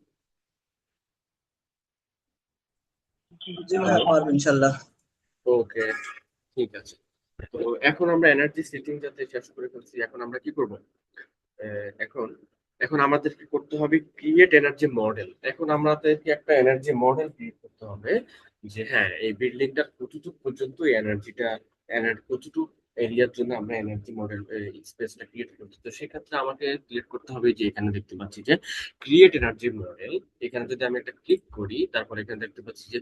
B: জি ভাই, পারবেন ইনশাল্লাহ।
A: ওকে, ঠিক আছে। তো এখন আমরা এনার্জি সেটিং যাতে শেষ করে ফেলছি, এখন আমরা কি করব? এখন এখন আমাদেরকে করতে হবে ক্রিয়েট এনার্জি মডেল। এখন আমাদেরকে একটা এনার্জি মডেল ক্রিয়েট করতে হবে, যে হ্যাঁ এই বিল্ডিংটা কতটুকু পর্যন্ত এনার্জিটা, কতটুকু এরিয়ার জন্য আমরা এনার্জি মডেল স্পেসটা ক্রিয়েট করছি। তো সেক্ষেত্রে আমাকে ক্রিয়েট করতে হবে, যে এখানে দেখতে পাচ্ছি যে ক্রিয়েট এনার্জি মডেল। এখানে যদি আমি একটা ক্লিক করি, তারপর এখানে দেখতে পাচ্ছি যে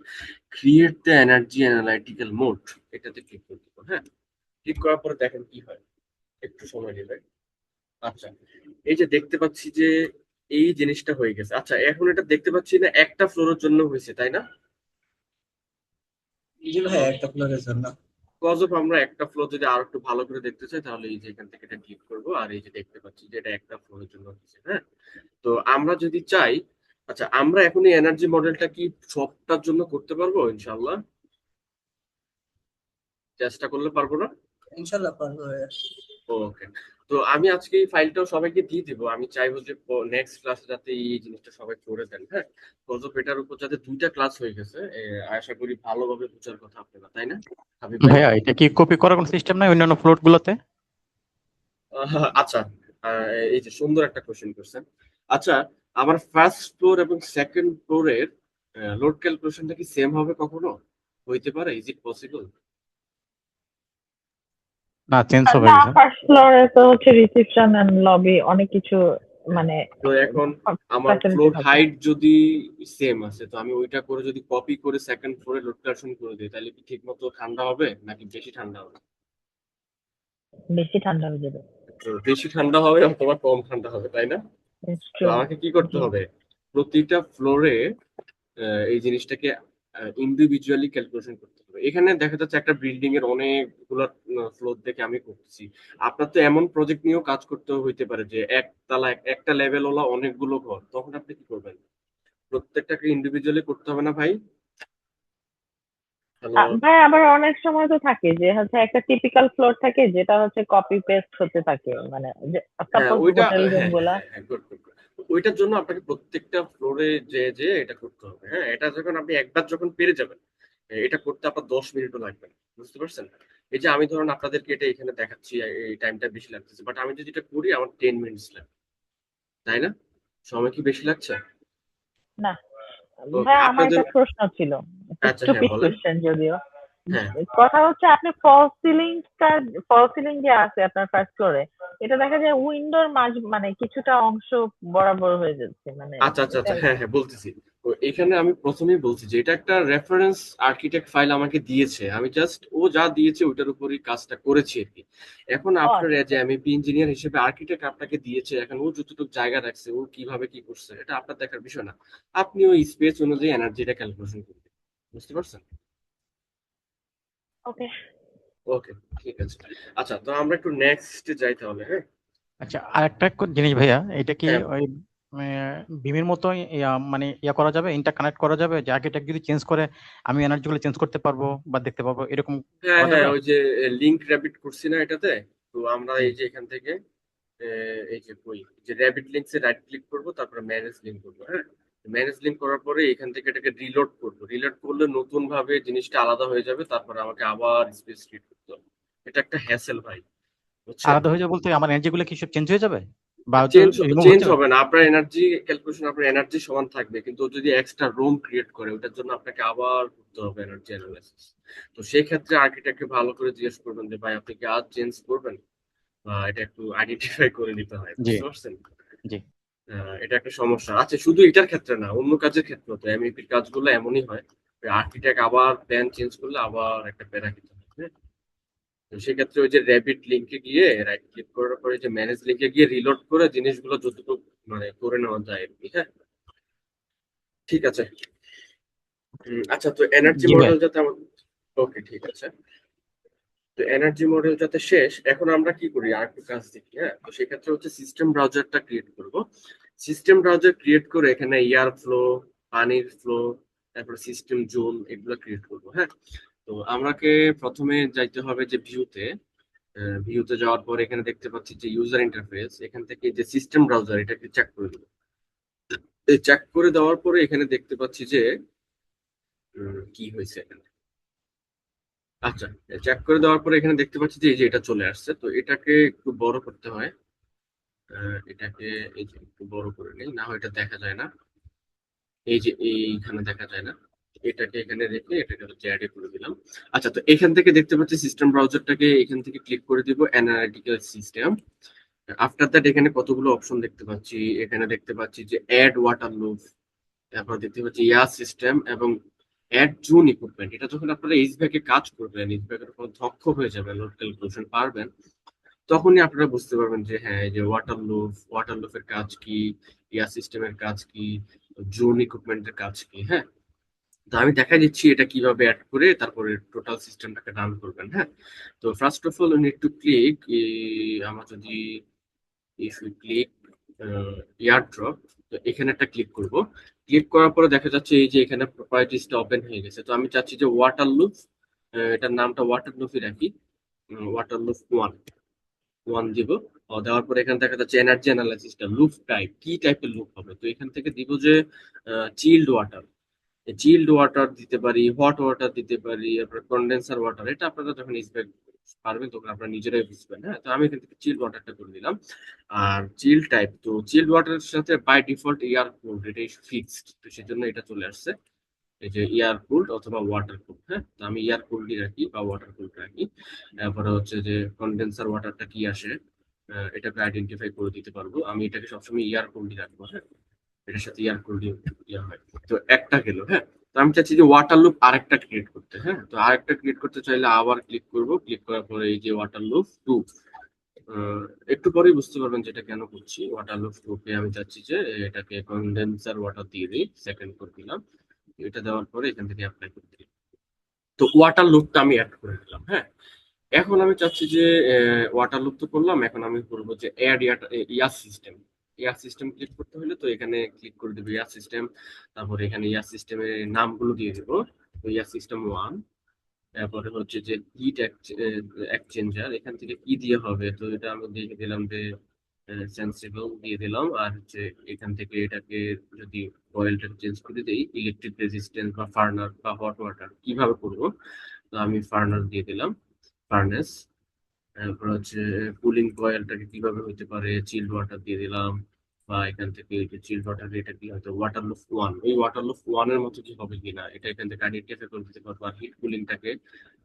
A: create the energy analytical mode, এটাতে ক্লিক করে দিব। হ্যাঁ, ক্লিক করার পরে দেখেন কি হয়, একটু সময় নেবে। আচ্ছা, এই যে দেখতে পাচ্ছি যে এই জিনিসটা হয়ে গেছে। আচ্ছা, এখন এটা দেখতে পাচ্ছি না একটা ফ্লোরের জন্য হয়েছে, তাই না?
B: জি ভাই, একটা ফ্লোরের জন্য।
A: কজ অফ আমরা একটা ফ্লোর যদি আরো একটু ভালো করে দেখতে চাই, তাহলে এই যে এখান থেকে এটা ক্লিক করবো। আর এই যে দেখতে পাচ্ছি যে এটা একটা ফ্লোরের জন্য হয়েছে। হ্যাঁ, তো আমরা যদি চাই, আচ্ছা, আমরা এখন এই এনার্জি মডেলটা কি সবটার জন্য করতে পারবো ইনশাল্লাহ? চেষ্টা করলে পারবো না?
B: ইনশাল্লাহ পারবো ভাইয়া।
A: ওকে, তো আমি আজকে এই ফাইলটাও সবাইকে দিয়ে দিব। আমি চাইবো যে নেক্সট ক্লাসে যাতে এই জিনিসটা সবাই করে দেন। হ্যাঁ, গজব এটার উপর যাতে 2টা ক্লাস হয়ে গেছে, আশা করি ভালোভাবে বোঝার কথা আপনারা, তাই না হাবিব ভাই?
E: ভাইয়া এটা কি কপি করার কোনো সিস্টেম নাই অন্যান্য ফ্লোট গুলোতে?
A: আচ্ছা, এই যে সুন্দর একটা কোশ্চেন করছেন। আচ্ছা, আমার ফার্স্ট ফ্লোর এবং সেকেন্ড ফ্লোরের লোড ক্যালকুলেশনটা কি সেম হবে কখনো? হইতে পারে, ইজ ইট পসিবল?
E: না, চেঞ্জ হবে
D: না,
E: কিছু।
D: ফার্স্ট ফ্লোরে তো হচ্ছে রিসেপশন এন্ড লবি অনেক কিছু, মানে
A: তো এখন আমার
D: ফ্যাসিলিটি
A: ফ্লোর
D: থাকে।
A: হাইট যদি সেম আছে, তো আমি ওইটা করে যদি কপি করে সেকেন্ড ফ্লোরে লোড ক্যালকুলেশন করে দিই, তাহলে কি ঠিক মতো ঠান্ডা হবে নাকি বেশি ঠান্ডা হবে?
D: বেশি ঠান্ডা হয়ে যাবে।
A: তো বেশি ঠান্ডা হবে অথবা কম ঠান্ডা হবে, তাই না?
D: It's
A: তো
D: true.
A: আমাকে কি করতে
D: জি।
A: হবে, প্রতিটা ফ্লোরে এই জিনিসটাকে ইন্ডিভিজুয়ালি ক্যালকুলেশন করতে হবে। এখানে দেখা যাচ্ছে একটা বিল্ডিং এর অনেকগুলো ফ্লোর দেখে আমি করতেছি। আপনার তো এমন প্রজেক্ট নিয়েও কাজ করতে হইতে পারে যে একতলা একটা লেভেল ওলা অনেকগুলো ঘর, তখন আপনি কি করবেন? প্রত্যেকটাকে ইন্ডিভিজুয়ালি করতে হবে না ভাই? হ্যালো।
D: ভাই আবার অনেক সময় তো থাকে যে হচ্ছে একটা টিপিক্যাল ফ্লোর থাকে যেটা হচ্ছে কপি পেস্ট হতে থাকে, মানে যে
A: হ্যাঁ
D: সাপোজ
A: ওইটা,
D: হোটেল রুম
A: হ্যাঁ হ্যাঁ
D: গুলা।
A: হ্যাঁ হ্যাঁ, good, good, good. ওইটার জন্য আপনাকে প্রত্যেকটা ফ্লোরে যে যে এটা করতে হবে। হ্যাঁ, এটা যখন আপনি একবার যখন পেরে যাবেন, এটা করতে আপনার 10 মিনিটও লাগবে না, বুঝতে পারছেন? এই যে আমি ধরুন আপনাদেরকে এটা এখানে দেখাচ্ছি, এই টাইমটা বেশি লাগতেছে, বাট আমি যদি এটা করি আমার 10 মিনিটস লাগে, তাই না? সময় কি বেশি লাগছে?
D: না
A: ওকে,
D: ভাই, আমার
A: আপনার
D: একটা
A: জন্য।
D: প্রশ্ন ছিল, একটা
A: আচ্ছা, হ্যাঁ
D: স্টুপিড
A: বলেন।
D: কোশ্চেন যদিও।
A: হ্যাঁ
D: কথা হচ্ছে আপনি ফলস সিলিং যে আছে আপনার ফার্স্ট ফ্লোরে, এটা দেখা যায় উইন্ডোর মানে কিছুটা অংশ বরাবর হয়ে যাচ্ছে, মানে
A: আচ্ছা আচ্ছা
D: এটা।
A: আচ্ছা, হ্যাঁ হ্যাঁ বলতেছি। তো এখানে আমি প্রথমেই বলছি যে এটা একটা রেফারেন্স আর্কিটেক্ট ফাইল আমাকে দিয়েছে, আমি জাস্ট ও যা দিয়েছে ওইটার উপরই কাজটা করেছি আর কি। এখন
D: ও
A: আপনার
D: আচ্ছা
A: যে
D: আচ্ছা।
A: এমএপি ইঞ্জিনিয়ার হিসেবে আর্কিটেক্ট আপনাকে দিয়েছে, এখন ও যতটুকু জায়গা রাখছে, ও কিভাবে কি করছে এটা আপনার দেখার বিষয় না। আপনি ওই স্পেস অনুযায়ী এনার্জিটা ক্যালকুলেশন করবেন, বুঝতে পারছেন?
D: ওকে।
A: ওকে, ঠিক আছে। আচ্ছা, তো আমরা একটু নেক্সট যাই তাহলে, হ্যাঁ।
E: আচ্ছা, আরেকটা জিনিস ভাইয়া, এটা কি
A: হ্যাঁ
E: ওই বিমের মতো মানে করা যাবে, ইন্টার কানেক্ট করা যাবে, যে আর্কিটেক্ট যদি চেঞ্জ করে আমি এনার্জি গুলো চেঞ্জ করতে পারবো বা দেখতে পারবো, এরকম
A: হ্যাঁ
E: করা
A: হ্যাঁ,
E: যাবে?
A: ওই যে লিঙ্ক র্যাপিড করছি না এটাতে, তো আমরা
E: হুম।
A: এই যে এখান থেকে এই যে কই যে র্যাপিড লিঙ্কসে রাইট ক্লিক করব, তারপরে ম্যানেজ লিঙ্ক করবো, হ্যাঁ। ম্যানেজ লিঙ্ক করার পরে এখান থেকে এটাকে রিলোড করব, রিলোড করলে নতুন ভাবে জিনিসটা আলাদা হয়ে যাবে, তারপরে আমাকে আবার স্পেস ক্রিয়েট করতে হবে। এটা একটা হ্যাসেল ভাই, বুঝছেন?
E: আলাদা হয়ে যাবে বলতে আমার এনার্জি গুলো কি সব চেঞ্জ হয়ে যাবে বা
A: চেঞ্জ
E: রিমুভ
A: চেঞ্জ
E: হয়ে যাবে?
A: হবে না, আপনার এনার্জি ক্যালকুলেশন, আপনার এনার্জি সমান থাকবে, কিন্তু ও যদি এক্সট্রা রুম ক্রিয়েট করে ওটার জন্য আপনাকে আবার করতে হবে এনার্জি অ্যানালাইসিস। তো সেই ক্ষেত্রে আর্কিটেক্টকে ভালো করে জিজ্ঞেস করবেন যে ভাই আপনি কি আজ চেঞ্জ করবেন, বা এটা একটু আইডেন্টিফাই করে নিতে হয়,
E: জি
A: বুঝতে পারছেন?
E: জি।
A: এটা একটা সমস্যা আছে, শুধু এটার ক্ষেত্রে না, অন্য কাজের ক্ষেত্রে তো এমইপির কাজগুলো এমনই হয়, আর্কিটেক্ট আবার প্ল্যান চেঞ্জ করলে আবার একটা প্যারা খেতে হয়, হ্যাঁ? তো সেক্ষেত্রে ওই যে র্যাবিট লিঙ্কে গিয়ে রাইট ক্লিক করার পরে যে ম্যানেজ লিঙ্কে গিয়ে রিলোড করে জিনিসগুলো যতটুকু মানে করে নেওয়া যায় আর কি, হ্যাঁ। ঠিক আছে। আচ্ছা, তো এনার্জি
E: জি ভাই।
A: মডেল যাতে আমার, ওকে ঠিক আছে। তো এনার্জি মডেল যাতে শেষ, এখন আমরা কি করি আর একটু কাজ দেখি, হ্যাঁ। তো সেক্ষেত্রে হচ্ছে সিস্টেম ব্রাউজারটা ক্রিয়েট করব। সিস্টেম ব্রাউজার ক্রিয়েট করে এখানে এয়ার ফ্লো, পানির ফ্লো, তারপর সিস্টেম জোন এগুলো ক্রিয়েট করব, হ্যাঁ। তো আমাকে প্রথমে যাইতে হবে যে ভিউতে, ভিউতে যাওয়ার পর এখানে দেখতে পাচ্ছি যে ইউজার ইন্টারফেস, এখান থেকে যে সিস্টেম ব্রাউজার এটাকে চেক করে দেবো। এই চেক করে দেওয়ার পরে এখানে দেখতে পাচ্ছি যে কি হয়েছে এখানে। আচ্ছা, চেক করে দেওয়ার পরে এখানে দেখতে পাচ্ছি যে এই যে এটা চলে আসছে, তো এটাকে একটু বড় করতে হয়। এটাকে এই যে একটু বড় করে নেই, না হয় এটা দেখা যায় না, এই যে এইখানে দেখা যায় না। এটাকে এখানে রেখে এটাকে হচ্ছে অ্যাড করে দিলাম। আচ্ছা, তো এখান থেকে দেখতে পাচ্ছি সিস্টেম ব্রাউজারটাকে এখান থেকে ক্লিক করে দিব অ্যানালিটিক্যাল সিস্টেম। আফটার দ্যাট এখানে কতগুলো অপশন দেখতে পাচ্ছি, এখানে দেখতে পাচ্ছি যে অ্যাড ওয়াটার লুপ, তারপর দেখতে পাচ্ছি ইয়ার সিস্টেম এবং অ্যাড জুন ইকুইপমেন্ট। এটা যখন আপনারা এইচভ্যাকে কাজ করবেন, এইচভ্যাকের উপর দক্ষ হয়ে যাবেন, লোড ক্যালকুলেশন পারবেন, তখনই আপনারা বুঝতে পারবেন যে হ্যাঁ, এই যে ওয়াটার লুপের কাজ কি, ইয়ার সিস্টেমের কাজ কি, জোন ইকুইপমেন্টের কাজ কি, হ্যাঁ। তো আমি দেখা দিচ্ছি এটা কিভাবে অ্যাড করে তারপরে টোটাল সিস্টেমটাকে রান করবেন, হ্যাঁ। তো first of all you need to click, আমরা যদি if you click air drop, তো এখানে একটা ক্লিক করব। ক্লিক করার পরে দেখা যাচ্ছে এই যে এখানে প্রপার্টিসটা ওপেন হয়ে গেছে। তো আমি চাচ্ছি যে ওয়াটার লুপ, এটার নামটা ওয়াটার লুপই রাখি, ওয়াটার লুপ ওয়ান দিব। দেওয়ার পরে এখানে দেখা যাচ্ছে এনার্জি অ্যানালাইসিসটা লুপ টাইপ কি টাইপের লুপ হবে, তো এখান থেকে দিব যে চিল্ড ওয়াটার। চিল্ড ওয়াটার দিতে পারি, হট ওয়াটার দিতে পারি, তারপর কন্ডেন্সার ওয়াটার, এটা আপনারা যখন ইন্সপেক্ট পারবেন তখন আপনারা নিজেরাই বুঝবেন, হ্যাঁ। তো আমি এখান থেকে চিল্ড ওয়াটারটা করে দিলাম। আর চিল্ড টাইপ, তো চিল্ড ওয়াটারের সাথে বাই ডিফল্ট এয়ার কুলড, এটাই ফিক্সড, তো সেজন্য এটা চলে আসছে এই যে এয়ার কুলড অথবা ওয়াটার কুলড, হ্যাঁ। তো আমি এয়ার কুলডই রাখি বা ওয়াটার কুলড রাখি। তারপরে হচ্ছে যে কন্ডেন্সার ওয়াটারটা কি আসে, এটাকে আইডেন্টিফাই করে দিতে পারবো। আমি এটাকে সবসময় এয়ার কুলডই রাখবো, হ্যাঁ। এটার সাথে এয়ার কুলড ইয়া হয়। তো একটা গেল, হ্যাঁ। তো আমি চাচ্ছি যে ওয়াটার লুপ আরেকটা ক্রিয়েট করতে। হ্যাঁ, তো আরেকটা ক্রিয়েট করতে চাইলে আবার ক্লিক করব, ক্লিক করার পরে এই যে ওয়াটার লুপ 2, একটু পরেই বুঝতে পারবেন যেটা কেন করছি। ওয়াটার লুপ 2 কে আমি চাচ্ছি যে এটাকে কনডেন্সার ওয়াটার দিয়ে দিই, সেকেন্ড করে দিলাম। এটা দেওয়ার পরে এখান থেকে অ্যাপ্লাই করে দিই। তো ওয়াটার লুপটা আমি অ্যাড করে দিলাম। হ্যাঁ, এখন আমি চাচ্ছি যে ওয়াটার লুপ তো করলাম, এখন আমি করবো যে অ্যাড ইয়ার সিস্টেম। ইয়ার সিস্টেম ক্লিক করতে হলে তো এখানে ক্লিক করে দেবো ইয়ার সিস্টেম, তারপরে এখানে ইয়ার সিস্টেমের নামগুলো দিয়ে দেবো। তো ইয়ার সিস্টেম 1, তারপরে হচ্ছে যে হিট এক্সচেঞ্জার, এখান থেকে কি দিয়ে হবে, তো এটা আমি দিয়ে দিলাম যে সেন্সিবল দিয়ে দিলাম। আর হচ্ছে এখান থেকে এটাকে যদি কয়েলটাকে চেঞ্জ করে দিই, ইলেকট্রিক রেজিস্ট্যান্স বা ফার্নার বা হট ওয়াটার কিভাবে করবো, তো আমি ফার্নার দিয়ে দিলাম, ফার্নেস। তারপর হচ্ছে কুলিং কয়েলটাকে কিভাবে হতে পারে, চিল্ড ওয়াটার দিয়ে দিলাম। বা এখান থেকে চিল্ড ওয়াটার এটা কি হয়তো ওয়াটার লুপ 1, ওই ওয়াটার লুপ 1 এর মতো কি হবে কিনা এটা এখান থেকে আইডেন্টিফাই করে দিতে পারবো। আর হিট কুলিংটাকে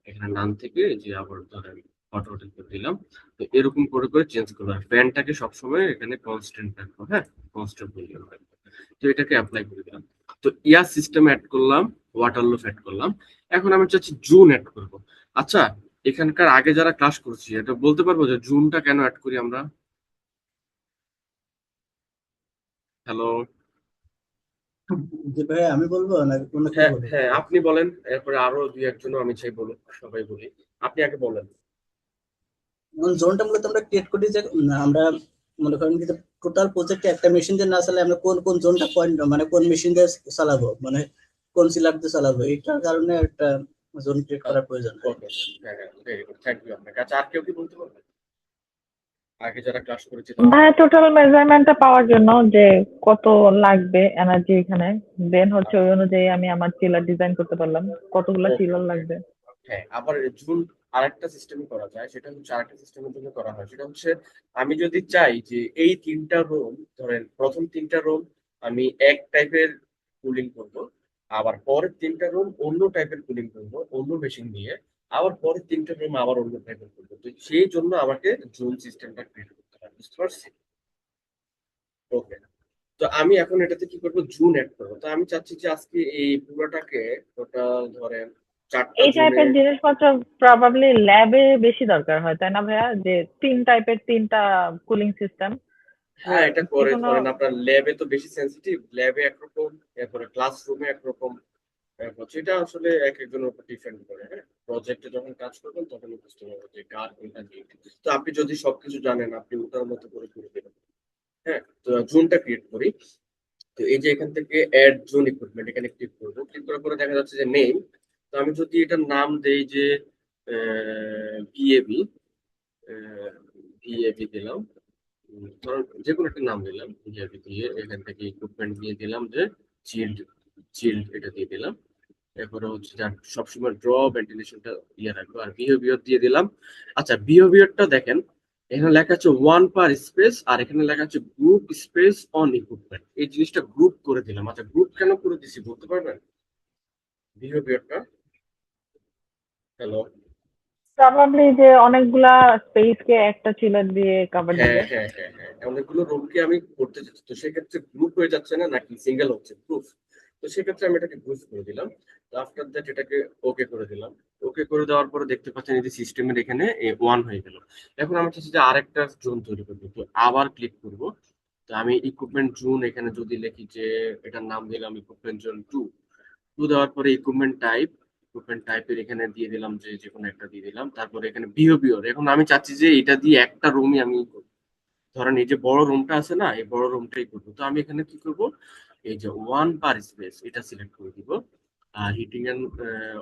A: এখানে নাম থেকে যে আবার ধরেন হট ওয়াটার করে দিলাম। তো এরকম করে করে চেঞ্জ করবো। আর ফ্যানটাকে সবসময় এখানে কনস্ট্যান্ট রাখবো। হ্যাঁ, কনস্ট্যান্ট ভলিউম রাখবো। তো এটাকে অ্যাপ্লাই করে দিলাম। তো ইয়ার সিস্টেম অ্যাড করলাম, ওয়াটার লুপ অ্যাড করলাম। এখন আমি চাচ্ছি জুন অ্যাড করব। আচ্ছা, এখানকার আগে যারা ক্লাস করছি এটা বলতে পারবো যে জুনটা কেন অ্যাড করি আমরা? হ্যালো।
B: যে ভাই আমি বলবো না অন্য কেউ
A: হ্যাঁ
B: বলবো?
A: হ্যাঁ, আপনি বলেন, এরপরে আরো দুই একজনও আমি চাই বলুক, সবাই বলি। আপনি আগে বলেন।
B: জোনটা মূলত আমরা ক্রিয়েট করি যে আমরা মনে করেন যে টোটাল প্রজেক্টে একটা মেশিন দিয়ে না চালালে আমরা কোন কোন জোনটা পয়েন্ট মানে কোন মেশিন দিয়ে চালাবো, মানে কোন সিলার দিয়ে চালাবো, এইটার কারণে একটা জোন ক্রিয়েট করার প্রয়োজন হয়।
A: ওকে, হ্যাঁ হ্যাঁ, ভেরি গুড, থ্যাংক ইউ আপনাকে। আচ্ছা, আর কেউ কি বলতে পারবে আগে যারা ক্লাস করেছে তারা?
D: ভাইয়া টোটাল মেজারমেন্টটা পাওয়ার জন্য যে কত লাগবে এনার্জি এখানে, দেন হচ্ছে ওই অনুযায়ী আমি আমার চিলার ডিজাইন করতে পারলাম কতগুলো
A: ওকে,
D: চিলার লাগবে।
A: হ্যাঁ, আবার জুন আরেকটা সিস্টেমে করা যায়, সেটা হচ্ছে আরেকটা সিস্টেমের জন্য করা হয়। সেটা হচ্ছে আমি যদি চাই যে এই তিনটা রুম, ধরেন প্রথম তিনটা রুম আমি এক টাইপের কুলিং করব, আবার পরের তিনটা রুম অন্য টাইপের কুলিং করব অন্য মেশিন দিয়ে, আবার পরের তিনটা রুম আবার অন্য টাইপের করবো, তো সেই জন্য আমাকে জোন সিস্টেমটা ক্রিয়েট করতে হয়। বুঝতে পারছি? ওকে, তো আমি এখন এটাতে কি করবো, জুন অ্যাড করবো। তো আমি চাচ্ছি যে আজকে এই পুরোটাকে টোটাল ধরেন 4টা
D: এই
A: জুনে।
D: টাইপের জিনিসপত্র প্রবাবলি ল্যাবে বেশি দরকার হয় তাই না ভাইয়া, যে তিনটা কুলিং সিস্টেম।
A: হ্যাঁ, এটা
D: যে
A: করে
D: কোনো
A: ধরেন আপনার ল্যাবে তো বেশি সেন্সিটিভ, ল্যাবে একরকম, এরপরে ক্লাসরুমে একরকম। সেটা আসলে এক একজনের উপর ডিপেন্ড করে। হ্যাঁ, প্রজেক্টে যখন কাজ করবেন তখন বুঝতে পারবেন যে কার কোনটা কি। তো আপনি যদি সবকিছু জানেন আপনি ওটার মতো করে করে দেবেন। হ্যাঁ, তো জোনটা ক্রিয়েট করি। তো এই যে এখান থেকে অ্যাড জোন ইকুইপমেন্ট, এখানে ক্লিক করবো, ক্লিক করার পরে দেখা যাচ্ছে যে নেম। তো আমি যদি এটার নাম দেই যে ভিএবি, ভিএবি দিলাম। ধরুন যে কোনো একটা নাম দিলাম ভিএবি দিয়ে, এখান থেকে ইকুইপমেন্ট দিয়ে দিলাম যে চিল্ড, চিল্ড এটা দিয়ে দিলাম। এরপরে হচ্ছে যার সবসময় ড্র ভেন্টিলেশনটা ইয়ে রাখবো, আর বিহেভিয়ার দিয়ে দিলাম। আচ্ছা, বিহেভিয়ারটা দেখেন এখানে লেখা আছে 1 পার স্পেস, আর এখানে লেখা আছে গ্রুপ স্পেস অন ইকুইপমেন্ট। এই জিনিসটা গ্রুপ করে দিলাম। আচ্ছা, গ্রুপ কেন করে দিছি বলতে পারবেন বিহেভিয়ারটা? হ্যালো।
D: প্রবাবলি যে অনেকগুলা স্পেস কে একটা চিলার দিয়ে কভার
A: হ্যাঁ
D: দিবে।
A: হ্যাঁ হ্যাঁ হ্যাঁ, অনেকগুলো রুমকে আমি করতে চাচ্ছি, তো সেক্ষেত্রে গ্রুপ হয়ে যাচ্ছে না নাকি সিঙ্গেল হচ্ছে গ্রুপ। তো সেক্ষেত্রে আমি এটাকে গ্রুপ করে দিলাম। তো আফটার দ্যাট এটাকে ওকে করে দিলাম। ওকে করে দেওয়ার পরে দেখতে পাচ্ছেন এই যে সিস্টেমের এখানে 1 হয়ে গেল। এখন আমি চাচ্ছি যে আরেকটা জোন তৈরি করবো, তো আবার ক্লিক করব। তো আমি ইকুইপমেন্ট জোন এখানে যদি লিখি যে এটার নাম দিলাম ইকুইপমেন্ট জোন 2, 2 দেওয়ার পরে ইকুইপমেন্ট টাইপ, ইকুইপমেন্ট টাইপের এখানে দিয়ে দিলাম যে যে কোনো একটা দিয়ে দিলাম। তারপরে এখানে বিহেভিয়ার, এখন আমি চাচ্ছি যে এটা দিয়ে একটা রুমই আমি করবো। ধরেন এই যে বড় রুমটা আছে না, এই বড় রুমটাই করবো। তো আমি এখানে কি করব, এই যে 1 পার স্পেস এটা সিলেক্ট করে দিব। আর হিটিং এন্ড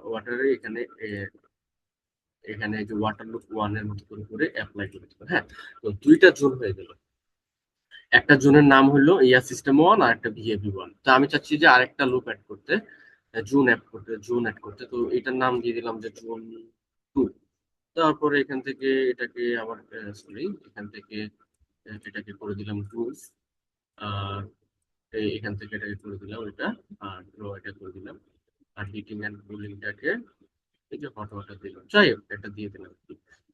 A: ওয়াটারে এখানে এখানে এই যে ওয়াটার লুপ 1 এর মতো করে করে অ্যাপ্লাই করে দিব। হ্যাঁ, তো দুইটা জোন হয়ে গেল। একটা জোনের নাম হলো ইয়ার সিস্টেম 1 আর একটা ভিএবি 1। তো আমি চাচ্ছি যে আরেকটা লুপ অ্যাড করতে, জোন অ্যাড করতে, জোন অ্যাড করতে। তো এটার নাম দিয়ে দিলাম যে জোন 2। তারপরে এখান থেকে এটাকে আবার সরি, এখান থেকে এটাকে করে দিলাম গ্রুপ। আর এখান থেকে এটাকে করে দিলাম এটা, আর ড্র এটা করে দিলাম। আর হিটিং এন্ড কুলিংটাকে এই যে হট ওয়াটার দিলাম, যাই হোক এটা দিয়ে দিলাম।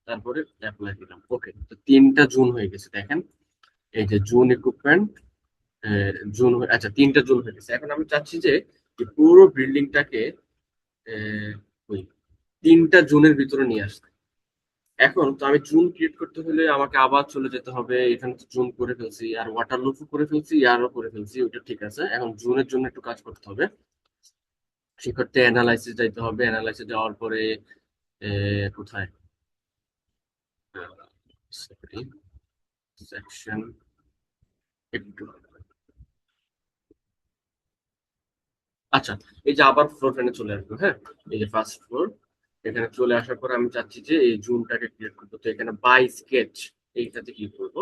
A: তারপরে অ্যাপ্লাই দিলাম। ওকে, তো 3টা জুন হয়ে গেছে দেখেন। এই যে জুন ইকুইপমেন্ট জুন, আচ্ছা 3টা জুন হয়ে গেছে। এখন আমি চাচ্ছি যে যে পুরো বিল্ডিংটাকে ওই 3টা জোনের ভিতরে নিয়ে আসতে। এখন তো আমি জুন ক্রিয়েট করতে হলে আমাকে আবার চলে যেতে হবে, এখানে তো জুন করে ফেলছি আর ওয়াটারলুপও করে ফেলছি, ইয়ারও করে ফেলছি, ওটা ঠিক আছে। এখন জুনের জন্য একটু কাজ করতে হবে, সেক্ষেত্রে অ্যানালাইসিস যাইতে হবে। অ্যানালাইসিস যাওয়ার পরে কোথায় সেকশন একটু, আচ্ছা, এই যে আবার ফ্লোর প্ল্যানে চলে আসবো। হ্যাঁ, এই যে ফার্স্ট ফ্লোর, এখানে চলে আসার পর আমি চাচ্ছি যে এই জুনটাকে ক্রিয়েট করবো। তো এখানে বাই স্কেচ এইটাতে ক্লিক করবো।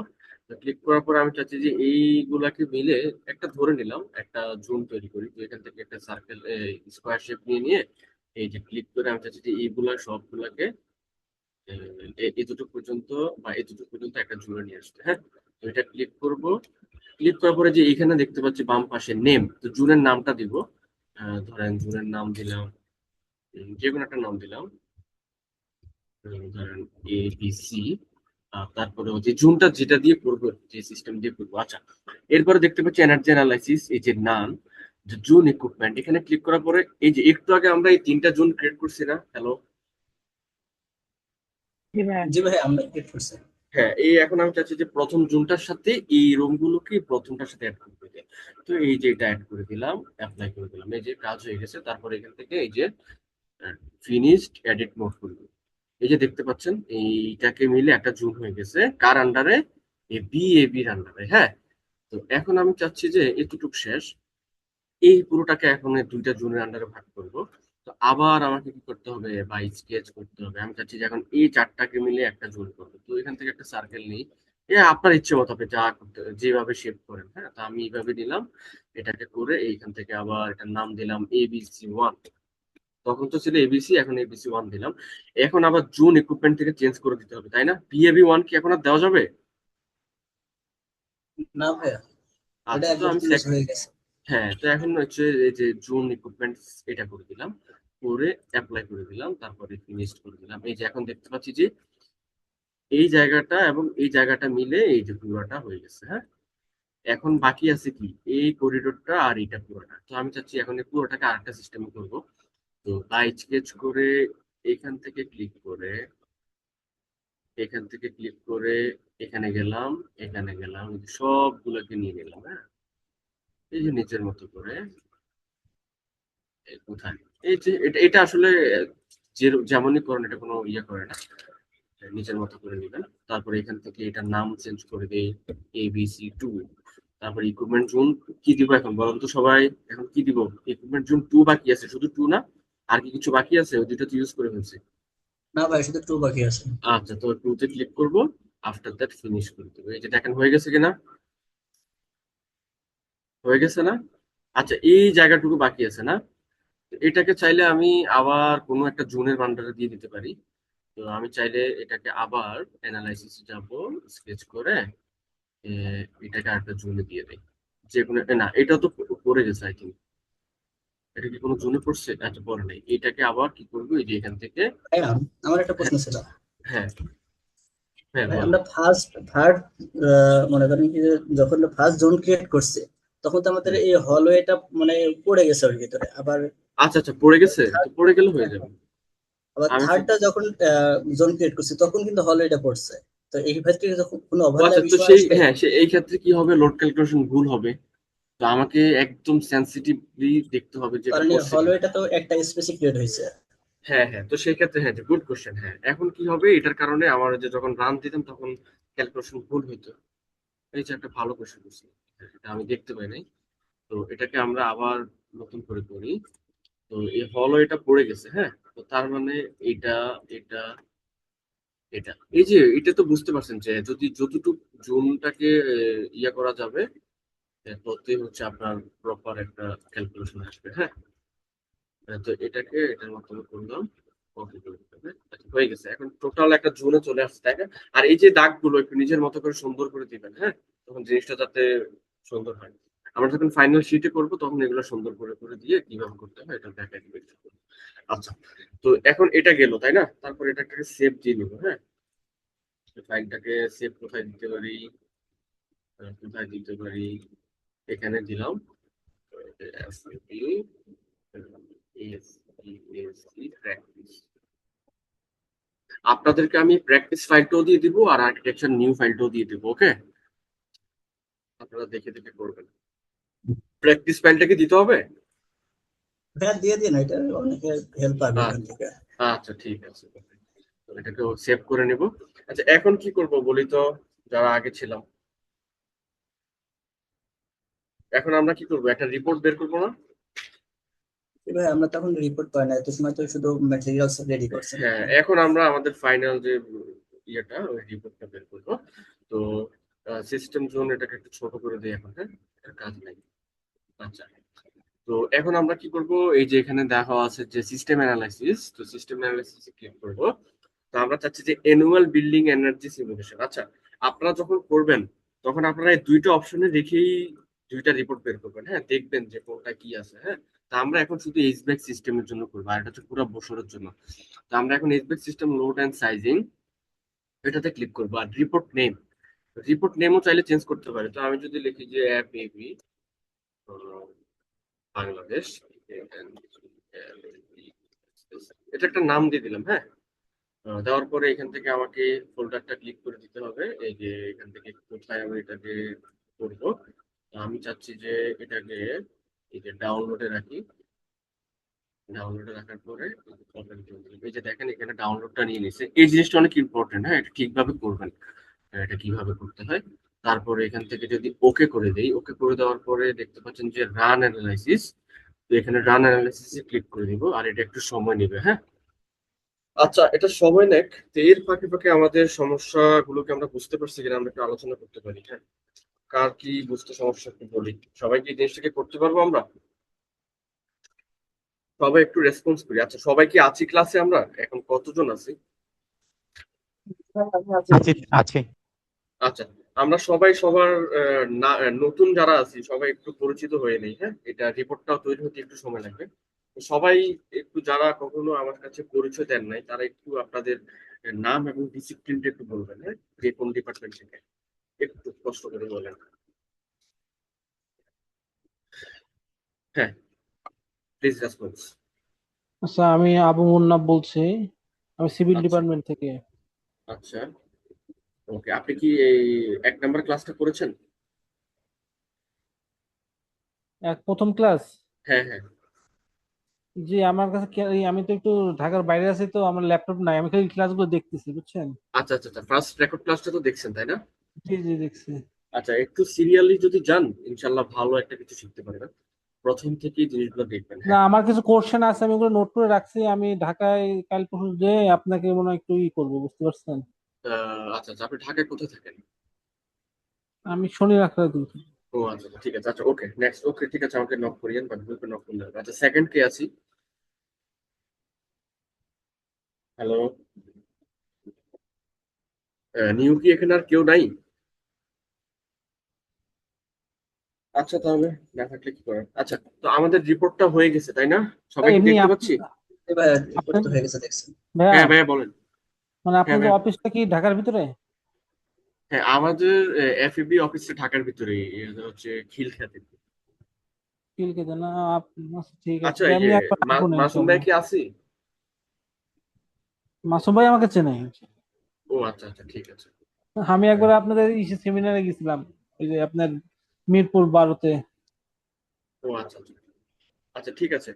A: ক্লিক করার পর আমি চাচ্ছি যে এইগুলাকে মিলে একটা ধরে নিলাম একটা জুন তৈরি করি। তো এখান থেকে একটা সার্কেল স্কোয়ার শেপ নিয়ে নিয়ে এই যে ক্লিক করে আমি চাচ্ছি যে এইগুলা সবগুলাকে এতটুকু পর্যন্ত বা এতটুকু পর্যন্ত একটা জুড়ে নিয়ে আসতে। হ্যাঁ, তো এটা ক্লিক করব। ক্লিক করার পরে যে এখানে দেখতে পাচ্ছি বাম পাশে নেম, তো জুনের নামটা দিব। ধরেন জুনের নাম দিলাম, যে কোনো একটা নাম দিলাম, ধরেন ABC। তারপরে যে জুনটা যেটা দিয়ে করবো, যে সিস্টেম দিয়ে করবো। আচ্ছা, এরপরে দেখতে পাচ্ছি এনার্জি অ্যানালাইসিস, এই যে নাম জুন ইকুইপমেন্ট, এখানে ক্লিক করার পরে এই যে একটু আগে আমরা এই 3টা জুন ক্রিয়েট করছি না? হ্যালো,
D: জি ভাইয়া।
B: জি ভাই আমরা ক্রিয়েট করছি।
A: হ্যাঁ, এই এখন আমি চাচ্ছি যে প্রথম জুনটার সাথে এই রুম গুলোকে প্রথমটার সাথে অ্যাড করে দিতে। তো এই যে এটা অ্যাড করে দিলাম, অ্যাপ্লাই করে দিলাম, এই যে কাজ হয়ে গেছে। তারপর এখান থেকে এই যে ফিনিশড এডিট মোড করবো। এই যে দেখতে পাচ্ছেন এইটাকে মিলে একটা জুন হয়ে গেছে, কার আন্ডারে? বিএবির আন্ডারে। হ্যাঁ, তো এখন আমি চাচ্ছি যে এতটুকু শেষ, এই পুরোটাকে এখন এই 2টা জুনের আন্ডারে ভাগ করব। তো আবার আমাকে কি করতে হবে? বাই স্কেচ করতে হবে। আমি চাচ্ছি যে এখন এই 4টাকে মিলে একটা জুন করবো। তো এখান থেকে একটা সার্কেল নিই, আপনার ইচ্ছে মতো আপনি যা করতে যেভাবে শেপ করেন। হ্যাঁ, তো আমি এইভাবে দিলাম, এটাকে করে এইখান থেকে আবার এটার নাম দিলাম ABC1। তখন তো ছিল ABC, এখন ABC1 দিলাম। এখন আবার জুন ইকুইপমেন্ট থেকে চেঞ্জ করে দিতে হবে, তাই না? BAB1 কি এখন আর দেওয়া যাবে?
B: না ভাইয়া, এটা
A: আচ্ছা, তো
B: একবার
A: আমি
B: ইউজ হয়ে গেছে।
A: হ্যাঁ, তো এখন হচ্ছে এই যে জুন ইকুইপমেন্ট এটা করে দিলাম, করে অ্যাপ্লাই করে দিলাম, তারপরে ফিনিশ করে দিলাম। এই যে এখন দেখতে পাচ্ছি যে এই জায়গাটা এবং এই জায়গাটা মিলে এই যে পুরোটা হয়ে গেছে। হ্যাঁ, এখন বাকি আছে কি? এই করিডোরটা আর এটা পুরোটা। তো আমি চাচ্ছি এখন এই পুরোটাকে আরেকটা সিস্টেমে করবো। তো বাই স্কেচ করে এখান থেকে ক্লিক করে, এখান থেকে ক্লিক করে এখানে গেলাম, এখানে গেলাম, এই যে সবগুলোকে নিয়ে নিলাম। হ্যাঁ, এই যে নিচের মতো করে কোথায়, এই যে এটা এটা আসলে যে যেমনই করেন এটা কোনো ইয়ে করে না, নিজের মতো করে নেবেন। তারপরে এখান থেকে এটার নাম চেঞ্জ করে দেই ABC2। তারপরে ইকুইপমেন্ট জোন কি দিব এখন বলুন তো সবাই? এখন কি দিব? ইকুইপমেন্ট জোন 2 বাকি আছে, শুধু 2 না? আর কি কিছু বাকি আছে? ওই দুটো তো ইউজ করে ফেলছি।
B: না ভাই, শুধু টু বাকি আছে।
A: আচ্ছা, তো 2 তে ক্লিক করব, আফটার দ্যাট ফিনিশ করে দেবো। এই যে দেখেন হয়ে গেছে কিনা? হয়ে গেছে না? আচ্ছা, এই জায়গাটুকু বাকি আছে না? এটাকে চাইলে আমি আবার কোনো একটা জোনের আন্ডারে দিয়ে দিতে পারি। তো আমি চাইলে এটাকে আবার অ্যানালাইসিস যাব, স্কেচ করে এটাকে আরেকটা জোনে দিয়ে দেই। যে কোনো না, এটা তো পড়ে গেছে আই থিঙ্ক। এটা কি কোনো জোনে পড়ছে? আচ্ছা, পড়ে নাই। এটাকে আবার কি করবো? এই যে এখান থেকে,
B: ভাইয়া আমার একটা
A: হ্যাঁ
B: প্রশ্ন ছিল।
A: হ্যাঁ হ্যাঁ,
B: ভাই
A: বলেন।
B: আমরা ফার্স্ট থার্ড মনে করেন কি যে যখন ফার্স্ট জোন ক্রিয়েট করছে, তখন তো আমাদের
A: হুম।
B: এই হলওয়েটা মানে পড়ে গেছে ওর ভিতরে। আবার
A: আচ্ছা আচ্ছা, পড়ে গেছে তো,
B: থার্ড,
A: পড়ে গেলে হয়ে যাবে।
B: আবার
A: আমি
B: থার্ডটা যখন জোন ক্রিয়েট করছি তখন কিন্তু হলওয়েটা পড়ছে। তো এই ক্ষেত্রে যখন কোনো
A: ও আচ্ছা,
B: ওভারল্যাপ
A: তো
B: ইস্যু
A: সেই
B: আসবে?
A: হ্যাঁ, এই ক্ষেত্রে কি হবে? লোড ক্যালকুলেশন ভুল হবে। তো আমাকে একদম সেন্সিটিভলি দেখতে হবে যেটা
B: কারণ এই
A: পড়ছে কিনা।
B: হলওয়েটা তো একটা স্পেসিফিক ক্রিয়েট হয়েছে।
A: হ্যাঁ হ্যাঁ, তো সেই ক্ষেত্রে হ্যাঁ, গুড কোশ্চেন। হ্যাঁ, এখন কি হবে? এটার কারণে আমার যে যখন রান দিতাম তখন ক্যালকুলেশন ভুল হইতো। এই যে একটা ভালো কোশ্চেন করছি, এটা আমি দেখতে পাই নাই। তো এটাকে আমরা আবার নতুন করে করি। তো এই হলো এটা পড়ে গেছে। হ্যাঁ, তো তার মানে এটা, এটা, এটা, এই যে এটা তো বুঝতে পারছেন যে যদি যতটুকু জুনটাকে ইয়ে করা যাবে, ততই হচ্ছে আপনার প্রপার একটা ক্যালকুলেশন আসবে। হ্যাঁ, তো এটাকে এটার মাধ্যমে করলাম, কপি করে দিতে হবে। আচ্ছা, হয়ে গেছে। এখন টোটাল একটা জোনে চলে আসছে, তাই না? আর এই যে দাগগুলো একটু নিজের মতো করে সুন্দর করে দিবেন। হ্যাঁ, তখন জিনিসটা যাতে সুন্দর হয়। আমরা যখন ফাইনাল শিটে করবো তখন এগুলো সুন্দর করে করে দিয়ে কিভাবে করতে হয় এটা দেখাই দিবে। আচ্ছা, তো এখন এটা গেল, তাই না? তারপর এটাকে সেভ দিয়ে নিবো। হ্যাঁ, ফাইলটাকে সেভ কোথায় দিতে পারি? কোথায় দিতে পারি? এখানে দিলাম। প্র্যাকটিস। আপনাদেরকে আমি প্র্যাকটিস ফাইলটাও দিয়ে দিব আর আর্কিটেকচার নিউ ফাইলটাও দিয়ে দিব। ওকে, আপনারা দেখে দেখে করবেন। প্র্যাকটিস ফাইলটাকে দিতে হবে।
B: হ্যাঁ দিয়ে দিন, এটা অনেক হেল্প পাবে এখান থেকে।
A: আচ্ছা ঠিক আছে, তো এটাকে সেভ করে নিব। আচ্ছা এখন কি করব বলি তো, যারা আগে ছিলাম, এখন আমরা কি করব, একটা রিপোর্ট বের করবো না?
B: এবার আমরা তখন রিপোর্ট পাই না, এত সময় তো শুধু ম্যাটেরিয়ালস রেডি করছেন।
A: হ্যাঁ, এখন আমরা আমাদের ফাইনাল যে ইয়েটা, ওই রিপোর্টটা বের করবো। তো সিস্টেম জোন এটাকে একটু ছোট করে দিই এখন। হ্যাঁ, এটার কাজ নাই। আচ্ছা, তো এখন আমরা কি করব, এই যে এখানে দেখা আছে যে সিস্টেম অ্যানালাইসিস, তো সিস্টেম অ্যানালাইসিস ক্লিক করব। তো আমরা চাচ্ছি যে অ্যানুয়াল বিল্ডিং এনার্জি সিমুলেশন। আচ্ছা, আপনারা যখন করবেন তখন আপনারা এই দুইটা অপশনে রেখেই দুইটা রিপোর্ট বের করবেন। হ্যাঁ, দেখবেন যে কোনটা কি আছে। হ্যাঁ, তা আমরা এখন শুধু এইচভ্যাক সিস্টেমের জন্য করবো, আর এটা হচ্ছে পুরো বছরের জন্য। তো আমরা এখন HVAC system load and sizing এটাতে ক্লিক করবো। আর রিপোর্ট নেমও চাইলে চেঞ্জ করতে পারে। তো আমি যদি লিখি যে অ্যাপ এবি বাংলাদেশ, এটা একটা নাম দিয়ে দিলাম। হ্যাঁ, দেওয়ার পরে এখান থেকে আমাকে ফোল্ডারটা ক্লিক করে দিতে হবে। এই যে এখান থেকে কোথায় আমি এটাকে করবো, আমি চাচ্ছি যে এটাকে এই যে ডাউনলোডে রাখি। ডাউনলোডে রাখার পরে এই যে দেখেন এখানে ডাউনলোডটা নিয়ে নিছে। এই জিনিসটা অনেক ইম্পর্টেন্ট। হ্যাঁ, এটা ঠিকভাবে করবেন। এটা কিভাবে করতে হয়। তারপরে এখান থেকে যদি ওকে করে দেই, ওকে করে দেওয়ার পরে দেখতে পাচ্ছেন যে রান অ্যানালাইসিস। তো এখানে রান অ্যানালাইসিসে ক্লিক করে দিব, আর এটা একটু সময় নেবে। হ্যাঁ, আচ্ছা এটা সময় নেক। তো এর ফাঁকে ফাঁকে আমাদের সমস্যাগুলোকে আমরা বুঝতে পারছি কিনা আমরা একটু আলোচনা করতে পারি। হ্যাঁ, কার কি বুঝতে সমস্যা একটু বলি। সবাই কি এই জিনিসটাকে করতে পারবো আমরা? সবাই একটু রেসপন্স করি। আচ্ছা, সবাই কি আছি ক্লাসে? আমরা এখন কতজন আছি?
E: আছি আছি।
A: আচ্ছা, আমরা সবাই সবার নতুন যারা আছি সবাই একটু পরিচিত হয়ে নেই। হ্যাঁ, এটা রিপোর্টটাও তৈরি হতে একটু সময় লাগবে। তো সবাই একটু, যারা কখনো আমার কাছে পরিচয় দেন নাই, তারা একটু আপনাদের নাম এবং ডিসিপ্লিনটা একটু বলবেন। হ্যাঁ, যে কোন ডিপার্টমেন্ট থেকে, একটু কষ্ট করে বলেন। হ্যাঁ, প্লিজ রেসপন্স।
F: আচ্ছা, আমি আবু মুন্নাফ বলছি। আমি সিভিল
A: আচ্ছা
F: ডিপার্টমেন্ট থেকে।
A: আচ্ছা, ওকে। আপনি কি এই 1 নম্বর ক্লাসটা করেছেন?
F: প্রথম ক্লাস।
A: হ্যাঁ হ্যাঁ।
F: জি, আমার কাছে আমি তো একটু ঢাকার বাইরে আছি, তো আমার ল্যাপটপ নাই, আমি খালি ক্লাসগুলো দেখতেছি, বুঝছেন।
A: আচ্ছা আচ্ছা আচ্ছা, ফার্স্ট রেকর্ড ক্লাসটা তো দেখছেন তাই না?
F: জি জি, দেখছি।
A: আচ্ছা, একটু সিরিয়ালি যদি যান ইনশাল্লাহ ভালো একটা কিছু শিখতে পারবেন। প্রথম থেকেই জিনিসগুলো দেখবেন।
F: না,
A: হ্যাঁ,
F: আমার কিছু কোশ্চেন আছে, আমি ওগুলো নোট করে রাখছি। আমি ঢাকায় কাল পরশু যে আপনাকে মনে হয় একটু করবো, বুঝতে পারছেন।
A: আচ্ছা আচ্ছা, আপনি ঢাকায় কোথায় থাকেন?
F: আমি শনি রাখতে দিন।
A: ও আচ্ছা আচ্ছা, ঠিক আছে। আচ্ছা ওকে, নেক্সট। ওকে ঠিক আছে, আমাকে নক করিয়েন বা গ্রুপে নক করলে হবে। আচ্ছা, সেকেন্ড কে আছি? হ্যালো, নিউ কি এখানে আর কেউ নাই? আচ্ছা, তাহলে না থাকলে কি করার। আচ্ছা, তো আমাদের রিপোর্টটা হয়ে গেছে তাই না? সবাই কি
F: এমনি
A: দেখতে পাচ্ছি?
B: এবার রিপোর্ট
F: আপনার
B: তো হয়ে গেছে দেখছেন।
F: ভাইয়া,
A: হ্যাঁ ভাইয়া বলেন।
F: মানে
A: হ্যাঁ
F: আপনাদের
A: ভাইয়া।
F: অফিসটা কি ঢাকার ভিতরে?
A: হ্যাঁ, আমাদের এফইবি অফিসটা ঢাকার ভিতরেই, এটা হচ্ছে খিলখ্যাতে।
F: কিলকেতে না? আচ্ছা, ঠিক আছে
A: আচ্ছা,
F: ভাই,
A: এই যে
F: আমি একবার আসবো না
A: মাসুম ভাই
F: ইনশাল্লাহ।
A: কি আছি?
F: মাসুম ভাই আমাকে চেনে।
A: ও আচ্ছা আচ্ছা, ঠিক আছে।
F: আমি
A: হ্যাঁ।
F: একবার আপনাদের সেমিনারে গেছিলাম, ওই যে আপনার মিরপুর 12-তে।
A: ও আচ্ছা আচ্ছা আচ্ছা, ঠিক আছে।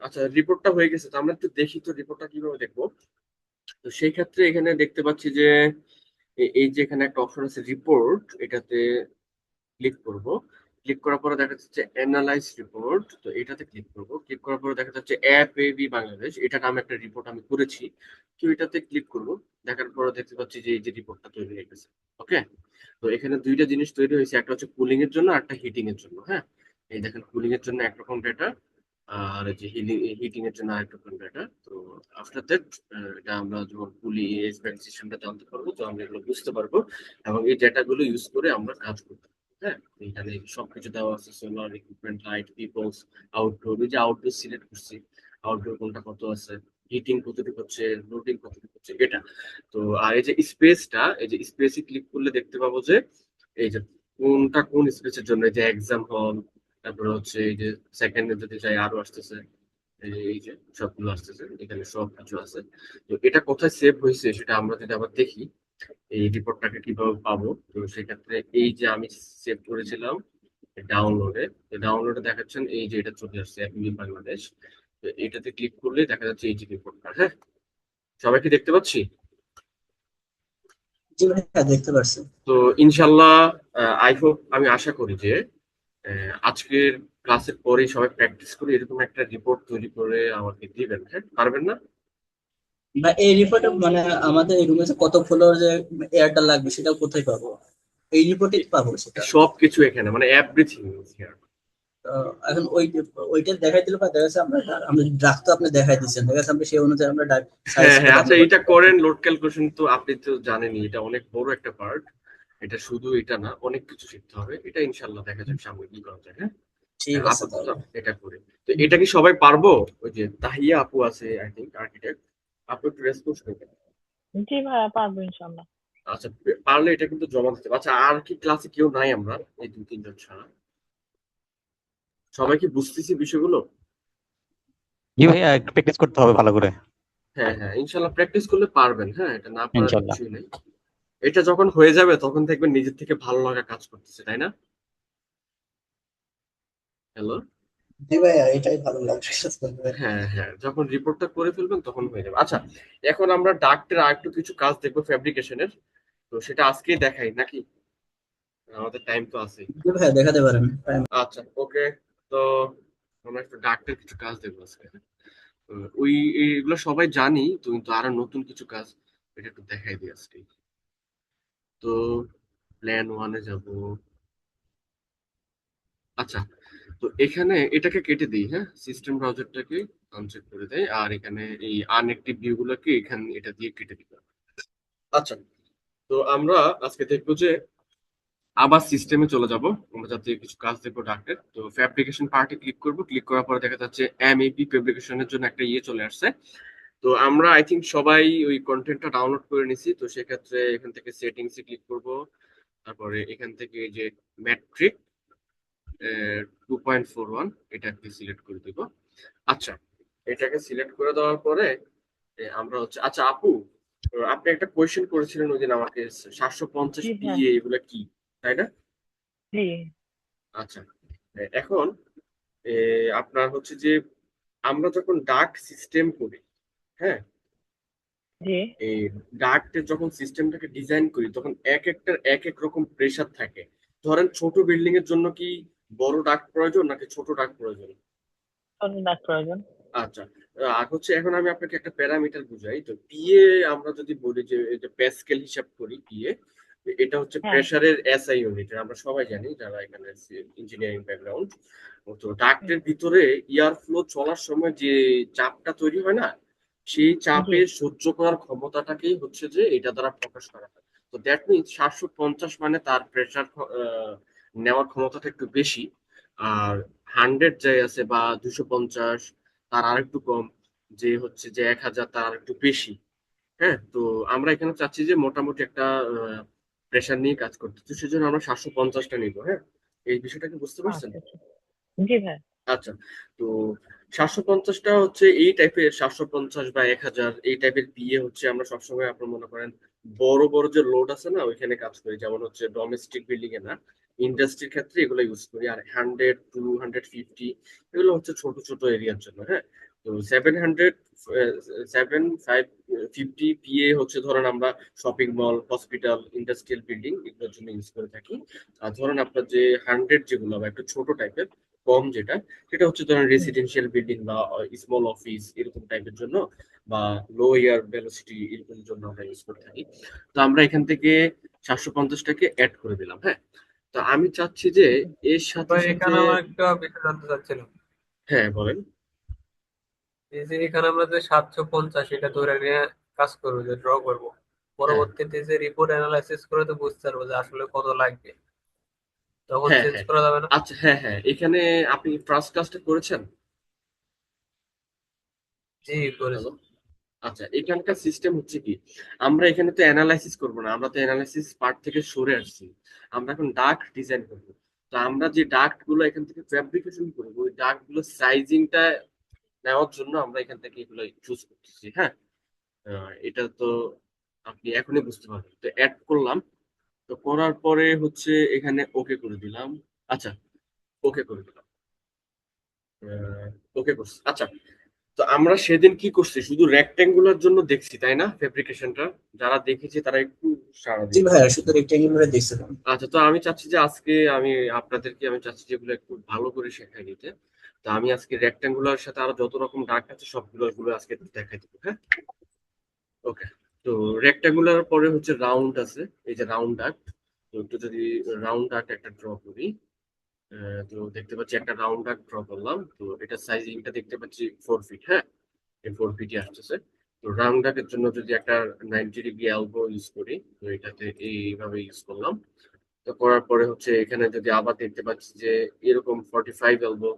A: আচ্ছা, রিপোর্টটা হয়ে গেছে, তো আমরা একটু দেখি তো রিপোর্টটা কিভাবে দেখবো। তো সেই ক্ষেত্রে এখানে দেখতে পাচ্ছি যে এই যে এখানে একটা অপশন আছে রিপোর্ট, এটাতে ক্লিক করব। ক্লিক করার পরে দেখা যাচ্ছে অ্যানালাইজ রিপোর্ট, তো এটাতে ক্লিক করব। ক্লিক করার পরে দেখা যাচ্ছে অ্যাপ এবি বাংলাদেশ, এটা নামে একটা রিপোর্ট আমি করেছি। তো এটাতে ক্লিক করব। দেখার পরে দেখতে পাচ্ছি যে এই যে রিপোর্টটা তৈরি হয়ে গেছে। ওকে, তো এখানে দুইটা জিনিস তৈরি হয়েছে, একটা হচ্ছে কুলিং এর জন্য আর একটা হিটিং এর জন্য। হ্যাঁ, এই দেখেন কুলিং এর জন্য একরকম ডেটা, আর এই যে হিটিং এর জন্য আরেকরকম ডেটা। তো আফটার দ্যাট এটা আমরা যখন কুলিং সিস্টেমটা জানতে পারবো, তো আমরা এগুলো বুঝতে পারবো এবং এই ডেটাগুলো ইউজ করে আমরা কাজ করতে পারবো। হ্যাঁ, এখানে সবকিছু দেওয়া আছে, solar equipment, light, peoples, outdoor. এই যে আউটডোর সিলেক্ট করছি, আউটডোর কোনটা কত আছে, হিটিং কতটুকু হচ্ছে, লোডিং কতটুকু হচ্ছে, এটা। তো আর এই যে স্পেসটা, এই যে স্পেসে ক্লিক করলে দেখতে পাবো যে এই যে কোনটা কোন স্পেসের জন্য, এই যে এক্সাম হল, তারপরে হচ্ছে এই যে সেকেন্ডে যদি চাই আরো আসতেছে, এই যে সবগুলো আসতেছে, এখানে সব কিছু আছে। তো এটা কোথায় সেভ হয়েছে সেটা আমরা যদি আবার দেখি এই রিপোর্টটাকে কিভাবে পাবো, তো সেক্ষেত্রে এই যে আমি সেভ করেছিলাম ডাউনলোডে, ডাউনলোডে দেখাচ্ছেন এই যে এটা চলে আসছে অ্যাপি বাংলাদেশ। তো এটাতে ক্লিক করলে দেখা যাচ্ছে এই যে রিপোর্টটা। হ্যাঁ, সবাই কি দেখতে পাচ্ছি?
B: জি ভাইয়া, দেখতে পারছি।
A: তো ইনশাল্লাহ আই হোপ, আমি আশা করি যে আজকের ক্লাসের পরেই সবাই প্র্যাকটিস করে এরকম একটা রিপোর্ট তৈরি করে আমাকে দিবেন। হ্যাঁ, পারবেন না?
B: বা এই রিপোর্টে মানে আমাদের এই রুমে কত ফ্লোর যে এয়ারটা লাগবে সেটা কোথায় পাবো? এই রিপোর্টে পাবো সেটা?
A: সবকিছু এখানে মানে এভরিথিং।
B: এখন ওইটা দেখাই দিলে বা দেখা যাচ্ছে আমরা ড্রাগ তো আপনি দেখাই দিচ্ছেন, দেখা যাচ্ছে আমরা সেই অনুযায়ী আমরা
A: হ্যাঁ
B: সাজেস্ট
A: হ্যাঁ,
B: করতে
A: আচ্ছা
B: পারবো।
A: এটা করেন, লোড ক্যালকুলেশন তো আপনি তো জানেনই, এটা অনেক বড় একটা পার্ট। এটা শুধু এটা না, অনেক কিছু শিখতে হবে। এটা ইনশাল্লাহ দেখা যাক সামনে কি করা যায়। হ্যাঁ,
B: ঠিক আছে
A: আপাতত
B: তাহলে।
A: এটা করি। তো এটা কি সবাই পারবো? ওই যে তাহিয়া আপু আছে আই থিঙ্ক, আর্কিটেক্ট, আপু একটু রেসপন্স করবেন।
D: জি ভাইয়া, পারবো ইনশাল্লাহ।
A: আচ্ছা, পারলে এটা কিন্তু জমা দিতে হবে। আচ্ছা, আর কি ক্লাসে কেউ নাই আমরা এই 2-3 জন ছাড়া? সবাই কি বুঝতেছি বিষয়গুলো?
E: জি ভাইয়া, একটু প্র্যাকটিস করতে হবে ভালো করে।
A: হ্যাঁ হ্যাঁ, ইনশাল্লাহ প্র্যাকটিস করলে পারবেন। হ্যাঁ, এটা না পারার
E: ইনশাল্লাহ।
A: কিছুই নেই। এটা যখন হয়ে যাবে তখন দেখবেন নিজের থেকে ভালো লাগা কাজ করতেছে, তাই না? হ্যালো।
B: জি ভাইয়া, এটাই ভালো লাগছে।
A: হ্যাঁ হ্যাঁ, যখন রিপোর্টটা করে ফেলবেন তখন হয়ে যাবে। আচ্ছা, এখন আমরা ডাক্টের আর একটু কিছু কাজ দেখবো ফ্যাব্রিকেশনের। তো সেটা আজকেই দেখাই নাকি? আমাদের টাইম তো আছে।
B: জি ভাইয়া, দেখাতে পারেন।
A: আচ্ছা, ওকে। তো আমরা একটু ডাক্তার কিছু কাজ দেখবো আজকে। ওই এগুলো সবাই জানি তো, কিন্তু আরো নতুন কিছু কাজ এটা একটু দেখাই দিই আজকে। তো প্ল্যান ওয়ানে যাব। আচ্ছা, তো এখানে এটাকে কেটে দিই। হ্যাঁ, সিস্টেম ব্রাউজারটাকে আনচেক করে দেয়, আর এখানে এই আনএক্টিভ ভিউ গুলোকে এখানে এটা দিয়ে কেটে দিই। আচ্ছা, তো আমরা আজকে দেখবো যে আবার সিস্টেমে চলে যাব, আমরা যাতে কিছু কাজ দেখবো ডাক্তার। তো ফ্যাব্রিকেশন পার্টে ক্লিক করব, ক্লিক করার পরে দেখা যাচ্ছে এমএপি ফ্যাব্রিকেশনের জন্য একটা ইয়ে চলে আসছে। তো আমরা আই থিঙ্ক সবাই ওই কন্টেন্টটা ডাউনলোড করে নিছি। তো সেক্ষেত্রে এখান থেকে সেটিংসে ক্লিক করব, তারপরে এখান থেকে এই যে ম্যাট্রিক 2.41 এটাকে সিলেক্ট করে দিব। আচ্ছা, এটাকে সিলেক্ট করে দেওয়ার পরে আমরা হচ্ছে, আচ্ছা আপু, আপনি একটা কোয়েশ্চেন করেছিলেন ওই দিন আমাকে, 750
D: জি ভাইয়া।
A: পিএ এগুলা কি, তাই না?
D: জি।
A: আচ্ছা, এখন আপনার হচ্ছে যে আমরা যখন ডাক সিস্টেম করি, হ্যাঁ,
D: জি।
A: এই ডাক্টের যখন সিস্টেমটাকে ডিজাইন করি তখন এক একটার এক এক রকম প্রেসার থাকে। ধরেন ছোট বিল্ডিং এর জন্য কি বড় ডাক প্রয়োজন নাকি ছোট ডাক প্রয়োজন?
D: ছোট ডাক প্রয়োজন।
A: আচ্ছা, আর হচ্ছে এখন আমি আপনাকে একটা প্যারামিটার বুঝাই। তো পিএ আমরা যদি বলি যে এই যে প্যাসকেল হিসাব করি পিএ, এটা হচ্ছে
D: হ্যাঁ।
A: প্রেসারের এসআই ইউনিট, আমরা সবাই জানি যারা এখানে ইঞ্জিনিয়ারিং ব্যাকগ্রাউন্ড। তো ডাক্টের ভিতরে এয়ার ফ্লো চলার সময় যে চাপটা তৈরি হয় না, সেই
D: জি।
A: চাপে সহ্য করার ক্ষমতাটাকেই হচ্ছে যে এটা দ্বারা প্রকাশ করা হয়। তো দ্যাট মিনস 750 মানে তার প্রেসার নেওয়ার ক্ষমতাটা একটু বেশি। আর 100 যাই আছে বা 250 তার আর একটু কম, যে হচ্ছে যে 1000 তার আর একটু বেশি। হ্যাঁ, তো আমরা এখানে চাচ্ছি যে মোটামুটি একটা প্রেশার নিয়ে কাজ করতে, তো সেজন্য আমরা 750টা নিবো। হ্যাঁ, এই বিষয়টা কি বুঝতে পারছেন?
D: আচ্ছা আচ্ছা। জি ভাই।
A: আচ্ছা, তো 750টা হচ্ছে এই টাইপের, 750 বা 1000 এই টাইপের পিএ হচ্ছে আমরা সবসময়, আপনার মনে করেন বড় বড় যে লোড আছে না ওইখানে কাজ করি, যেমন হচ্ছে ডোমেস্টিক বিল্ডিং এ না, ইন্ডাস্ট্রির ক্ষেত্রে এগুলো ইউজ করি। আর 100-250 এগুলো হচ্ছে ছোট ছোট এরিয়ার জন্য। হ্যাঁ, তো 750 পিএ হচ্ছে ধরেন আমরা shopping mall, hospital, industrial building এগুলোর জন্য ইউজ করে থাকি। আর ধরেন আপনার যে 100 যেগুলো বা একটু ছোট টাইপের, কম যেটা, সেটা হচ্ছে ধরেন রেসিডেন্সিয়াল বিল্ডিং বা স্মল অফিস এরকম টাইপের জন্য, বা লো এয়ার ভেলোসিটি এরকম জন্য আমরা ইউজ করে থাকি। তো আমরা এখান থেকে 750টাকে অ্যাড করে দিলাম। হ্যাঁ, তো আমি চাচ্ছি যে এর সাথে
C: ভাই
A: সাথে,
C: এখানে আমার একটা বিষয় জানতে চাচ্ছিলাম।
A: হ্যাঁ বলেন।
C: এই যে এখানে আমরা যে 750 এটা ধরে নিয়ে কাজ করবো, যে ড্র করবো,
A: হ্যাঁ
C: পরবর্তীতে যে রিপোর্ট অ্যানালাইসিস করে তো বুঝতে পারবো যে আসলে কত লাগবে, তখন
A: হ্যাঁ
C: চেঞ্জ
A: হ্যাঁ,
C: করা যাবে না?
A: আচ্ছা হ্যাঁ হ্যাঁ, এখানে আপনি ফার্স্ট ক্লাসটা করেছেন?
C: জি, করেছি।
A: হ্যালো। আচ্ছা, এখানকার সিস্টেম হচ্ছে কি, আমরা এখানে তো অ্যানালাইসিস করব না, আমরা তো অ্যানালাইসিস পার্ট থেকে সরে আসছি, আমরা এখন ডাক ডিজাইন করব। তো আমরা যে ডাক্ট গুলো এখান থেকে ফ্যাব্রিকেশন করবো ওই ডাক্ট গুলো সাইজিংটা নেওয়ার জন্য আমরা এখান থেকে এগুলো চুজ করতেছি। হ্যাঁ, এটা তো আপনি এখনই বুঝতে পারবেন। তো অ্যাড করলাম, তো করার পরে হচ্ছে এখানে ওকে করে দিলাম। আচ্ছা, ওকে করে দিলাম, ওকে করছি। আচ্ছা, তো আমরা সেদিন কি করছি, শুধু রেক্টেঙ্গুলার জন্য দেখছি তাই না ফেব্রিকেশনটা? যারা দেখেছি তারা একটু সাড়া
B: জি
A: দিন।
B: ভাইয়া, শুধু রেক্টেঙ্গুলার দেখছিলাম।
A: আচ্ছা, তো আমি চাচ্ছি যে আজকে আমি চাচ্ছি যে এগুলো একটু ভালো করে শেখাই দিতে। তো আমি আজকে রেক্টেঙ্গুলার সাথে আরো যত রকম ডাক আছে সবগুলো আজকে দেখাই দেবো। হ্যাঁ, ওকে। তো রেক্টেঙ্গুলার পরে হচ্ছে রাউন্ড আছে, এই যে রাউন্ড ডাক। তো একটু যদি রাউন্ড ডাক একটা ড্র করি, তো দেখতে পাচ্ছি একটা রাউন্ড ডাক ড্র করলাম। তো এটা সাইজিংটা দেখতে পাচ্ছি 4 ফিট। হ্যাঁ, এই 4 ফিটই আসতেছে। তো রাউন্ড ডাকের জন্য যদি একটা 90 ডিগ্রি এলবো ইউজ করি, তো এটাতে এইভাবে ইউজ করলাম। তো করার পরে হচ্ছে এখানে যদি আবার দেখতে পাচ্ছি যে এরকম 45 এলবো,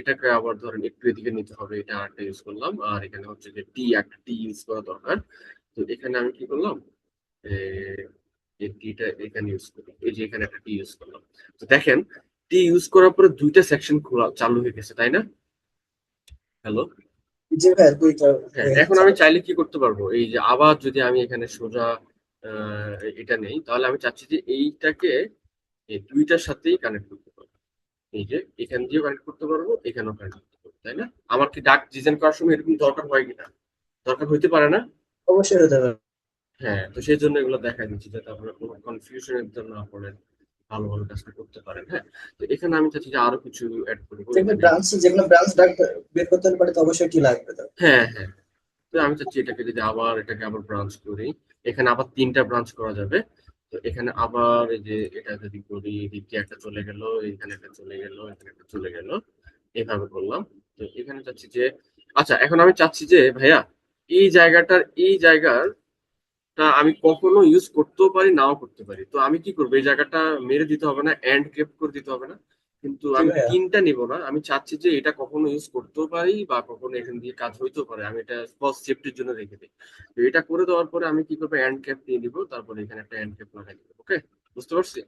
A: এটাকে আবার ধরেন একটু এদিকে নিতে হবে, এটা একটা ইউজ করলাম। আর এখানে হচ্ছে যে একটা টি ইউজ করা দরকার। তো এখানে আমি কি করলাম, এই টিটা এখানে ইউজ করি, এই যে এখানে একটা টি ইউজ করলাম। তো দেখেন, টি ইউজ করার পরে দুইটা সেকশন খোলা চালু হয়ে গেছে তাই না? হ্যালো।
B: জি ভাইয়া, দুইটা
A: হ্যাঁ,
B: হয়ে
A: এখন
B: গেছে।
A: আমি চাইলে কি করতে পারবো, এই যে আবার যদি আমি এখানে সোজা এটা নেই, তাহলে আমি চাচ্ছি যে এইটাকে এই দুইটার সাথেই কানেক্ট করতে পারবো। এই যে এখান দিয়েও কানেক্ট করতে পারবো, এখানেও কানেক্ট করতে পারবো, তাই না? আমার কি ডাক ডিজাইন করার সময় এরকম দরকার হয় কিনা? দরকার হইতে পারে না?
B: অবশ্যই হতে পারে।
A: হ্যাঁ, তো সেই জন্য এগুলো দেখা দিচ্ছি যাতে আপনারা কোনো কনফিউশনের জন্য না পড়েন, ভালোভাবে কাজটা করতে পারেন। হ্যাঁ, তো এখানে আমি চাচ্ছি যে আরো কিছু অ্যাড করবো এখানে।
B: যেগুলো ব্রাঞ্চ ডাক বের করতে হলে পরে তো অবশ্যই টি লাগবে তো।
A: হ্যাঁ, হ্যাঁ, তো আমি চাচ্ছি এটাকে আবার ব্রাঞ্চ করি। এখানে আবার 3টা ব্রাঞ্চ করা যাবে। তো এখানে আবার এই যে এটা যদি করি, এদিক দিয়ে একটা চলে গেল, এখানে একটা চলে গেল, এখানে একটা চলে গেল, এভাবে করলাম। তো এখানে চাচ্ছি যে, আচ্ছা এখন আমি চাচ্ছি যে ভাইয়া এই জায়গাটা আমি কখনো ইউজ করতেও পারি নাও করতে পারি। তো আমি কি করবো, এই জায়গাটা মেরে দিতে হবে না, এন্ড কেপ করে দিতে হবে না, কিন্তু
B: জি
A: আমি
B: ভাইয়া।
A: 3টা নিব না। আমি চাচ্ছি যে এটা কখনো ইউজ করতেও পারি বা কখনো এখান দিয়ে কাজ হইতেও পারে, আমি এটা ফার্স্ট সেফটির জন্য রেখে দিই। তো এটা করে দেওয়ার পরে আমি কি করবো, এন্ড ক্যাপ নিয়ে নিবো, তারপরে এখানে একটা এন্ড ক্যাপ লাগাই দিব। ওকে, বুঝতে পারছি?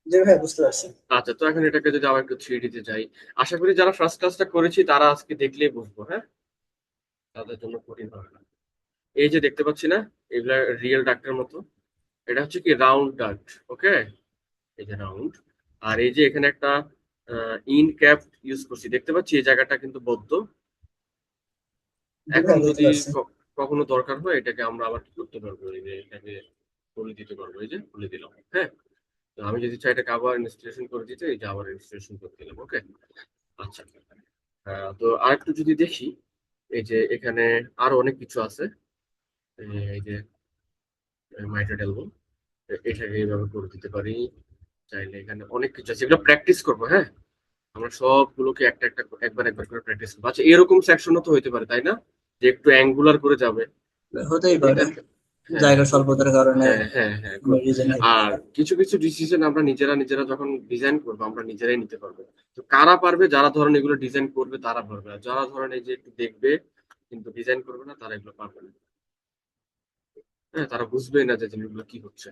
B: জি ভাইয়া, বুঝতে পারছি।
A: আচ্ছা, তো এখন এটাকে যদি আবার একটু 3D তে যাই, আশা করি যারা ফার্স্ট ক্লাসটা করেছি তারা আজকে দেখলেই বুঝবো। হ্যাঁ, তাদের জন্য কঠিন হবে না। এই যে দেখতে পাচ্ছি না, এগুলা রিয়েল ডাক্টের মতো। এটা হচ্ছে কি রাউন্ড ডাক্ট। ওকে, এই যে রাউন্ড। আর এই যে এখানে একটা ইন ক্যাপ ইউজ করছি, দেখতে পাচ্ছি এই জায়গাটা কিন্তু বদ্ধ।
B: জি
A: এখন
B: ভাইয়া, বুঝতে
A: যদি
B: পারছি।
A: কখনো দরকার হয় এটাকে আমরা আবার কি করতে পারবো, এই যে এটাকে খুলে দিতে পারবো, এই যে খুলে দিলাম। হ্যাঁ, তো আমি যদি চাই এটাকে আবার ইনস্টলেশন করে দিতে, এই যে আবার ইনস্টলেশন করে দিলাম। ওকে, আচ্ছা। তো আরেকটু যদি দেখি, এই যে এখানে আরো অনেক কিছু আছে। এই যে মাইট্রেড এলবো, এটাকে এইভাবে করে দিতে পারি। চাইলে এখানে অনেক কিছু আছে, এগুলো প্র্যাকটিস করবো। হ্যাঁ, আমরা সবগুলোকে একবার করে প্র্যাকটিস করবো। আচ্ছা, এরকম সেকশনও তো হতে পারে তাই না, যে একটু অ্যাঙ্গুলার করে যাবে।
B: হতেই
A: এটা,
B: পারে,
A: হ্যাঁ,
B: জায়গার স্বল্পতার কারণে
A: হ্যাঁ, হ্যাঁ, হ্যাঁ,
B: আমরা
A: good.
B: রিজনে।
A: আর কিছু কিছু ডিসিশন আমরা নিজেরা যখন ডিজাইন করবো আমরা নিজেরাই নিতে পারবো। তো কারা পারবে, যারা ধরেন এগুলো ডিজাইন করবে তারা পারবে, আর যারা ধরেন এই যে একটু দেখবে কিন্তু ডিজাইন করবে না, তারা এগুলো পারবে না। হ্যাঁ, তারা বুঝবেই না যে জিনিসগুলো কি হচ্ছে।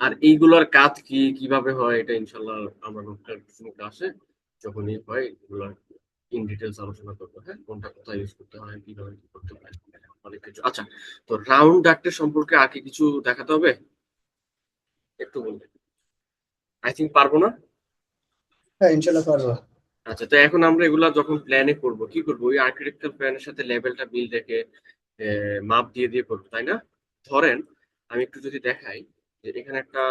A: আর এইগুলোর কাজ কিভাবে হয়, এটা ইনশাল্লাহ আমরা ক্লাসে যখনই হয় এগুলো ইন ডিটেলস আলোচনা করবো। হ্যাঁ, কোনটা কোথায় ইউজ করতে হয়, কিভাবে কি করতে হয়, অনেক কিছু। আচ্ছা, তো রাউন্ড ডাক্টের সম্পর্কে আর কি কিছু দেখাতে হবে, একটু বলবেন? আই থিঙ্ক পারবো না?
B: হ্যাঁ, ইনশাল্লাহ পারবো।
A: আচ্ছা, তো এখন আমরা এগুলা যখন প্ল্যানে করব কি করবো, ওই আর্কিটেকচার প্ল্যানের সাথে লেভেলটা মিল রেখে মাপ দিয়ে করবো তাই না? ধরেন আমি একটু যদি দেখাই যে এখানে একটা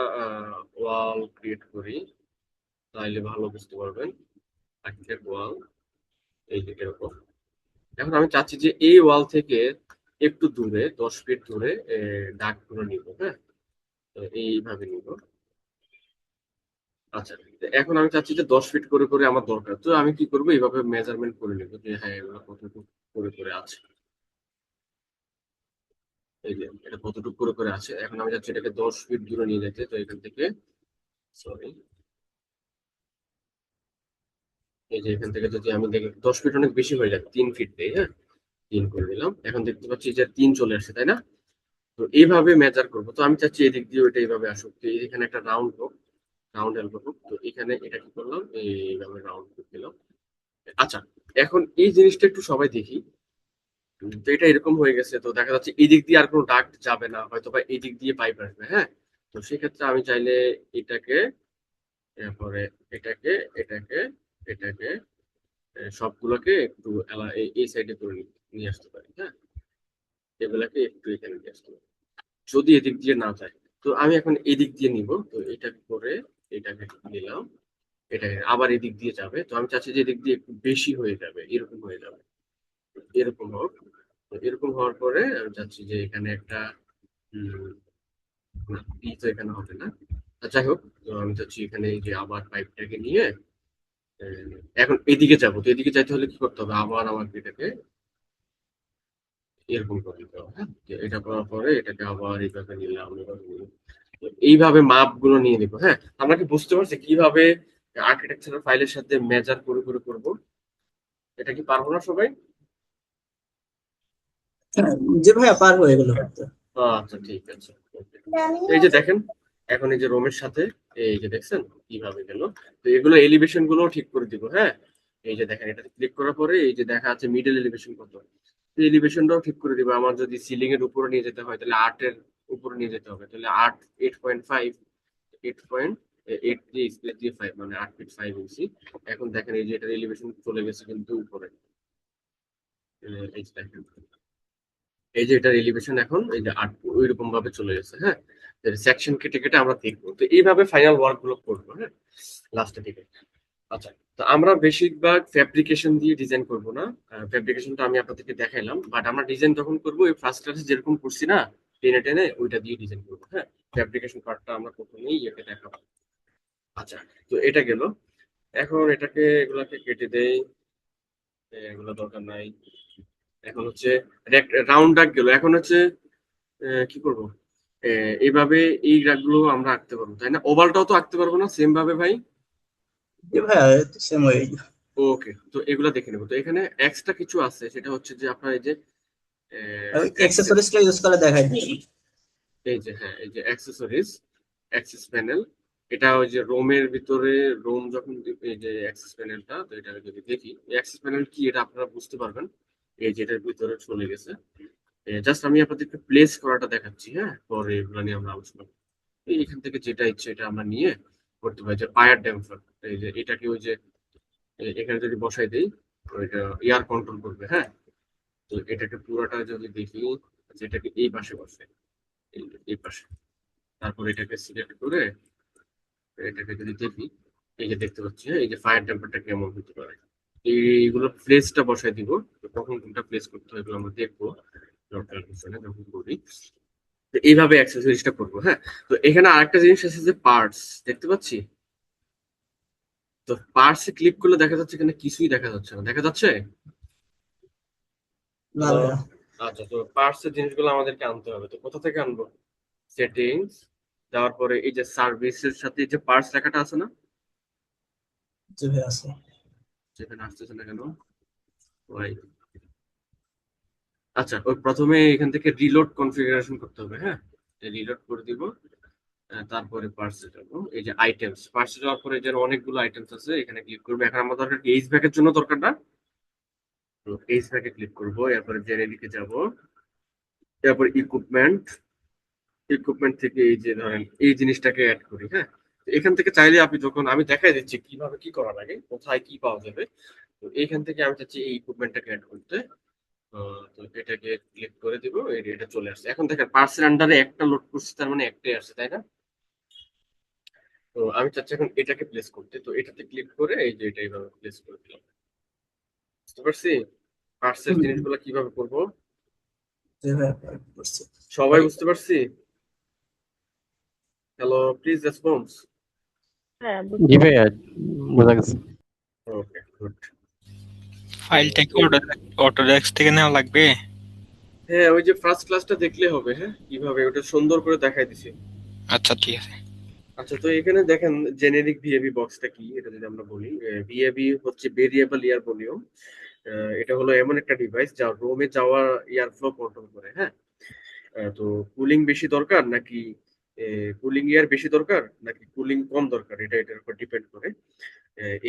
A: ওয়াল ক্রিয়েট করি, তাইলে ভালো বুঝতে পারবেন। আর্কিটেক্ট ওয়াল, এই যে এরকম। এখন আমি চাচ্ছি যে এই ওয়াল থেকে একটু দূরে 10 ফিট দূরে দাগগুলো নিব। হ্যাঁ, তো এইভাবে নিব। আচ্ছা, তো এখন আমি চাচ্ছি যে 10 ফিট করে করে আমার দরকার। তো আমি কি করবো, এইভাবে মেজারমেন্ট করে নেবো যে হ্যাঁ এগুলো কতটুকু করে আছে। এই যে এটা কতটুকু করে আছে। এখন আমি চাচ্ছি এটাকে 10 ফিট দূরে নিয়ে যেতে। তো এখান থেকে, সরি, এই যে এখান থেকে যদি আমি দেখি 10 ফিট অনেক বেশি হয়ে যায়, 3 ফিট দেই। হ্যাঁ, 3 করে দিলাম। এখন দেখতে পাচ্ছি যে 3 চলে আসছে তাই না? তো এইভাবে মেজার করবো। তো আমি চাচ্ছি এদিক দিয়ে ওইটা এইভাবে আসুক, তো এখানে একটা রাউন্ড হোক। Round elbow hook. তো এখানে এটা কি করলাম, এইভাবে রাউন্ড হুক দিলাম। আচ্ছা, এখন এই জিনিসটা একটু সবাই দেখি। তো এটা এরকম হয়ে গেছে, তো দেখা যাচ্ছে এই দিক দিয়ে আর কোনো ডাক্ট যাবে না, হয়তো বা এই দিক দিয়ে পাইপ আসবে। হ্যাঁ, তো সেক্ষেত্রে আমি চাইলে এটাকে, এরপরে এটাকে, এটাকে, এটাকে, সবগুলোকে একটু এই সাইডে করে নিয়ে আসতে পারি। হ্যাঁ, এগুলাকে একটু এখানে নিয়ে আসতে পারি যদি এদিক দিয়ে না যায়। তো আমি এখন এদিক দিয়ে নিব, তো এটা করে এটাকে নিলাম, এটা আবার এদিক দিয়ে যাবে। তো আমি চাচ্ছি যে এদিক দিয়ে একটু বেশি হয়ে যাবে, এরকম হয়ে যাবে, এরকম হোক। তো এরকম হওয়ার পরে আমি চাচ্ছি যে এখানে একটা না, ই তো এখানে হবে না। যাই হোক, তো আমি চাচ্ছি এখানে এই যে আবার পাইপটাকে নিয়ে এখন এদিকে যাবো। তো এদিকে যাইতে হলে কি করতে হবে, আবার আমাকে এটাকে এরকম করে দিতে হবে। হ্যাঁ, তো এটা করার পরে এটাকে আবার এইভাবে নিলাম, এভাবে নিলাম। তো এইভাবে মাপ গুলো নিয়ে নিবো। হ্যাঁ, আমরা কি বুঝতে পারছি কিভাবে আর্কিটেকচারাল ফাইলের সাথে মেজার করে করে করবো? এটা কি পারবো না সবাই?
B: হ্যাঁ, জি ভাইয়া পারবো এগুলো করতে।
A: আচ্ছা, ঠিক আছে। Okay. এই যে দেখেন, এখন এই যে রোমের সাথে এই যে দেখছেন কিভাবে গেল। তো এগুলো এলিভেশন গুলো ঠিক করে দিব। হ্যাঁ, এই যে দেখেন, এটা ক্লিক করার পরে এই যে দেখা যাচ্ছে মিডল এলিভেশন কত, এলিভেশনটাও ঠিক করে দিব। আমার যদি সিলিং এর উপরে নিয়ে যেতে হয় তাহলে 8 এর উপরে নিয়ে যেতে হবে, তাহলে 8.5, 8.8 দিয়ে স্পেস দিয়ে 5, মানে 8 ফিট 5 ইঞ্চি। এখন দেখেন এই যে এটার এলিভেশন চলে গেছে কিন্তু উপরে। এই যে দেখেন, এই যে এটার এলিভেশন এখন এই যে 8 ওইরকম ভাবে চলে গেছে। হ্যাঁ, সেকশন কেটে কেটে আমরা দেখবো। তো এইভাবে ফাইনাল ওয়ার্ক গুলো করবো। হ্যাঁ, লাস্টের দিকে। আচ্ছা, তো আমরা বেশিরভাগ ফ্যাব্রিকেশন দিয়ে ডিজাইন করব না। ফ্যাব্রিকেশনটা আমি আপনাদেরকে দেখাইলাম, বাট আমরা ডিজাইন যখন করবো ওই ফার্স্ট ক্লাসে যেরকম করছি না, টেনে টেনে ওইটা দিয়ে ডিজাইন করবো। হ্যাঁ, ফ্যাব্রিকেশন পার্টটা আমরা প্রথমেই ইয়েকে দেখাবো। আচ্ছা, তো এটা গেল। এখন এটাকে এগুলাকে কেটে দেই, এগুলো দরকার নাই। এখন হচ্ছে রাউন্ড ডাক গেল। এখন হচ্ছে কি করব, এইভাবে এই দাগগুলো আমরা আঁকতে পারবো, তাই না? ওভালটাও তো আঁকতে পারবো না সেম ভাবে ভাই?
B: জি ভাইয়া সেম ওই।
A: ওকে, তো এগুলা দেখে নেবো। তো এখানে এক্সট্রা কিছু আছে, সেটা হচ্ছে যে আপনার এই যে access,
B: অ্যাক্সেসরিজটা ইউজ করে দেখাই দিই।
A: এই যে হ্যাঁ, এই যে অ্যাক্সেসরিজ, অ্যাক্সেস প্যানেল। এটা ওই যে রোমের ভিতরে, রোম যখন এই যে অ্যাক্সেস প্যানেলটা, তো এটা যদি দেখি অ্যাক্সেস প্যানেল কি এটা আপনারা বুঝতে পারবেন। এই যে এটার ভিতরে চলে গেছে। জাস্ট আমি আপনাদেরকে প্লেস করাটা দেখাচ্ছি। হ্যাঁ, পরে এগুলো নিয়ে আমরা আলোচনা করবো। এখান থেকে যেটা ইচ্ছে এটা আমরা নিয়ে করতে পারি। যে পায়ার ড্যাম্পার, এই যে এটাকে ওই যে এখানে যদি বসাই দেই, ওইটা এয়ার কন্ট্রোল করবে। হ্যাঁ, তো এটাকে পুরোটা যদি দেখি, যেটাকে এই পাশে বসে, এই পাশে, তারপর এটাকে সিলেক্ট করে এটাকে যদি দেখি, এই যে দেখতে পাচ্ছি, হ্যাঁ, এই যে ফায়ার টেম্পারটা কেমন হতে পারে। এইগুলো প্লেসটা বসাই দিব। তো কখন কোনটা প্লেস করতে হয় এগুলো আমরা দেখবো দরকার পিছনে যখন করি। তো এইভাবে অ্যাক্সেসরিজটা করবো। হ্যাঁ, তো এখানে আরেকটা জিনিস আছে যে পার্টস দেখতে পাচ্ছি। তো পার্টস এ ক্লিক করলে দেখা যাচ্ছে এখানে কিছুই দেখা যাচ্ছে না, দেখা যাচ্ছে?
B: না
A: হ্যালো?
B: ভাইয়া।
A: আচ্ছা, তো পার্টস এর জিনিসগুলো আমাদেরকে আনতে হবে। তো কোথা থেকে আনবো? সেটিংস, যাওয়ার পরে এই যে সার্ভিসের সাথে এই যে পার্টস লেখাটা আছে না,
B: জি ভাইয়া আছে।
A: সেখানে আসতেছে না কেন? Why? আচ্ছা, ওই প্রথমে এখান থেকে রিলোড কনফিগারেশন করতে হবে। হ্যাঁ, রিলোড করে দিব। তারপরে পার্সে যাবো, এই যে আইটেমস, পার্সে যাওয়ার পরে যে অনেকগুলো আইটেমস আছে এখানে ক্লিক করবো। এখন আমার দরকার এইচ ব্যাগের জন্য দরকার না, তো এইচ ব্যাগে ক্লিক করবো। এরপরে জেনারেলিকে যাব, তারপর ইকুইপমেন্ট, ইকুইপমেন্ট থেকে এই যে ধরেন এই জিনিসটাকে অ্যাড করি। হ্যাঁ, তো এখান থেকে চাইলে আপনি যখন আমি দেখাই দিচ্ছি কিভাবে কি করা লাগে, কোথায় কি পাওয়া যাবে। তো এইখান থেকে আমি চাচ্ছি এই ইকুইপমেন্টটাকে অ্যাড করতে। তো এটাকে ক্লিক করে দিব, এটা চলে আসছে। এখন দেখেন পার্সের আন্ডারে একটা লোড করছি, তার মানে একটাই আসছে, তাই না? তো আমি চাচ্ছি এখন এটাকে প্লেস করতে। তো এটাতে ক্লিক করে এই যে এটা এইভাবে প্লেস করে দিলাম। বুঝতে পারছি পার্সের
B: হুম,
A: জিনিসগুলো কিভাবে করব?
B: জি ভাইয়া বুঝছি।
A: সবাই বুঝতে পারছি? Hello, please response.
D: হ্যাঁ,
E: জি
D: বুঝতে
E: ভাইয়া, বোঝা গেছে।
A: ওকে, গুড।
G: ফাইলটা কি অটোডেস্ক থেকে নেওয়া লাগবে?
A: হ্যাঁ, ওই যে ফার্স্ট ক্লাসটা দেখলে হবে। হ্যাঁ, কিভাবে ওটা সুন্দর করে দেখাই দিছি।
G: আচ্ছা ঠিক আছে।
A: আচ্ছা, তো এখানে দেখেন জেনেরিক ভিএবি বক্সটা কি, এটা যদি আমরা বলি, ভিএবি হচ্ছে ভেরিয়েবল এয়ার ভলিউম। এটা হলো এমন একটা ডিভাইস যা রোমে যাওয়া এয়ার ফ্লো কন্ট্রোল করে। হ্যাঁ, তো কুলিং বেশি দরকার নাকি কুলিং এয়ার বেশি দরকার নাকি কুলিং কম দরকার, এটার উপর ডিপেন্ড করে।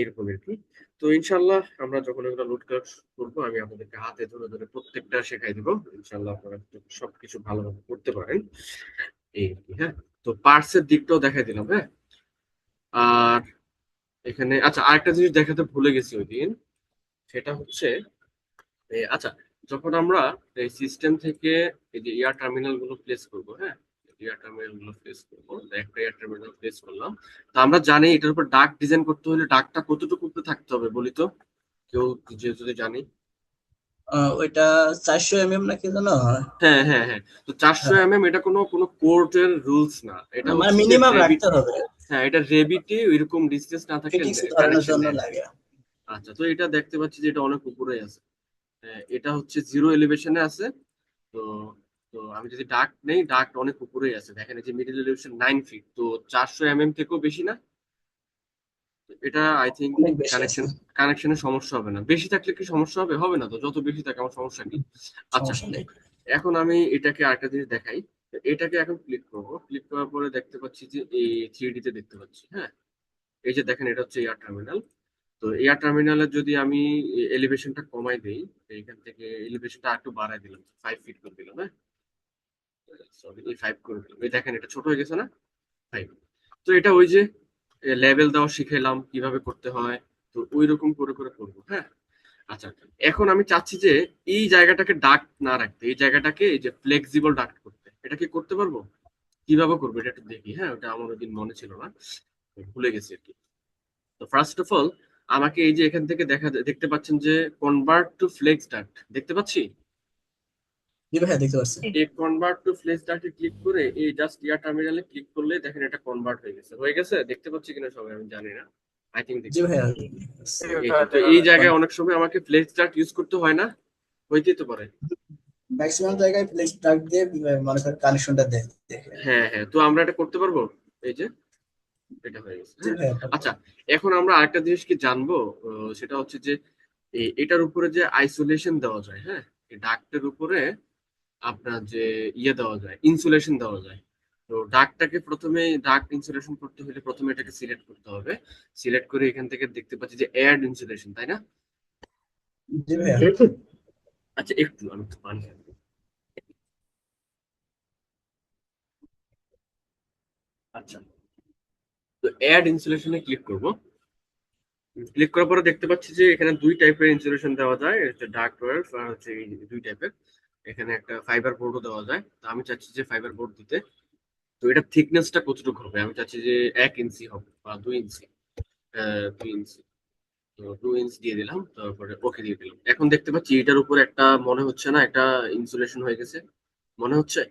A: এরকম আর কি। তো ইনশাল্লাহ আমরা যখন এগুলো লোড ক্লাস করবো আমি আপনাদেরকে হাতে ধরে ধরে প্রত্যেকটা শেখাই দিব, ইনশাল্লাহ আপনারা সবকিছু ভালোভাবে করতে পারেন এই আর কি। হ্যাঁ, তো পার্টসের দিকটাও দেখাই দিলাম। হ্যাঁ, আর এখানে আচ্ছা আরেকটা জিনিস দেখাতে ভুলে গেছি ওই দিন, সেটা হচ্ছে আচ্ছা যখন আমরা এই সিস্টেম থেকে এই যে ইয়ার টার্মিনাল গুলো প্লেস করবো, হ্যাঁ ইয়ার টার্মিনাল গুলো প্লেস করবো, একটা ইয়ার টার্মিনাল প্লেস করলাম। তো আমরা জানি এটার উপর ডাক ডিজাইন করতে হলে ডাকটা কতটুকু উপরে থাকতে হবে বলি তো, কেউ যদি জানি।
B: ওইটা 400 mm নাকি জানো?
A: হ্যাঁ হ্যাঁ হ্যাঁ, তো 400 mm এটা কোনো কোর্টের রুলস না, এটা
B: মানে
A: হচ্ছে যে
B: মিনিমাম
A: রেবিট।
B: রাখতে হবে,
A: হ্যাঁ, এটা রেবিটে ওইরকম ডিসটেন্স না থাকে
B: ফিটিংস ধরানোর
A: কানেকশন
B: জন্য
A: নেয় না।
B: লাগে।
A: আচ্ছা, তো এটা দেখতে পাচ্ছি যে এটা অনেক উপরে আছে। এটা হচ্ছে 0 এলিভেশনে আছে। তো তো আমি যদি ডাক নেই, ডাক অনেক উপরেই আছে, দেখেন এই যে মিডল এলিভেশন 9 ফিট, তো 400 mm থেকেও বেশি না। তো এটা আই থিঙ্ক
B: অনেক বেশি আছে,
A: কানেকশনের সমস্যা হবে না। বেশি থাকলে কি সমস্যা হবে? হবে না তো, যত বেশি থাকে আমার সমস্যা কি। আচ্ছা,
B: সমস্যা নেই।
A: এখন আমি এটাকে আরেকটা জিনিস দেখাই। এটাকে এখন ক্লিক করবো, ক্লিক করার পরে দেখতে পাচ্ছি যে এই 3D তে দেখতে পাচ্ছি। হ্যাঁ, এই যে দেখেন এটা হচ্ছে এয়ার টার্মিনাল। তো এয়ার টার্মিনালের যদি আমি এলিভেশনটা কমাই দেই, এইখান থেকে এলিভেশনটা একটু বাড়াই দিলাম, 5 ফিট করে দিলাম। হ্যাঁ, সরি 5 করে দিলাম। এই দেখেন এটা ছোট হয়ে গেছে না, 5। তো এটা ওই যে লেভেল দেওয়া শিখাইলাম কিভাবে করতে হয়, তো ওই রকম করে করে করবো। হ্যাঁ, আচ্ছা এখন আমি চাচ্ছি যে এই জায়গাটাকে ডাক না রাখতে, এই জায়গাটাকে এই যে ফ্লেক্সিবল ডাক করতে। এটা কি করতে পারবো? কিভাবে করবো এটা একটু দেখি। হ্যাঁ, ওটা আমার ওইদিন মনে ছিল না, ভুলে গেছি আর কি। তো ফার্স্ট অফ অল আমাকে এই যে এখান থেকে দেখতে পাচ্ছেন যে কনভার্ট টু ফ্লেক্স ডাক্ট দেখতে পাচ্ছি।
B: জি ভাইয়া দেখতে পাচ্ছি।
A: এই কনভার্ট টু ফ্লেক্স ডাক্টে ক্লিক করে এই জাস্ট ইয়ার টার্মিনালে ক্লিক করলে দেখেন এটা কনভার্ট হয়ে গেছে। দেখতে পাচ্ছি কিনা সবাই আমি জানি না, আই থিঙ্ক
B: জি
A: দেখতে
B: ভাইয়া,
A: পাচ্ছি। তো এই জায়গায় অনেক সময় আমাকে ফ্লেক্স ডাক্ট ইউজ করতে হয় না, হইতেই তো পারে।
B: ম্যাক্সিমাম জায়গায় ফ্লেক্স ডাক দিয়ে মনে করেন কানেকশনটা দেখে।
A: হ্যাঁ হ্যাঁ, তো আমরা এটা করতে পারবো। এই যে এটা হয়ে গেছে।
B: জি
A: হ্যাঁ,
B: ভাইয়া,
A: আচ্ছা এখন আমরা আরেকটা জিনিস কি জানবো, সেটা হচ্ছে যে এটার উপরে যে আইসোলেশন দেওয়া যায়। হ্যাঁ, এই ডাক্টের উপরে আপনার যে দেওয়া যায়, ইনসুলেশন দেওয়া যায়। তো ডাকটাকে প্রথমে ডাক ইনসুলেশন করতে হলে প্রথমে এটাকে সিলেক্ট করতে হবে। সিলেক্ট করে এখান থেকে দেখতে পাচ্ছি যে এয়ার ইনসুলেশন, তাই না?
B: জি ভাইয়া।
A: আচ্ছা একটু আমি একটু পানি খাই। আচ্ছা, তো অ্যাড ইনসুলেশনে ক্লিক করব। ক্লিক করার পরে দেখতে পাচ্ছি যে এখানে দুই টাইপের ইনসুলেশন দেওয়া যায়, একটা ডার্ক ওয়্যার আর হচ্ছে এই দুই টাইপের। এখানে একটা ফাইবার বোর্ডও দেওয়া যায়, তো আমি চাচ্ছি যে ফাইবার বোর্ড দিতে। তো এটা থিকনেসটা কতটুকু হবে? আমি চাচ্ছি যে 1 ইঞ্চি হবে বা 2 ইঞ্চি। 2 ইঞ্চি, তো 2 ইঞ্চ দিয়ে দিলাম, তারপরে ওকে দিয়ে দিলাম। এখন দেখতে পাচ্ছি এটার উপর একটা মনে হচ্ছে না একটা ইনসুলেশন হয়ে গেছে, মনে হচ্ছে।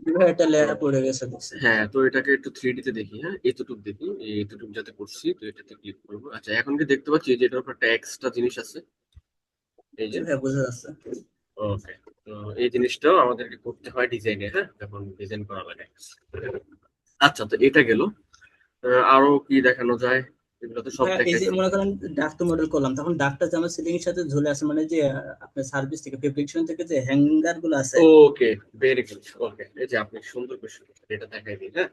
B: জি ভাইয়া, একটা
A: তো
B: লেয়ার পড়ে গেছে দেখছি।
A: হ্যাঁ, তো এটাকে একটু 3D তে দেখি। হ্যাঁ, এতটুক দেখি, এতটুক যাতে করছি, তো এটাতে ক্লিক করবো। আচ্ছা এখন কি দেখতে পাচ্ছি যে এটার উপর একটা এক্সট্রা জিনিস আছে, এই
B: জি
A: যে।
B: ভাইয়া, বোঝা যাচ্ছে।
A: ওকে, তো এই জিনিসটাও আমাদেরকে করতে হয় ডিজাইনে, হ্যাঁ যখন ডিজাইন করা লাগে। আচ্ছা, তো এটা গেল। আরো কি দেখানো যায়? এগুলো তো সব
B: ভাইয়া, এই যে
A: দেখাইছি।
B: মনে করেন ডাক তো মডেল করলাম, তখন ডাকটা যে আমার সিলিং এর সাথে ঝুলে আছে, মানে যে আপনার সার্ভিস থেকে ফেব্রিকেশন থেকে যে হ্যাঙ্গার গুলো আছে।
A: ওকে, ভেরি গুড। ওকে, এই যে আপনি সুন্দর কোশ্চেন, এটা দেখাই দিন। হ্যাঁ,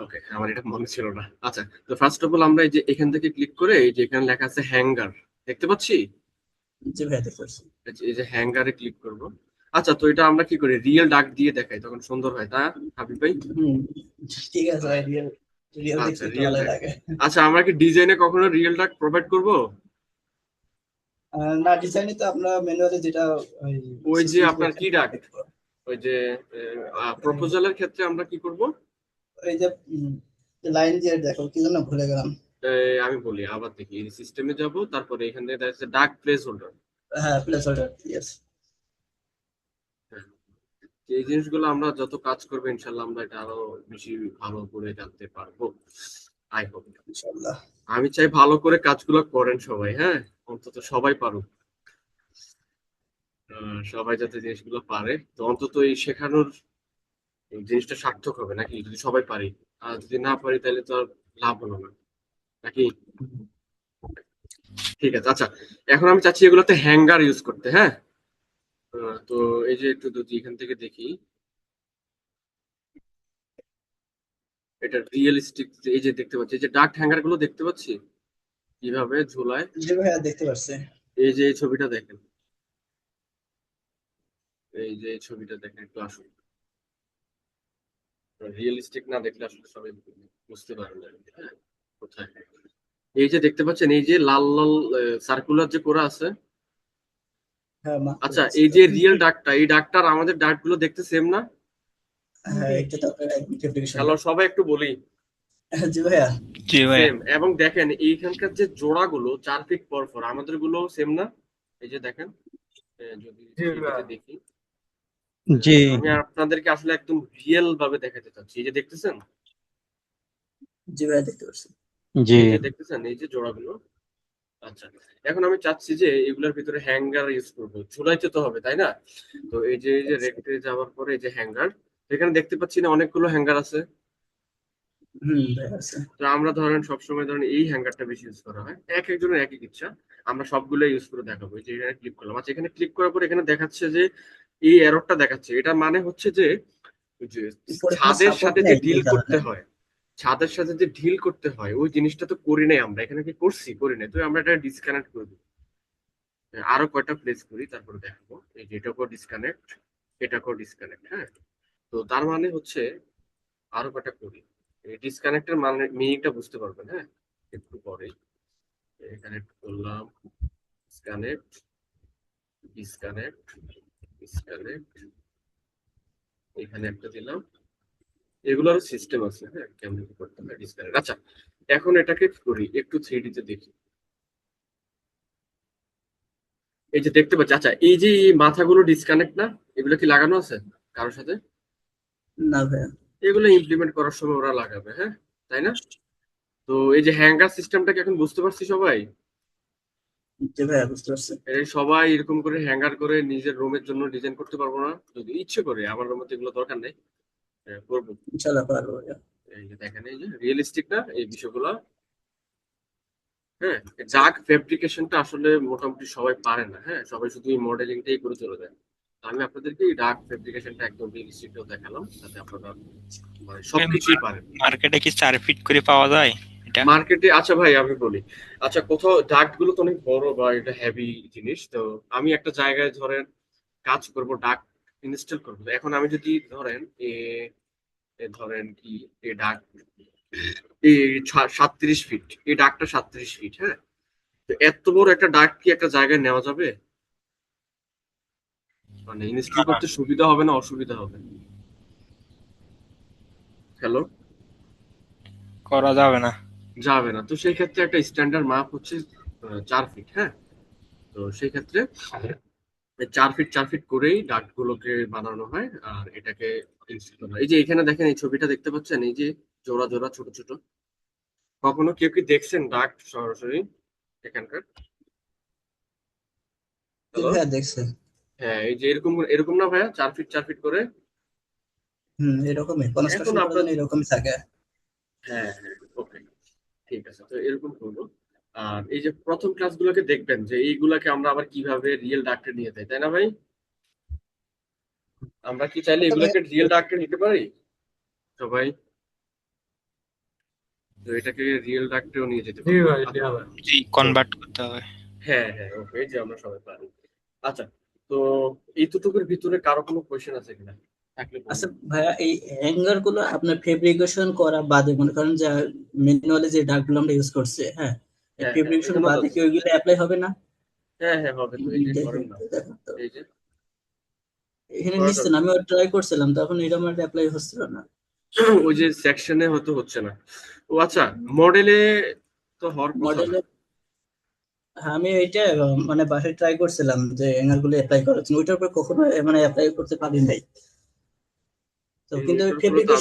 A: ওকে, আমার এটা মনে ছিল না। আচ্ছা, তো ফার্স্ট অফ অল আমরা এই যে এখান থেকে ক্লিক করে এই যে এখানে লেখা আছে হ্যাঙ্গার, দেখতে পাচ্ছি।
B: জি ভাইয়া, দেখতে পাচ্ছি।
A: এই যে হ্যাঙ্গারে ক্লিক করব। আচ্ছা, তো এটা আমরা কি করি, রিয়েল ডাক দিয়ে দেখাই, তখন সুন্দর হয়, তা হাবিব ভাই?
B: হুম, ঠিক আছে ভাই, রিয়েল রিয়েল
A: আচ্ছা,
B: দেখতে একটু
A: রিয়েল
B: ভালো
A: ডাক।
B: লাগে।
A: আচ্ছা, আমরা কি ডিজাইনে কখনো রিয়েল ডাক প্রোভাইড করব?
B: না, ডিজাইনে তো আমরা ম্যানুয়ালি যেটা
A: ওই যে
B: সিস্টেম
A: আপনার কি ডাক, ওই যে প্রপোজালের ক্ষেত্রে আমরা কি করব?
B: ওই যে লাইন দিয়ে দেখো কি যেন ভুলে গেলাম।
A: আমি বলি আবার দেখি, সিস্টেমে যাব, তারপরে এখান থেকে দেখা যাচ্ছে ডাক প্লেস হোল্ডার।
B: হ্যাঁ, প্লেস হোল্ডার, ইয়েস।
A: এই জিনিসগুলো আমরা যত কাজ করবো ইনশাল্লাহ আমরা এটা আরো বেশি ভালো করে জানতে পারবো, আই হোপ।
B: ইনশাআল্লাহ।
A: আমি চাই ভালো করে কাজগুলো করেন সবাই, হ্যাঁ অন্তত সবাই পারুক। সবাই যাতে জিনিসগুলো পারে, তো অন্তত এই শেখানোর এই জিনিসটা সার্থক হবে নাকি, যদি সবাই পারি। আর যদি না পারি তাহলে তো আর লাভ হলো না, নাকি? ঠিক আছে, আচ্ছা এখন আমি চাচ্ছি এগুলোতে হ্যাঙ্গার ইউজ করতে। হ্যাঁ, তো এই যে একটু যদি এখান থেকে দেখি, এটা রিয়েলিস্টিক, এই যে দেখতে পাচ্ছি, এই যে ডাক হ্যাঙ্গার গুলো দেখতে পাচ্ছি কিভাবে ঝোলায়।
B: জি ভাইয়া দেখতে পাচ্ছি।
A: এই যে এই ছবিটা দেখেন, এই যে এই ছবিটা দেখেন, একটু আসুন। রিয়েলিস্টিক না দেখলে আসলে সবাই বুঝতে পারবে না, হ্যাঁ কোথায়। এই যে দেখতে পাচ্ছেন, এই যে লাল লাল সার্কুলার যে করা আছে।
B: হ্যাঁ
A: আচ্ছা, এই যে রিয়েল ডাকটা, এই ডাকটার আমাদের ডাক গুলো দেখতে সেম না?
B: হ্যাঁ এটা তো আপনার ফেব্রিকেশন।
A: হ্যালো, সবাই একটু বলি।
B: জি ভাইয়া।
G: জি ভাইয়া।
A: সেম। এবং দেখেন এইখানকার যে জোড়াগুলো 4 ফিট পর পর, আমাদের গুলো সেম না? এই যে দেখেন, যদি
C: জি ভাইয়া।
A: এটাতে দেখি,
E: জি
A: আমি আপনাদেরকে আসলে একদম রিয়েল ভাবে দেখাতে চাচ্ছি। এই যে দেখতেছেন,
B: জি ভাইয়া দেখতে পাচ্ছি।
E: জি
A: এই যে দেখতেছেন, এই যে জোড়াগুলো। আচ্ছা, এখন আমি চাচ্ছি যে এগুলোর ভিতরে হ্যাঙ্গার ইউজ করবো, ঝুলাইতে তো হবে তাই না? তো এই যে রেখে যাওয়ার পরে এই যে হ্যাঙ্গার, এখানে দেখতে পাচ্ছি না অনেকগুলো হ্যাঙ্গার আছে।
B: ভাইয়া আছে।
A: তো আমরা ধরেন সবসময় ধরেন এই হ্যাঙ্গারটা বেশি ইউজ করা হয়, এক একজনের এক এক ইচ্ছা। আমরা সবগুলো ইউজ করে দেখাবো। এই যে এখানে ক্লিক করলাম। আচ্ছা, এখানে ক্লিক করার পর এখানে দেখাচ্ছে যে এই এররটা দেখাচ্ছে। এটা মানে হচ্ছে যে ওই যে
B: উপরে কোনো
A: ছাদের
B: সাপোর্ট
A: সাথে যে
B: নেই
A: ডিল
B: এই
A: করতে
B: কারণে।
A: হয়, ছাদের সাথে যে ডিল করতে হয়, ওই জিনিসটা তো করি নাই আমরা এখানে। কি করছি? করি নাই। তো আমরা এটা ডিসকানেক্ট করে দিই। আরো কয়টা প্লেস করি, তারপরে দেখাবো। এই যে এটা ডিসকানেক্ট, এটা ডিসকানেক্ট, হ্যাঁ। তো তার মানে হচ্ছে আরো কয়টা করি। এই ডিসকানেক্টের মানে মিনিংটা বুঝতে পারবেন, হ্যাঁ, একটু পরেই। এখানে করলাম ডিসকানেক্ট, ডিসকানেক্ট, ডিসকানেক্ট, এখানে একটা দিলাম। এগুলোর সিস্টেম আছে, হ্যাঁ, কেমন কি করতে হয় ডিসকানেক্ট। আচ্ছা, এখন এটাকে করি একটু 3D তে দেখি। এই যে দেখতে পাচ্ছি। আচ্ছা, এই যে এই মাথাগুলো ডিসকানেক্ট না, এগুলো কি লাগানো আছে কারোর সাথে?
B: না ভাইয়া।
A: এগুলো ইমপ্লিমেন্ট করার সময় ওরা লাগাবে, হ্যাঁ, তাই না? তো এই যে হ্যাঙ্গার সিস্টেমটাকে এখন বুঝতে পারছি সবাই।
B: জি ভাইয়া বুঝতে পারছি।
A: এই সবাই এরকম করে হ্যাঙ্গার করে নিজের রুমের জন্য ডিজাইন করতে পারবো না? যদি ইচ্ছে করে, আমার রুমে তো এগুলো দরকার নেই, করবো।
B: ইনশাআল্লাহ পারবো ভাইয়া।
A: এই যে দেখেন, এই যে রিয়েলিস্টিক না এই বিষয়গুলো, হ্যাঁ। ডার্ক ফেব্রিকেশনটা আসলে মোটামুটি সবাই পারে না, হ্যাঁ, সবাই শুধু এই মডেলিংটাই করে চলে যায়। তো আমি আপনাদেরকে এই ডার্ক ফেব্রিকেশনটা একদম রিয়েলিস্টিক দেখালাম, যাতে আপনারা মানে সবকিছুই পারেন।
G: মার্কেটে কি 4 ফিট করে পাওয়া যায় এটা?
A: মার্কেটে, আচ্ছা ভাই আমি বলি। আচ্ছা, কোথাও ডাক্ট গুলো তো অনেক বড় বা এটা হেভি জিনিস। তো আমি একটা জায়গায় ধরেন কাজ করব, ডাক্ট ইনস্টল করবো। এখন আমি যদি ধরেন ধরেন কি এই ডাক্ট এই 37 ফিট, এই ডাক্টটা 37 ফিট, হ্যাঁ। তো এত বড় একটা ডাক্ট কি একটা জায়গায় নেওয়া যাবে? মানে ইনস্টল করতে সুবিধা হবে না অসুবিধা হবে? হ্যালো,
G: করা যাবে না।
A: যাবে না। তো সেই ক্ষেত্রে একটা স্ট্যান্ডার্ড মাপ হচ্ছে 4 ফিট, হ্যাঁ। তো সেই ক্ষেত্রে 4 ফিট করেই ডাক্ট গুলোকে বানানো হয়, আর এটাকে ইনস্টল করা হয়। এই যে এখানে দেখেন, এই ছবিটা দেখতে পাচ্ছেন, এই যে জোড়া জোড়া ছোট ছোট। কখনো কেউ কি দেখছেন ডাক্ট সরাসরি এখানকার?
B: জি
A: হ্যালো,
B: ভাইয়া দেখছি।
A: হ্যাঁ, এই যে এরকম এরকম না ভাইয়া, 4 ফিট করে।
B: এরকমই
A: এখন
B: কনস্ট্রাকশন করার
A: আপনার,
B: জন্য এরকমই থাকে।
A: হ্যাঁ হ্যাঁ, ওকে, ঠিক আছে। তো এরকম করবো। আর এই যে প্রথম ক্লাসগুলোকে দেখবেন যে এইগুলাকে আমরা আবার কিভাবে রিয়েল ডাক্টে নিয়ে যাই, তাই না ভাই? আমরা কি চাইলে
B: আচ্ছা ভাইয়া,
A: এগুলোকে রিয়েল ডাক্টে নিতে পারি সবাই? তো এটাকে রিয়েল ডাক্টেও নিয়ে যেতে
C: জি
A: পারবো।
C: ভাই, জি
A: আচ্ছা,
C: ভাই।
G: জি, কনভার্ট করতে হবে।
A: হ্যাঁ হ্যাঁ, ওকে, যে আমরা সবাই পারি। আচ্ছা, তো এইটুকুর ভিতরে কারো কোনো কোয়েশ্চেন আছে কিনা? থাকলে
B: আচ্ছা
A: বলুন।
B: ভাইয়া, এই হ্যাঙ্গার গুলো আপনার ফেব্রিকেশন করা বাদে মনে করেন যে ম্যানুয়ালি যে ডাক গুলো আমরা ইউজ করছি, হ্যাঁ, এই
A: হ্যাঁ হ্যাঁ,
B: ফেব্রিকেশন
A: এখানে তো
B: বাদে কি
A: আছে।
B: ওইগুলো অ্যাপ্লাই হবে না?
A: হ্যাঁ হ্যাঁ, হবে তো। এই যে করেন
B: দেখেন
A: না,
B: দেখেন তো,
A: এই যে
B: এখানে
A: করা
B: নিশ্চয়
A: যাবে।
B: আমি ট্রাই করছিলাম তখন এটা আমার অ্যাপ্লাই হচ্ছিল না।
A: ওই যে সেকশনে হয়তো হচ্ছে না। ও আচ্ছা, মডেলে তো হওয়ার কথা না?
B: মডেলে আমি এইটা মানে বাসায় ট্রাই করছিলাম যে হ্যাঙ্গার গুলো অ্যাপ্লাই করার জন্য, ওইটার উপর কখনো মানে অ্যাপ্লাই করতে পারি নাই। তো কিন্তু
A: এটার উপরে তো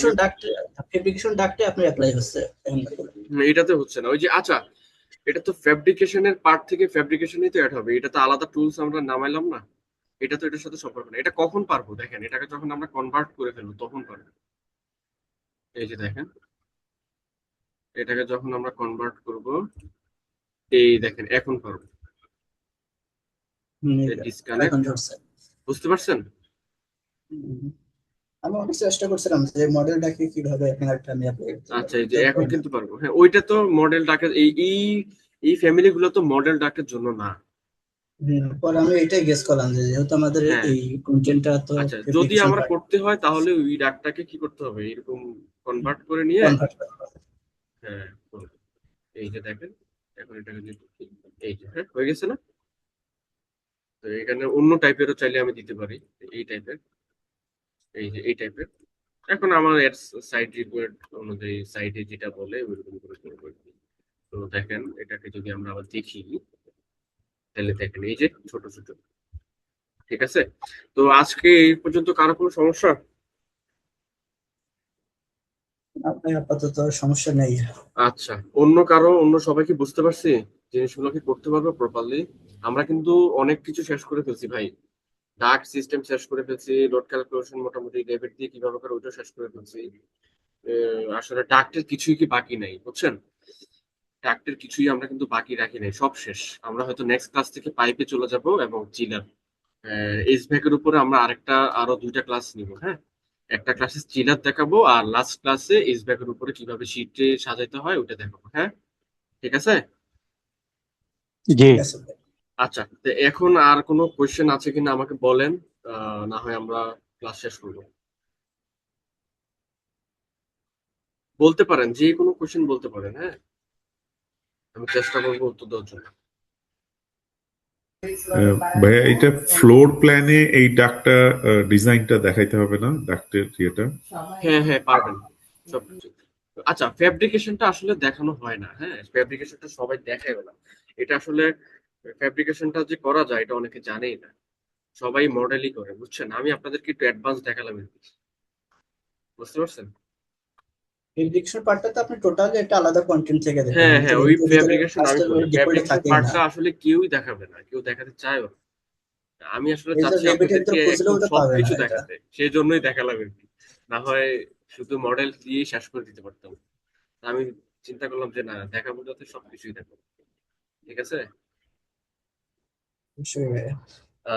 A: আমি,
B: ফেব্রিকেশন ডাক্টে আপনার অ্যাপ্লাই হচ্ছে হ্যাঙ্গার গুলো।
A: এটাতে হচ্ছে না। ওই যে আচ্ছা, এটা তো ফ্যাব্রিকেশনের পার্ট থেকে ফ্যাব্রিকেশনই তো অ্যাড হবে। এটা তো আলাদা টুলস আমরা নামাইলাম না। এটা তো এটার সাথে সম্পর্ক না। এটা কখন পারবো দেখেন, এটাকে যখন আমরা কনভার্ট করে ফেলবো তখন পারবো। এই যে দেখেন, এটাকে যখন আমরা কনভার্ট করব, এই দেখেন এখন পারবো।
B: হুম,
A: ডিসকানেক্ট,
B: এখন ধরছে।
A: বুঝতে পারছেন?
B: হুম, আমি অনেক চেষ্টা করছিলাম যে মডেলটাকে কিভাবে এখানে একটা আমি apply করতে
A: আচ্ছা,
B: পারি,
A: এই যে
B: তো
A: এখন
B: হয় না।
A: কিন্তু পারবো। হ্যাঁ, ওইটা তো মডেল ডাকের এই ফ্যামিলি গুলো তো মডেল ডাকের জন্য না।
B: পরে আমি এটাই গেস করলাম যে যেহেতু আমাদের
A: হ্যাঁ,
B: এই কন্টেন্টটা তো
A: আচ্ছা, যদি
B: ফেব্রিকেশন
A: আমরা
B: পার্ট
A: করতে হয় তাহলে ওই ডাকটাকে কি করতে হবে, এরকম কনভার্ট করে নিয়ে।
B: কনভার্ট করা হবে।
A: হ্যাঁ, করবো। এই যে দেখেন, এখন এটাকে যদি এই যে হ্যাঁ হয়ে গেছে না? তো এখানে অন্য টাইপেরও চাইলে আমি দিতে পারি, এই টাইপের, এই যে এই টাইপের। এখন আমার এর সাইড রিকোয়ার্ড অনুযায়ী সাইডে যেটা বলে ওইরকম করে করবো আর কি। তো দেখেন, এটাকে যদি আমরা আবার দেখি, তাহলে দেখেন এই যে ছোট ছোট। ঠিক আছে, তো আজকে এই পর্যন্ত কারো কোনো সমস্যা?
B: আপনার আপাতত সমস্যা নেই।
A: আচ্ছা, অন্য কারো, অন্য সবাই কি বুঝতে পারছি জিনিসগুলো কি করতে পারবো প্রপারলি? আমরা কিন্তু অনেক কিছু শেষ করে ফেলছি ভাই। ডাক সিস্টেম শেষ করে ফেলছি, লোড ক্যালকুলেশন মোটামুটি ডেবিট দিয়ে কিভাবে করে ওইটা শেষ করে ফেলছি। আসলে ডাকটের কিছুই কি বাকি নাই, বুঝছেন? ডাকটের কিছুই আমরা কিন্তু বাকি রাখি নাই, সব শেষ। আমরা হয়তো নেক্সট ক্লাস থেকে পাইপে চলে যাব এবং চিলার এইচভ্যাক এর উপরে আমরা আরো 2টা ক্লাস নিব। হ্যাঁ, একটা ক্লাসে চিলার দেখাবো আর লাস্ট ক্লাসে এইচভ্যাক এর উপরে কিভাবে শীটে সাজাইতে হয় ওটা দেখাবো। হ্যাঁ, ঠিক আছে।
E: জি।
B: ঠিক আছে ভাই।
A: আচ্ছা, তো এখন আর কোনো কোয়েশ্চেন আছে কিনা আমাকে বলেন, না হয় আমরা ক্লাস শেষ করবো। বলতে পারেন, যে কোনো কোয়েশ্চেন বলতে পারেন। হ্যাঁ, আমি চেষ্টা করবো উত্তর দেওয়ার জন্য।
H: ভাইয়া এটা ফ্লোর প্ল্যানে এই ডাকটা ডিজাইনটা দেখাইতে হবে না, ডাকটের ইয়েটা?
A: হ্যাঁ হ্যাঁ, পারবেন সবকিছু। আচ্ছা, ফ্যাব্রিকেশনটা আসলে দেখানো হয় না। হ্যাঁ, ফ্যাব্রিকেশনটা সবাই দেখায় না। এটা আসলে ফ্যাব্রিকেশনটা যে করা যায় এটা অনেকে জানেই না, সবাই মডেলই করে, বুঝছেন? আমি আপনাদেরকে একটু অ্যাডভান্স দেখালাম আর কি। বুঝতে পারছেন?
B: ফেব্রিকেশন পার্টটা তো আপনি টোটালি একটা আলাদা কন্টেন্ট থেকে দেখবেন,
A: হ্যাঁ
B: কিন্তু
A: হ্যাঁ, ওই
B: এর ভিতরে
A: ফ্যাব্রিকেশন আমি
B: কাজটা
A: বলি,
B: ডিপোলে
A: ফ্যাব্রিকেশন
B: থাকেই না।
A: পার্টটা আসলে কেউই দেখাবে না, কেউ দেখাতে চায়ও না। আমি আসলে
B: এই যে
A: চাচ্ছি
B: রেভিটের
A: আপনাদেরকে
B: ভিতরে খুঁজলেও
A: একদম
B: তো পাবে না
A: সবকিছু
B: এটা।
A: দেখাতে, সেই জন্যই দেখালাম আর কি। না হয় শুধু মডেল দিয়ে শেষ করে দিতে পারতাম। আমি চিন্তা করলাম যে না, দেখাবো যাতে সবকিছুই দেখাবো। ঠিক আছে।
B: অবশ্যই ভাই।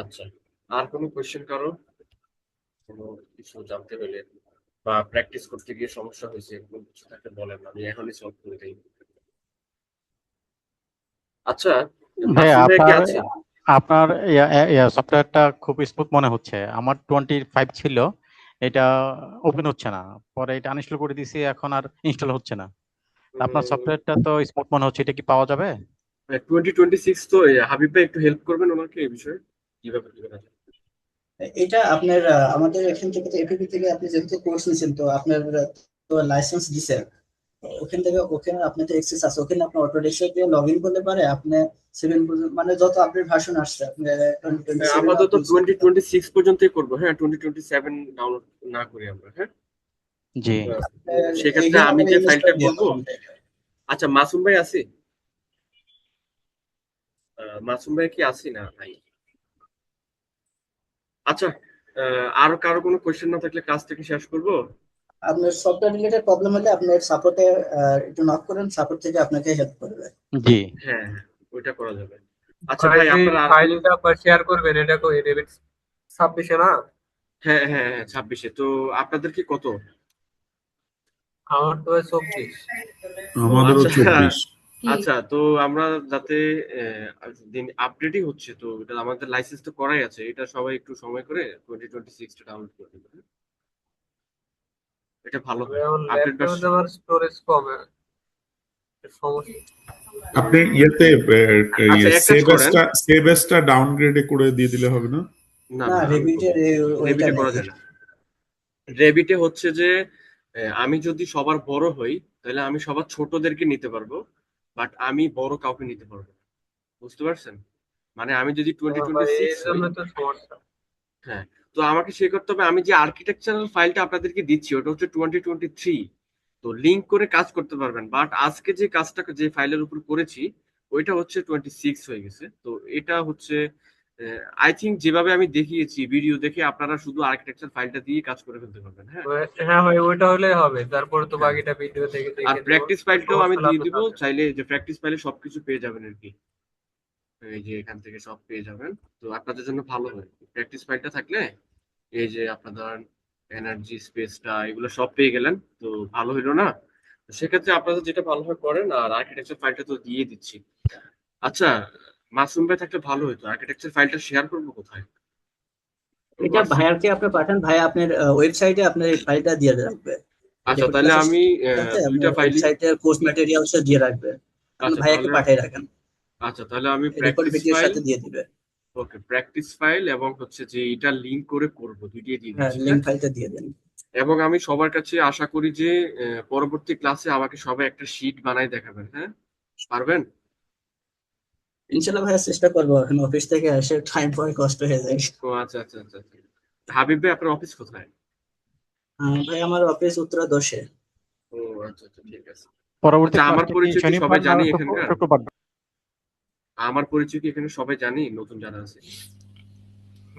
A: আচ্ছা, আর কোনো কোয়েশ্চেন কারো, কোনো কিছু জানতে হলে বা প্র্যাকটিস করতে গিয়ে সমস্যা হয়েছে এরকম কিছু থাকলে বলেন, আমি এখনই সলভ করে দিই। আচ্ছা,
E: ভাইয়া
A: মাসুম ভাই কি
E: আপনার
A: আছে?
E: আপনার সফটওয়্যারটা খুব স্মুথ মনে হচ্ছে। আমার 25 ছিল, এটা ওপেন হচ্ছে না। পরে এটা আনইনস্টল করে দিয়েছি, এখন আর ইনস্টল হচ্ছে না। আপনার সফটওয়্যারটা তো স্মুথ মনে হচ্ছে, এটা কি পাওয়া যাবে?
A: 2026 তো হাবিব ভাই একটু হেল্প করবেন ওনাকে এই বিষয়ে, কিভাবে কি করা যায়?
B: এটা আপনার আমাদের এখান থেকে তো এপিপি থেকে আপনি যেহেতু কোর্স নিয়েছেন, তো আপনার তো লাইসেন্স দিছেন, ওখান থেকে ওখানে আপনার তো এক্সেস আছে, ওখানে আপনি অটোডেস্ক দিয়ে লগ ইন করলে পারে আপনি 7 পর্যন্ত মানে যত আপডেট ভার্সন আসছে আপনি 2027
A: আপাতত
B: আপনি use করতে পারেন।
A: 2026 পর্যন্তই করবো। হ্যাঁ, 2027 ডাউনলোড না করি আমরা। হ্যাঁ,
E: জি।
A: তো সেক্ষেত্রে
B: এইখানে
A: আমি
B: আমরা
A: যে
B: ইনস্টল
A: ফাইলটা
B: দিয়ে
A: করব।
B: পাবেন।
A: আচ্ছা, মাসুম ভাই আছে? মাসুম ভাই কি আছি না ভাই? আচ্ছা, আর কারো কোনো কোয়েশ্চেন না থাকলে কাজ থেকে শেষ করব।
B: আপনার সফটওয়্যার রিলেটেড প্রবলেম হলে আপনার সাপোর্টে একটু নক করেন, সাপোর্ট থেকে আপনাকে হেল্প করবে।
E: জি।
A: হ্যাঁ হ্যাঁ, ওইটা করা যাবে। আচ্ছা
C: ভাই
A: ভাই,
C: যে
A: আপনার আর কোনো?
C: ফাইলটা আবার শেয়ার করবেন, এটা কই রেভিট 26 না?
A: হ্যাঁ হ্যাঁ হ্যাঁ, 26-এ। তো আপনাদের কি কত?
C: আমার তো 24।
A: ও
H: আমাদেরও
A: আচ্ছা।
H: 24।
A: আচ্ছা, তো আমরা যাতে দিন আপডেটই হচ্ছে, তো এটা আমাদের লাইসেন্স তো করাই আছে, এটা সবাই একটু সময় করে 2026 ডাউনলোড করে দেবে। এটা ভালো
C: তবে
A: হয়,
C: আমার
A: আপডেট
C: ল্যাপটপে
A: ভার্সন।
C: আমার স্টোরেজ কম, একটা সমস্যা।
H: আপনি ইয়েতে
A: আচ্ছা, এক কাজ করেন।
H: সেভএসটা ডাউনগ্রেডে করে দিয়ে দিলে হবে না?
A: না
B: না,
A: না, আমি
B: রেভিটের
A: করবো।
B: ওইটা
A: রেবিটে
B: নেই।
A: করা যায় না। রেবিটে হচ্ছে যে আমি যদি সবার বড় হই তাহলে আমি সবার ছোটদেরকে নিতে পারবো, বাট আমি বড় কাউকে নিতে পারবো না। বুঝতে পারছেন? মানে আমি যদি টোয়েন্টি
C: ভাই
A: টোয়েন্টি
C: এর
A: সিক্স হই।
C: জন্য তো সমস্যা।
A: হ্যাঁ, তো আমাকে সে করতে হবে, আমি যে আর্কিটেকচারাল ফাইলটা আপনাদেরকে দিচ্ছি ওটা হচ্ছে 2023। তো লিংক করে কাজ করতে পারবেন, বাট আজকে যে কাজটা যে ফাইলের উপর করেছি ওইটা হচ্ছে 26 হয়ে গেছে। তো এটা হচ্ছে আই থিঙ্ক যেভাবে আমি দেখিয়েছি ভিডিও দেখে আপনারা শুধু আর্কিটেকচার ফাইলটা দিয়ে কাজ করে ফেলতে পারবেন। হ্যাঁ
C: হ্যাঁ ভাই, ওইটা হলেই হবে, তারপরে তো
A: হ্যাঁ,
C: বাকিটা ভিডিও থেকে
A: আর
C: দেখে নিব।
A: প্র্যাকটিস ফাইলটাও আমি
C: সমস্যা
A: দিয়ে
C: লাগতে
A: দিব,
C: থাকে।
A: চাইলে যে প্র্যাকটিস ফাইলে সবকিছু পেয়ে যাবেন আর কি। এই যে এখান থেকে সব পেয়ে যাবেন, তো আপনাদের জন্য ভালো হয় প্র্যাকটিস ফাইলটা থাকলে। এই যে আপনার ধরেন এনার্জি স্পেসটা এগুলো সব পেয়ে গেলেন, তো ভালো হইলো না? তো সেক্ষেত্রে আপনারা যেটা ভালো হয় করেন, আর আর্কিটেকচার ফাইলটা তো দিয়ে দিচ্ছি। আচ্ছা, মাসুম ভাই থাকলে ভালো হতো, আর্কিটেকচার ফাইলটা শেয়ার করবো কোথায়?
B: এটা ভাইয়াকে আপনি পাঠান, ভাইয়া আপনার ওয়েবসাইটে আপনার এই ফাইলটা দিয়ে রাখবে।
A: আচ্ছা,
B: রেকর্ড
A: তাহলে
B: ক্লাসের
A: আমি
B: সাথে
A: দুইটা
B: আপনার
A: ফাইলই।
B: ওয়েবসাইটে কোর্স ম্যাটেরিয়ালস দিয়ে রাখবে, আপনি
A: আচ্ছা
B: ভাইয়াকে
A: তাহলে
B: পাঠিয়ে রাখেন,
A: আচ্ছা তাহলে আমি
B: রেকর্ড
A: প্র্যাকটিস
B: ভিডিওর
A: ফাইল,
B: সাথে দিয়ে দিবে।
A: ওকে, প্র্যাকটিস ফাইল এবং হচ্ছে যে এটা লিংক করে করব, দুইটাই দিয়ে
B: হ্যাঁ,
A: দিচ্ছি,
B: লিঙ্ক
A: হ্যাঁ।
B: ফাইলটা দিয়ে দেন।
A: এবং আমি সবার কাছে আশা করি যে পরবর্তী ক্লাসে আমাকে সবাই একটা শিট বানাই দেখাবেন, হ্যাঁ? পারবেন?
B: ইনশাল্লাহ ভাইয়া চেষ্টা করবো, এখন অফিস থেকে এসে টাইম পরে কষ্ট হয়ে যায়।
A: ও আচ্ছা আচ্ছা আচ্ছা আচ্ছা। হাবিব ভাই, আপনার অফিস কোথায়?
B: ভাই আমার অফিস উত্তরা 10-এ।
A: ও আচ্ছা আচ্ছা, ঠিক আছে।
E: পরবর্তী
A: আচ্ছা, আমার
E: ক্লাসটা কি
A: পরিচয় কি
E: শনিবার
A: সবাই
E: না
A: জানি এখানকার?
E: শুক্রবার?
A: আমার পরিচয় কি এখানে সবাই জানি, নতুন যারা আছে?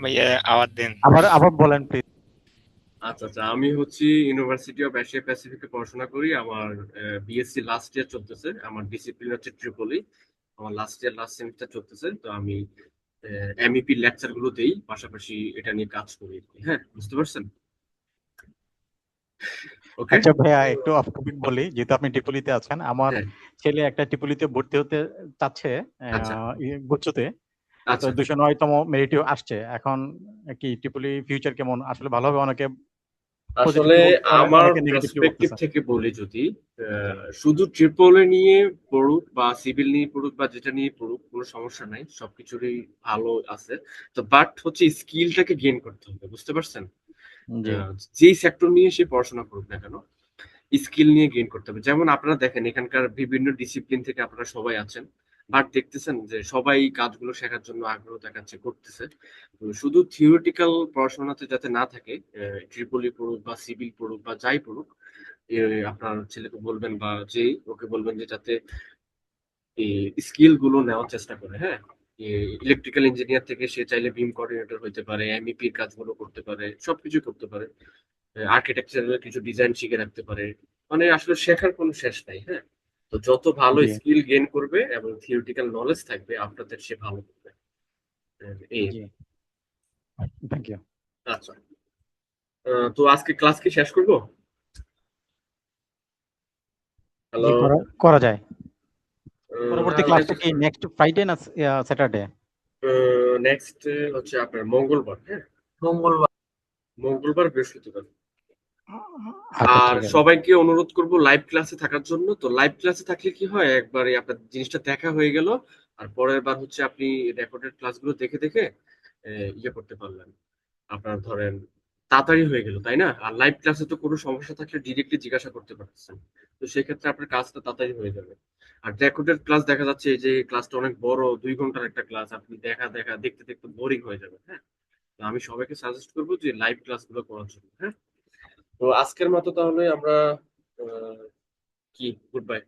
G: ভাইয়া আওয়াজ দেন।
E: আবার আবার বলেন প্লিজ।
A: আচ্ছা আচ্ছা, আমি হচ্ছে ইউনিভার্সিটি অফ এশিয়া প্যাসিফিকে পড়াশোনা করি। আমার বিএসসি লাস্ট ইয়ার চলতেছে। আমার ডিসিপ্লিন হচ্ছে ট্রিপলি। আমার লাস্ট ইয়ার লাস্ট সেমিস্টার চলতেছে, তো আমি এমইপি লেকচার গুলো দেই, পাশাপাশি এটা নিয়ে কাজ করি আর কি। হ্যাঁ, বুঝতে পারছেন? ওকে।
E: আচ্ছা ভাইয়া, একটু অফ টপিক বলি, যেহেতু আপনি টিপুলিতে আছেন, আমার
A: হ্যাঁ,
E: ছেলে একটা টিপুলিতে ভর্তি হতে চাচ্ছে
A: আচ্ছা
E: গুচ্ছতে। তো
A: আচ্ছা।
E: 209তম মেরিটে আসছে। এখন কি টিপুলি ফিউচার কেমন, আসলে ভালো হবে? অনেকে
A: আসলে
E: পজিটিভলি বলতেছে,
A: আমার
E: অনেকে নেগেটিভলি
A: পার্সপেক্টিভ
E: বলতেছে।
A: থেকে বলি, যদি শুধু ট্রিপল এ নিয়ে পড়ুক বা সিভিল নিয়ে পড়ুক বা যেটা নিয়ে পড়ুক, কোনো সমস্যা নাই, সবকিছুরই ভালো আছে। তো বাট হচ্ছে স্কিলটাকে গেইন করতে হবে, বুঝতে পারছেন?
E: জি
A: যেই সেক্টর নিয়ে সে পড়াশোনা করুক না কেন, স্কিল নিয়ে গেইন করতে হবে। যেমন আপনারা দেখেন এখানকার বিভিন্ন ডিসিপ্লিন থেকে আপনারা সবাই আছেন, বাট দেখতেছেন যে সবাই কাজগুলো শেখার জন্য আগ্রহ দেখাচ্ছে, করতেছে। তো শুধু থিওরিটিক্যাল পড়াশোনাতে যাতে না থাকে, ট্রিপলি পড়ুক বা সিভিল পড়ুক বা যাই পড়ুক, আপনার ছেলেকে বলবেন বা যেই ওকে বলবেন যে যাতে এই স্কিল গুলো নেওয়ার চেষ্টা করে, হ্যাঁ। ইলেকট্রিক্যাল ইঞ্জিনিয়ার থেকে সে চাইলে বিম কোঅর্ডিনেটর হইতে পারে, এমইপির কাজগুলো করতে পারে, সবকিছু করতে পারে। আর্কিটেকচারের কিছু ডিজাইন শিখে রাখতে পারে। মানে আসলে শেখার কোনো শেষ নাই, হ্যাঁ। তো যত ভালো
E: জি
A: স্কিল গেইন করবে এবং থিওরিটিক্যাল নলেজ থাকবে আপনাদের, সে ভালো করবে। এই।
E: জি, থ্যাংক ইউ।
A: আচ্ছা, তো আজকে ক্লাস কি শেষ করবো?
E: জি,
A: হ্যালো।
E: করা যায়। পরবর্তী ক্লাসটা কি
A: না,
E: নেক্সট ফ্রাইডে না স্যাটারডে?
A: নেক্সট হচ্ছে আপনার মঙ্গলবার, হ্যাঁ।
C: মঙ্গলবার।
A: মঙ্গলবার, বৃহস্পতিবার।
E: আচ্ছা
A: আর
E: ঠিক আছে।
A: সবাইকে অনুরোধ করব লাইভ ক্লাসে থাকার জন্য। তো লাইভ ক্লাসে থাকলে কি হয়, একবারে আপনার জিনিসটা দেখা হয়ে গেল, আর পরের বার হচ্ছে আপনি রেকর্ডেড ক্লাসগুলো দেখে দেখে ইয়ে করতে পারলেন। আপনার ধরেন তাড়াতাড়ি হয়ে গেল, তাই না? আর লাইভ ক্লাসে তো কোনো সমস্যা থাকলে ডিরেক্টলি জিজ্ঞাসা করতে পারতেছেন, তো সেক্ষেত্রে আপনার কাজটা তাড়াতাড়ি হয়ে যাবে। আর রেকর্ডেড ক্লাস দেখা যাচ্ছে এই যে ক্লাসটা অনেক বড়, 2 ঘন্টার একটা ক্লাস, আপনি দেখা দেখা দেখতে দেখতে বোরিং হয়ে যাবে, হ্যাঁ। তো আমি সবাইকে সাজেস্ট করবো যে লাইভ ক্লাসগুলো করার জন্য, হ্যাঁ। তো আজকের মতো তাহলে আমরা কি গুড বাই।